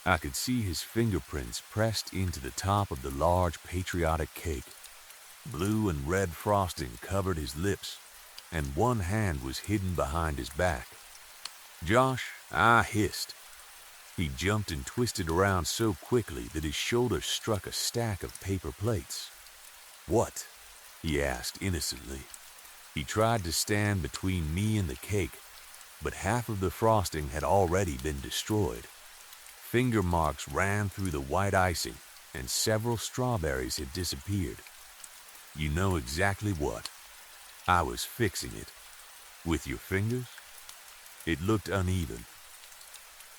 [SPEAKER 1] I could see his fingerprints pressed into the top of the large patriotic cake. Blue and red frosting covered his lips, and one hand was hidden behind his back. "Josh," I hissed. He jumped and twisted around so quickly that his shoulder struck a stack of paper plates. "What?" he asked innocently. He tried to stand between me and the cake, but half of the frosting had already been destroyed. Finger marks ran through the white icing, and several strawberries had disappeared. You know exactly what. I was fixing it. With your fingers? It looked uneven.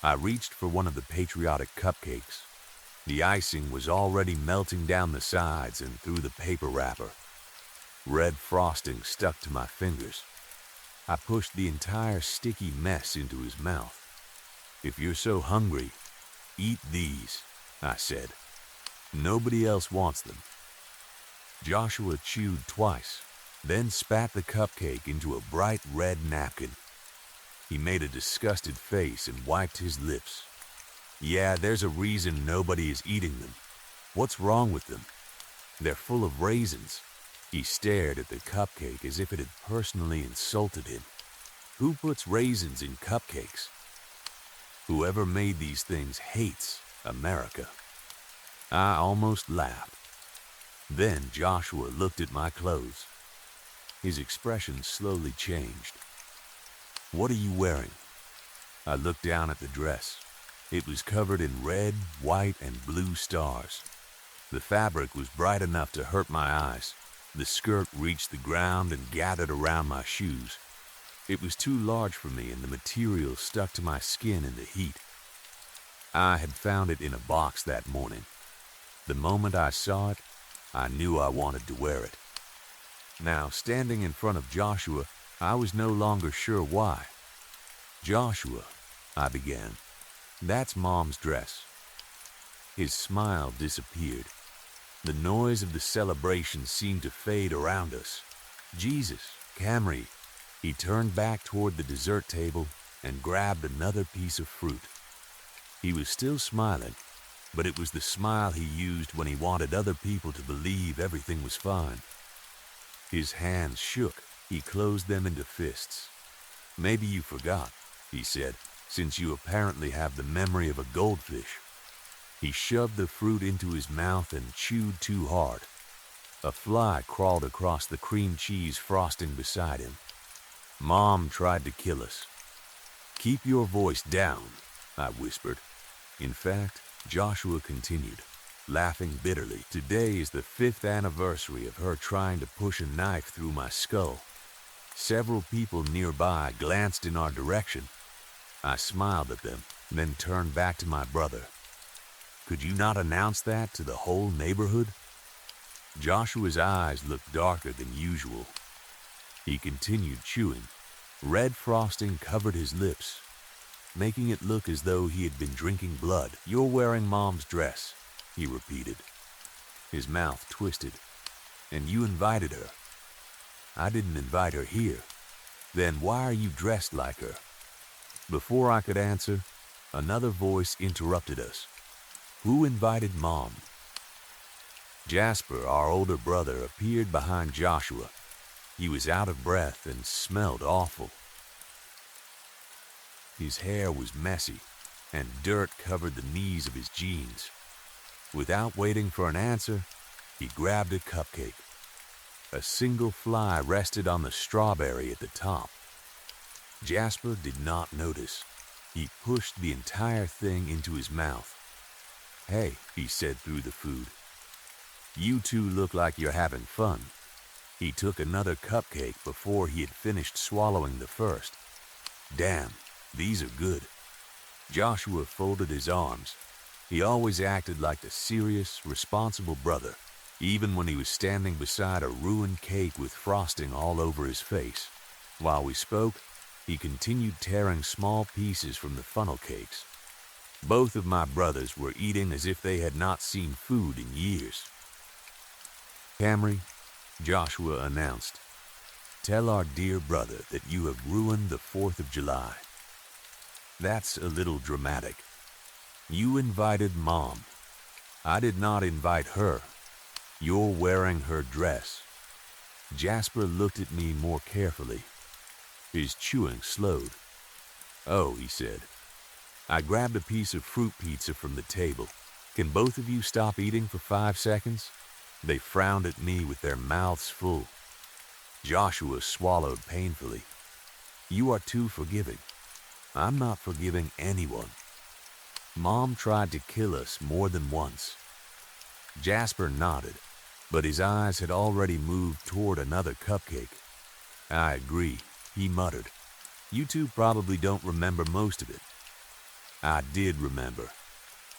[SPEAKER 1] I reached for one of the patriotic cupcakes. The icing was already melting down the sides and through the paper wrapper. Red frosting stuck to my fingers. I pushed the entire sticky mess into his mouth. "If you're so hungry, eat these," I said. "Nobody else wants them." Joshua chewed twice, then spat the cupcake into a bright red napkin. He made a disgusted face and wiped his lips. Yeah, there's a reason nobody is eating them. What's wrong with them? They're full of raisins. He stared at the cupcake as if it had personally insulted him. Who puts raisins in cupcakes? Whoever made these things hates America. I almost laughed. Then Joshua looked at my clothes. His expression slowly changed. What are you wearing? I looked down at the dress. It was covered in red, white, and blue stars. The fabric was bright enough to hurt my eyes. The skirt reached the ground and gathered around my shoes. It was too large for me, and the material stuck to my skin in the heat. I had found it in a box that morning. The moment I saw it, I knew I wanted to wear it. Now, standing in front of Joshua, I was no longer sure why. Joshua, I began, that's Mom's dress. His smile disappeared. The noise of the celebration seemed to fade around us. Jesus, Camry. He turned back toward the dessert table and grabbed another piece of fruit. He was still smiling, but it was the smile he used when he wanted other people to believe everything was fine. His hands shook. He closed them into fists. Maybe you forgot, he said, since you apparently have the memory of a goldfish. He shoved the fruit into his mouth and chewed too hard. A fly crawled across the cream cheese frosting beside him. Mom tried to kill us. Keep your voice down, I whispered. In fact, Joshua continued, laughing bitterly. Today is the 5th anniversary of her trying to push a knife through my skull. Several people nearby glanced in our direction. I smiled at them, then turned back to my brother. Could you not announce that to the whole neighborhood? Joshua's eyes looked darker than usual. He continued chewing. Red frosting covered his lips, making it look as though he had been drinking blood. You're wearing Mom's dress, he repeated. His mouth twisted. And you invited her. I didn't invite her here. Then why are you dressed like her? Before I could answer, another voice interrupted us. Who invited Mom? Jasper, our older brother, appeared behind Joshua. He was out of breath and smelled awful. His hair was messy, and dirt covered the knees of his jeans. Without waiting for an answer, he grabbed a cupcake. A single fly rested on the strawberry at the top. Jasper did not notice. He pushed the entire thing into his mouth. Hey, he said through the food. You two look like you're having fun. He took another cupcake before he had finished swallowing the first. Damn, these are good. Joshua folded his arms. He always acted like a serious, responsible brother, even when he was standing beside a ruined cake with frosting all over his face. While we spoke, he continued tearing small pieces from the funnel cakes. Both of my brothers were eating as if they had not seen food in years. Camry, Joshua announced, tell our dear brother that you have ruined the 4th of July. That's a little dramatic. You invited Mom. I did not invite her. You're wearing her dress. Jasper looked at me more carefully. His chewing slowed. Oh, he said. I grabbed a piece of fruit pizza from the table. Can both of you stop eating for 5 seconds? They frowned at me with their mouths full. Joshua swallowed painfully. You are too forgiving. I'm not forgiving anyone. Mom tried to kill us more than once. Jasper nodded, but his eyes had already moved toward another cupcake. I agree, he muttered. You two probably don't remember most of it. I did remember.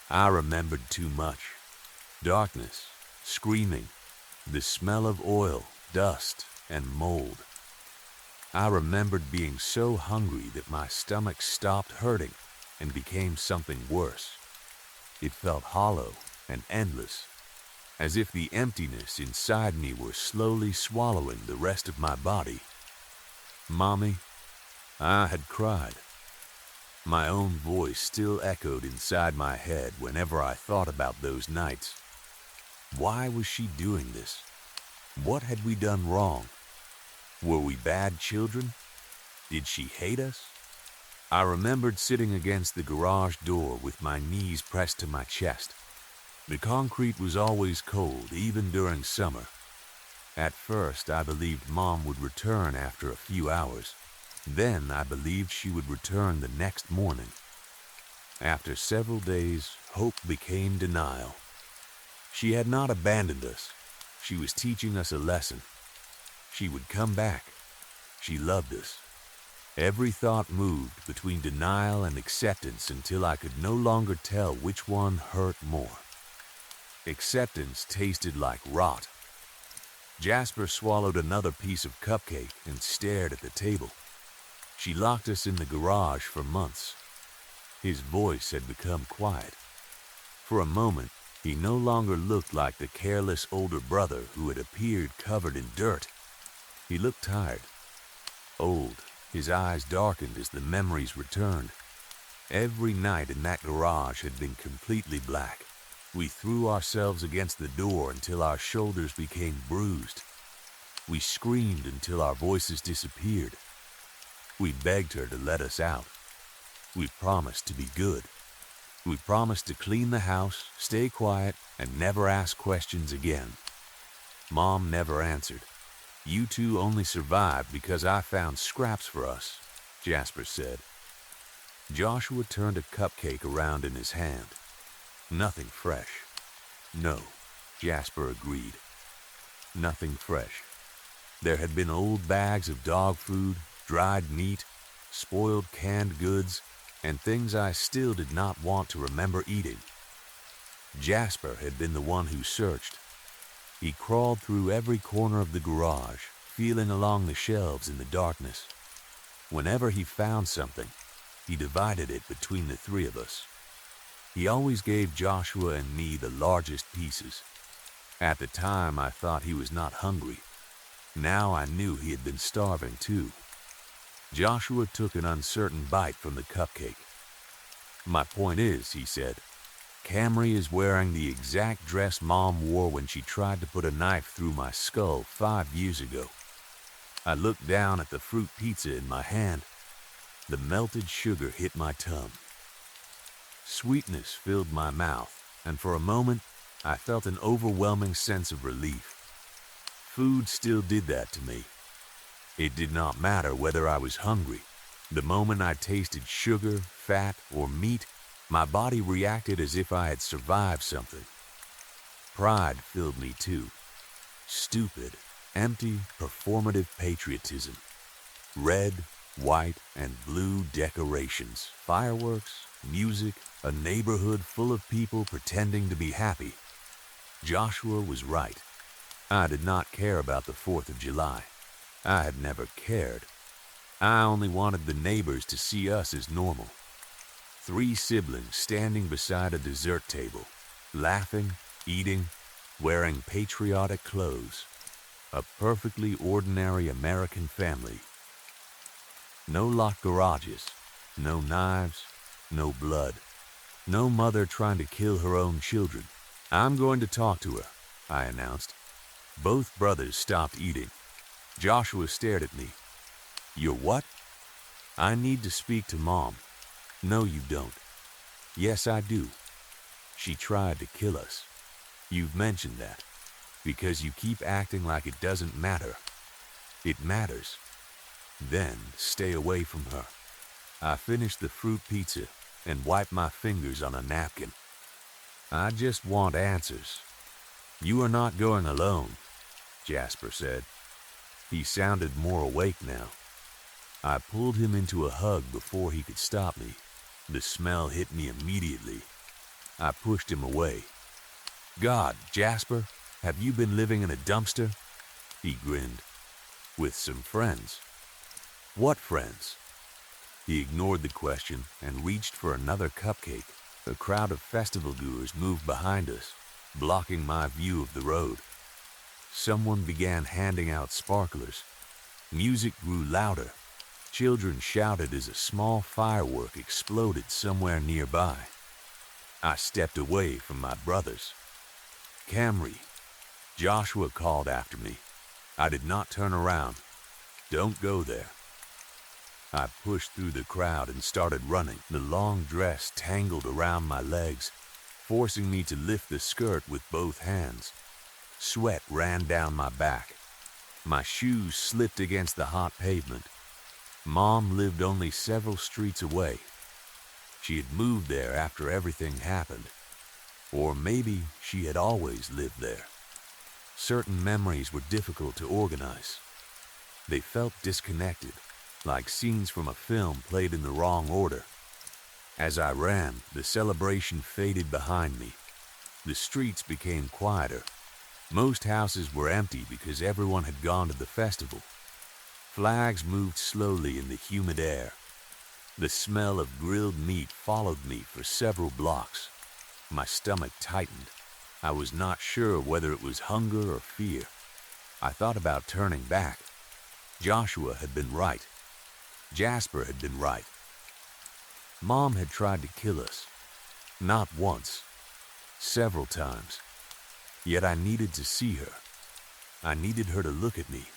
[SPEAKER 1] I remembered too much. Darkness, screaming, the smell of oil, dust, and mold. I remembered being so hungry that my stomach stopped hurting and became something worse. It felt hollow and endless, as if the emptiness inside me were slowly swallowing the rest of my body. Mommy, I had cried. My own voice still echoed inside my head whenever I thought about those nights. Why was she doing this? What had we done wrong? Were we bad children? Did she hate us? I remembered sitting against the garage door with my knees pressed to my chest. The concrete was always cold, even during summer. At first, I believed Mom would return after a few hours. Then I believed she would return the next morning. After several days, hope became denial. She had not abandoned us. She was teaching us a lesson. She would come back. She loved us. Every thought moved between denial and acceptance until I could no longer tell which one hurt more. Acceptance tasted like rot. Jasper swallowed another piece of cupcake and stared at the table. She locked us in the garage for months. His voice had become quiet. For a moment, he no longer looked like the careless older brother who had appeared covered in dirt. He looked tired, old. His eyes darkened as the memories returned. Every night in that garage had been completely black. We threw ourselves against the door until our shoulders became bruised. We screamed until our voices disappeared. We begged her to let us out. We promised to be good. We promised to clean the house, stay quiet, and never ask questions again. Mom never answered. "You two only survived because I found scraps for us," Jasper said. Joshua turned a cupcake around in his hand. "Nothing fresh." "No," Jasper agreed. "Nothing fresh." There had been old bags of dog food, dried meat, spoiled canned goods, and things I still did not want to remember eating. Jasper had been the one who searched. He crawled through every corner of the garage, feeling along the shelves in the darkness. Whenever he found something, he divided it between the three of us. He always gave Joshua and me the largest pieces. At the time, I thought he was not hungry. Now I knew he had been starving too. Joshua took an uncertain bite from the cupcake. "My point is," he said, "Camry is wearing the exact dress Mom wore when she tried to put a knife through my skull 5 years ago." I looked down at the fruit pizza in my hand. The melted sugar hit my tongue. Sweetness filled my mouth, and for a moment, I felt an overwhelming sense of relief. Food still did that to me. It did not matter whether I was hungry. The moment I tasted sugar, fat, or meat, my body reacted as if I had survived something. Pride filled me too. Stupid, empty, performative patriotism. Red, white, and blue decorations, fireworks, music, a neighborhood full of people pretending to be happy. Joshua was right. I did not care about the 4th of July. I had never cared. I only wanted the neighbors to see us as normal. 3 siblings standing beside a dessert table, laughing, eating, wearing patriotic clothes. A perfectly ordinary American family. No locked garages, no knives, no blood. No mother trying to kill her own children. "I'm going to talk to her," I announced. Both brothers stopped eating. Joshua stared at me. "You're what?" "I need to speak to Mom." "No, you don't." "Yes, I do. She tried to kill us. You've mentioned that. Because you keep acting like it doesn't matter. It matters. Then stay away from her." I finished the fruit pizza and wiped my fingers on a napkin. "I just want answers." "You are not going alone," Jasper said. He sounded more awake now. I pulled him into a hug before he could stop me. The smell hit me immediately. I pushed him away. "God, Jasper, have you been living in a dumpster?" He grinned. "With some friends." "What friends?" He ignored the question and reached for another cupcake. A crowd of festival goers moved behind us, blocking my view of the road. Someone began handing out sparklers. Music grew louder. Children shouted as a small firework exploded somewhere nearby. I stepped away from my brothers. "Camry," Joshua called after me. I did not turn around. "Don't go there." I pushed through the crowd and started running. The long dress tangled around my legs, forcing me to lift the skirt with both hands. Sweat ran down my back. My shoes slipped against the hot pavement. Mom lived only several streets away. She had moved there after everything happened. Or maybe she had always lived there. Certain memories were difficult to organize. They felt disconnected, like scenes from a film played in the wrong order. As I ran, the celebration faded behind me. The streets became quieter. Most houses were empty because everyone had gone to the festival. Flags moved slowly in the humid air. The smell of grilled meat followed me for several blocks. My stomach tightened. I was not sure whether it was hunger or fear. I thought about turning back. Joshua had been right. Jasper had been right. Mom had tried to kill us. Not once. Several times. Yet I needed to see her. I needed her to look at me.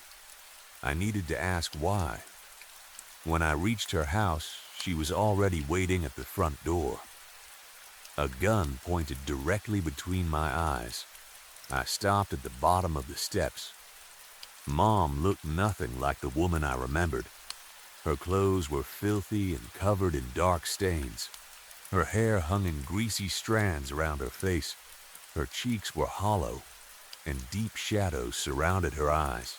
[SPEAKER 1] I needed to ask why. When I reached her house, she was already waiting at the front door. A gun pointed directly between my eyes. I stopped at the bottom of the steps. Mom looked nothing like the woman I remembered. Her clothes were filthy and covered in dark stains. Her hair hung in greasy strands around her face. Her cheeks were hollow, and deep shadows surrounded her eyes.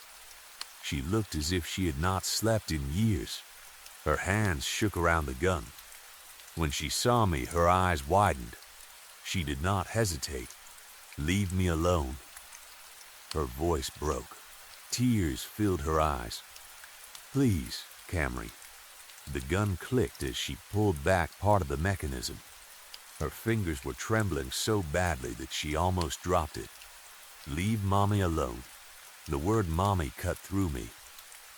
[SPEAKER 1] She looked as if she had not slept in years. Her hands shook around the gun. When she saw me, her eyes widened. She did not hesitate. "Leave me alone." Her voice broke. Tears filled her eyes. "Please, Camry." The gun clicked as she pulled back part of the mechanism. Her fingers were trembling so badly that she almost dropped it. "Leave Mommy alone." The word Mommy cut through me.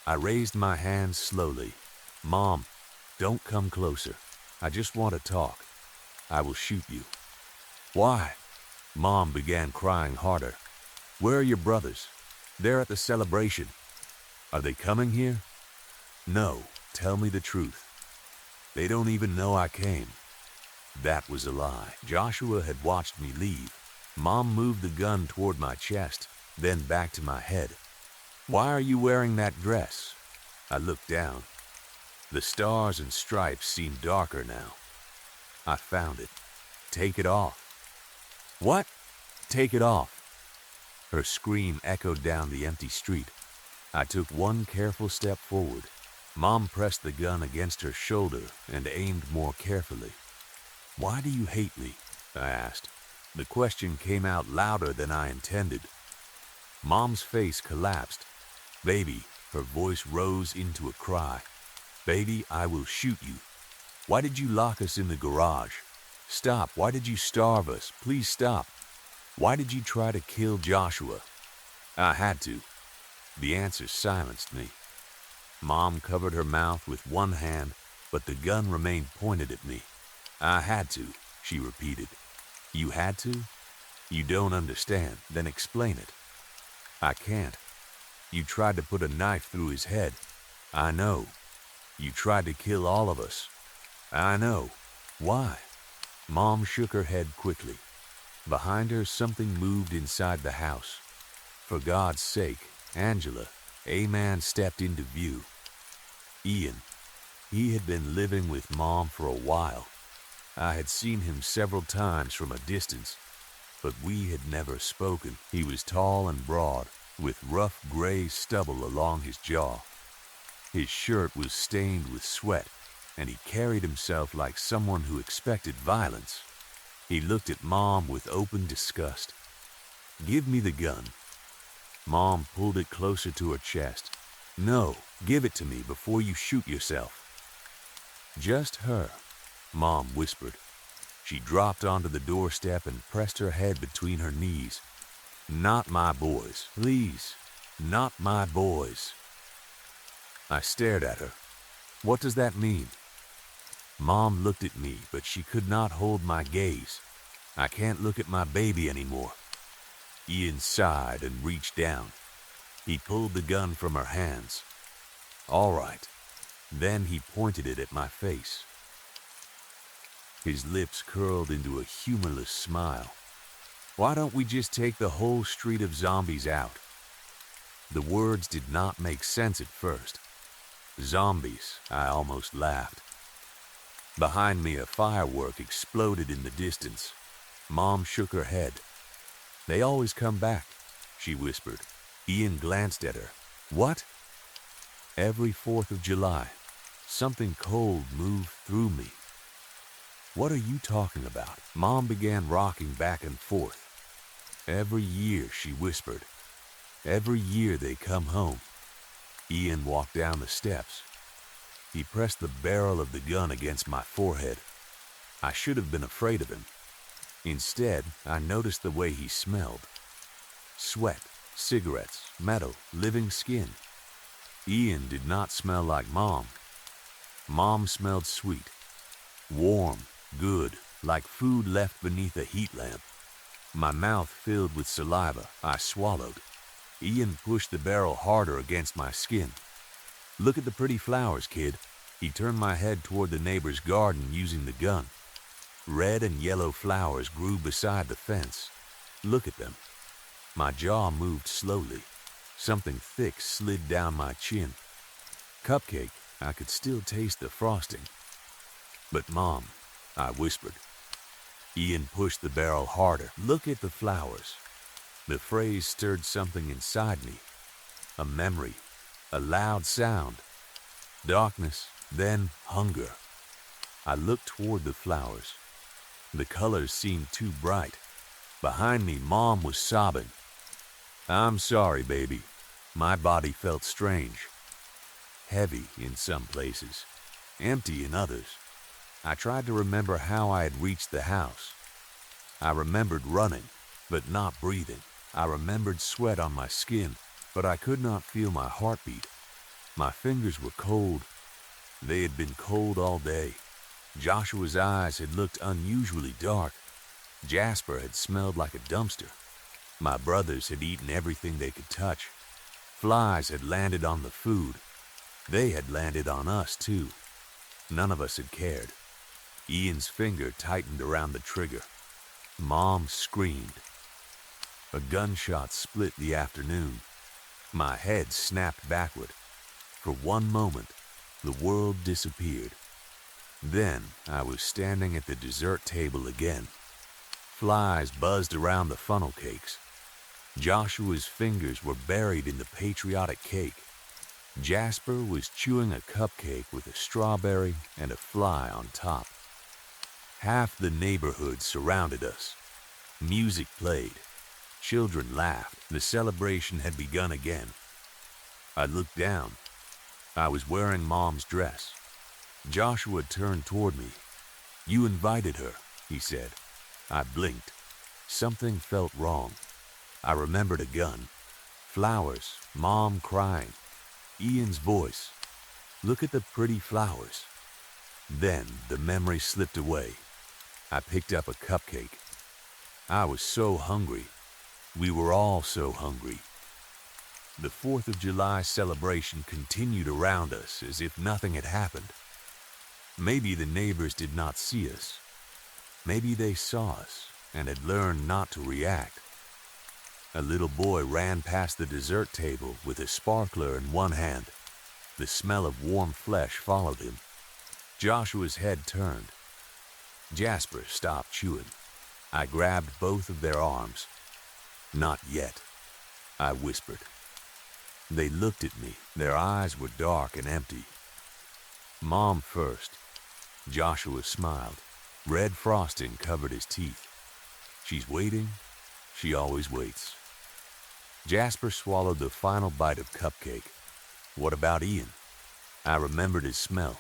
[SPEAKER 1] I raised my hands slowly. "Mom, don't come closer. I just want to talk. I will shoot you." "Why?" Mom began crying harder. "Where are your brothers? They're at the celebration. Are they coming here?" "No, tell me the truth." "They don't even know I came." That was a lie. Joshua had watched me leave. Mom moved the gun toward my chest, then back to my head. "Why are you wearing that dress?" I looked down. The stars and stripes seemed darker now. I found it. "Take it off." "What?" "Take it off." Her scream echoed down the empty street. I took one careful step forward. Mom pressed the gun against her shoulder and aimed more carefully. "Why do you hate me?" I asked. The question came out louder than I intended. Mom's face collapsed. "Baby," her voice rose into a cry. "Baby, I will shoot you. Why did you lock us in the garage? Stop. Why did you starve us? Please stop. Why did you try to kill Joshua?" I had to. The answer silenced me. Mom covered her mouth with one hand, but the gun remained pointed at me. "I had to," she repeated. "You had to? You don't understand. Then explain it." "I can't. You tried to put a knife through his head." "I know. You tried to kill all of us." "I know. Why?" Mom shook her head quickly. Behind her, something moved inside the house. For God's sake, Angela, a man stepped into view. Ian. He had been living with Mom for a while. I had seen him several times from a distance, but we had never spoken. He was tall and broad, with rough gray stubble along his jaw. His shirt was stained with sweat, and he carried himself like someone who expected violence. He looked at Mom with open disgust. "Give me the gun." Mom pulled it closer to her chest. "No, give it to me before you shoot yourself." "Just her," Mom whispered. She dropped onto the doorstep and pressed her head between her knees. "Not my boys, please. Not my boys." I stared at her. What does that mean? Mom looked at me, but she could not hold my gaze. I can't look at my baby anymore. Ian sighed and reached down. He pulled the gun from her hands. All right. Then he pointed it at my face. His lips curled into a humorless smile. Why don't we just take the whole street of zombies out? The words did not make sense at first. Zombies, I almost laughed. Behind me, a firework exploded in the distance. Mom shook her head. They always come back, she whispered. Ian glanced at her. What? Every 4th of July, something cold moved through me. What are you talking about? Mom began rocking back and forth. Every year, she whispered. Every year they come home. Ian walked down the steps. He pressed the barrel of the gun against my forehead. I should have been afraid of him. Instead, I noticed the way he smelled. Sweat, cigarettes, metal, living skin. Ian did not smell like Mom. Mom smelled sweet, warm, good, like food left beneath a heat lamp. My mouth filled with saliva. I swallowed. Ian pushed the barrel harder against my skin. Look at the pretty flowers, kid. He turned my head toward the neighbor's garden using the gun. Red and yellow flowers grew beside the fence. Look at them. My jaw moved slowly. Something thick slid down my chin. Cupcake, I could still taste the frosting. But Mom, I whispered. Ian pushed the barrel harder. Look at the flowers. The phrase stirred something inside me. A memory, a loud sound. Darkness, then hunger. I looked toward the flowers. The colors seemed too bright. Behind me, Mom was sobbing. I'm sorry, baby. My body felt strange. Heavy in some places, empty in others. I tried to remember how I had reached the house. I remembered running, but not breathing. I remembered sweat on my skin, but I could not feel my heartbeat. My fingers were cold. They had been cold all day. Joshua's eyes had looked unusually dark. Jasper had smelled like a dumpster. My brothers had eaten everything they could touch. Flies had landed on the food. They had landed on us, too. None of us had cared. Ian's finger tightened around the trigger. Mom screamed. A gunshot split the afternoon. My head snapped backward. For one moment, the world disappeared. Then I was standing at the dessert table again. Flies buzzed around the funnel cakes. Joshua's fingers were buried in the patriotic cake. Jasper was chewing a cupcake with a strawberry and a fly on top. Half the neighborhood surrounded us. Music played. Children laughed. The celebration had begun again. I looked down. I was wearing Mom's dress. Joshua turned toward me. You invited her, he said. I blinked. Something felt wrong. I remembered a gun. Flowers, Mom crying. Ian's voice. Look at the pretty flowers. Then the memory slipped away. I picked up a cupcake. I was so hungry. We were all so hungry. The 4th of July celebration continued around us as if nothing had happened. Maybe the neighbors did not see us. Maybe they saw us and had learned not to react. A little boy ran past the dessert table with a sparkler in one hand. The smell of warm flesh followed him. Joshua's head turned. Jasper stopped chewing. I grabbed both of their arms. Not yet, I whispered. They looked at me. Their eyes were dark and empty. Mom first. Joshua smiled. Red frosting covered his teeth. She's waiting. She always waits. Jasper swallowed the final bite of cupcake. What about Ian? I remembered his smell.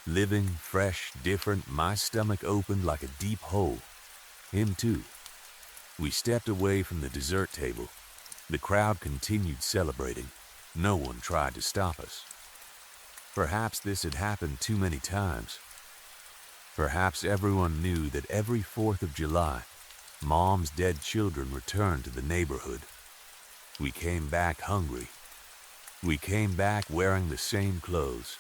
[SPEAKER 1] Living, fresh, different, my stomach opened like a deep hole. Him too. We stepped away from the dessert table. The crowd continued celebrating. No one tried to stop us. Perhaps this had happened too many times. Perhaps everyone knew that every 4th of July, Mom's dead children returned to the neighborhood. We came back hungry. We came back wearing the same clothes.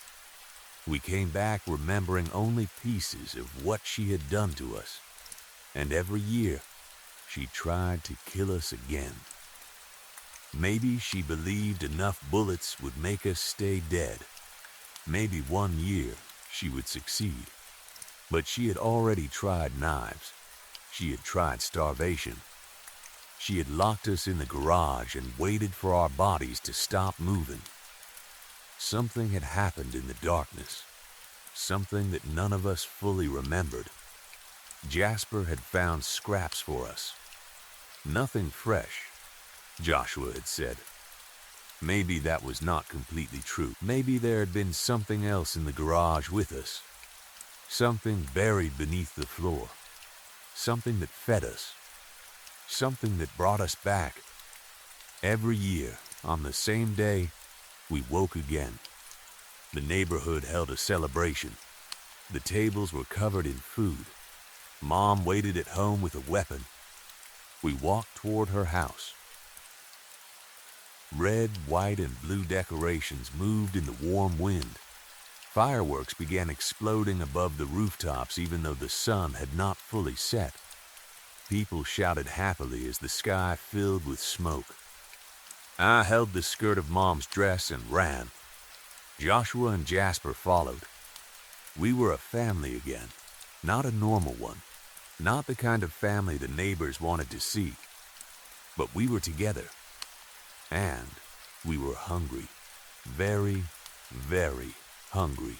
[SPEAKER 1] We came back remembering only pieces of what she had done to us. And every year, she tried to kill us again. Maybe she believed enough bullets would make us stay dead. Maybe one year she would succeed. But she had already tried knives. She had tried starvation. She had locked us in the garage and waited for our bodies to stop moving. Something had happened in the darkness. Something that none of us fully remembered. Jasper had found scraps for us. Nothing fresh, Joshua had said. Maybe that was not completely true. Maybe there had been something else in the garage with us. Something buried beneath the floor. Something that fed us. Something that brought us back. Every year, on the same day, we woke again. The neighborhood held a celebration. The tables were covered in food. Mom waited at home with a weapon. We walked toward her house. Red, white, and blue decorations moved in the warm wind. Fireworks began exploding above the rooftops even though the sun had not fully set. People shouted happily as the sky filled with smoke. I held the skirt of Mom's dress and ran. Joshua and Jasper followed. We were a family again, not a normal one, not the kind of family the neighbors wanted to see. But we were together, and we were hungry, very, very hungry.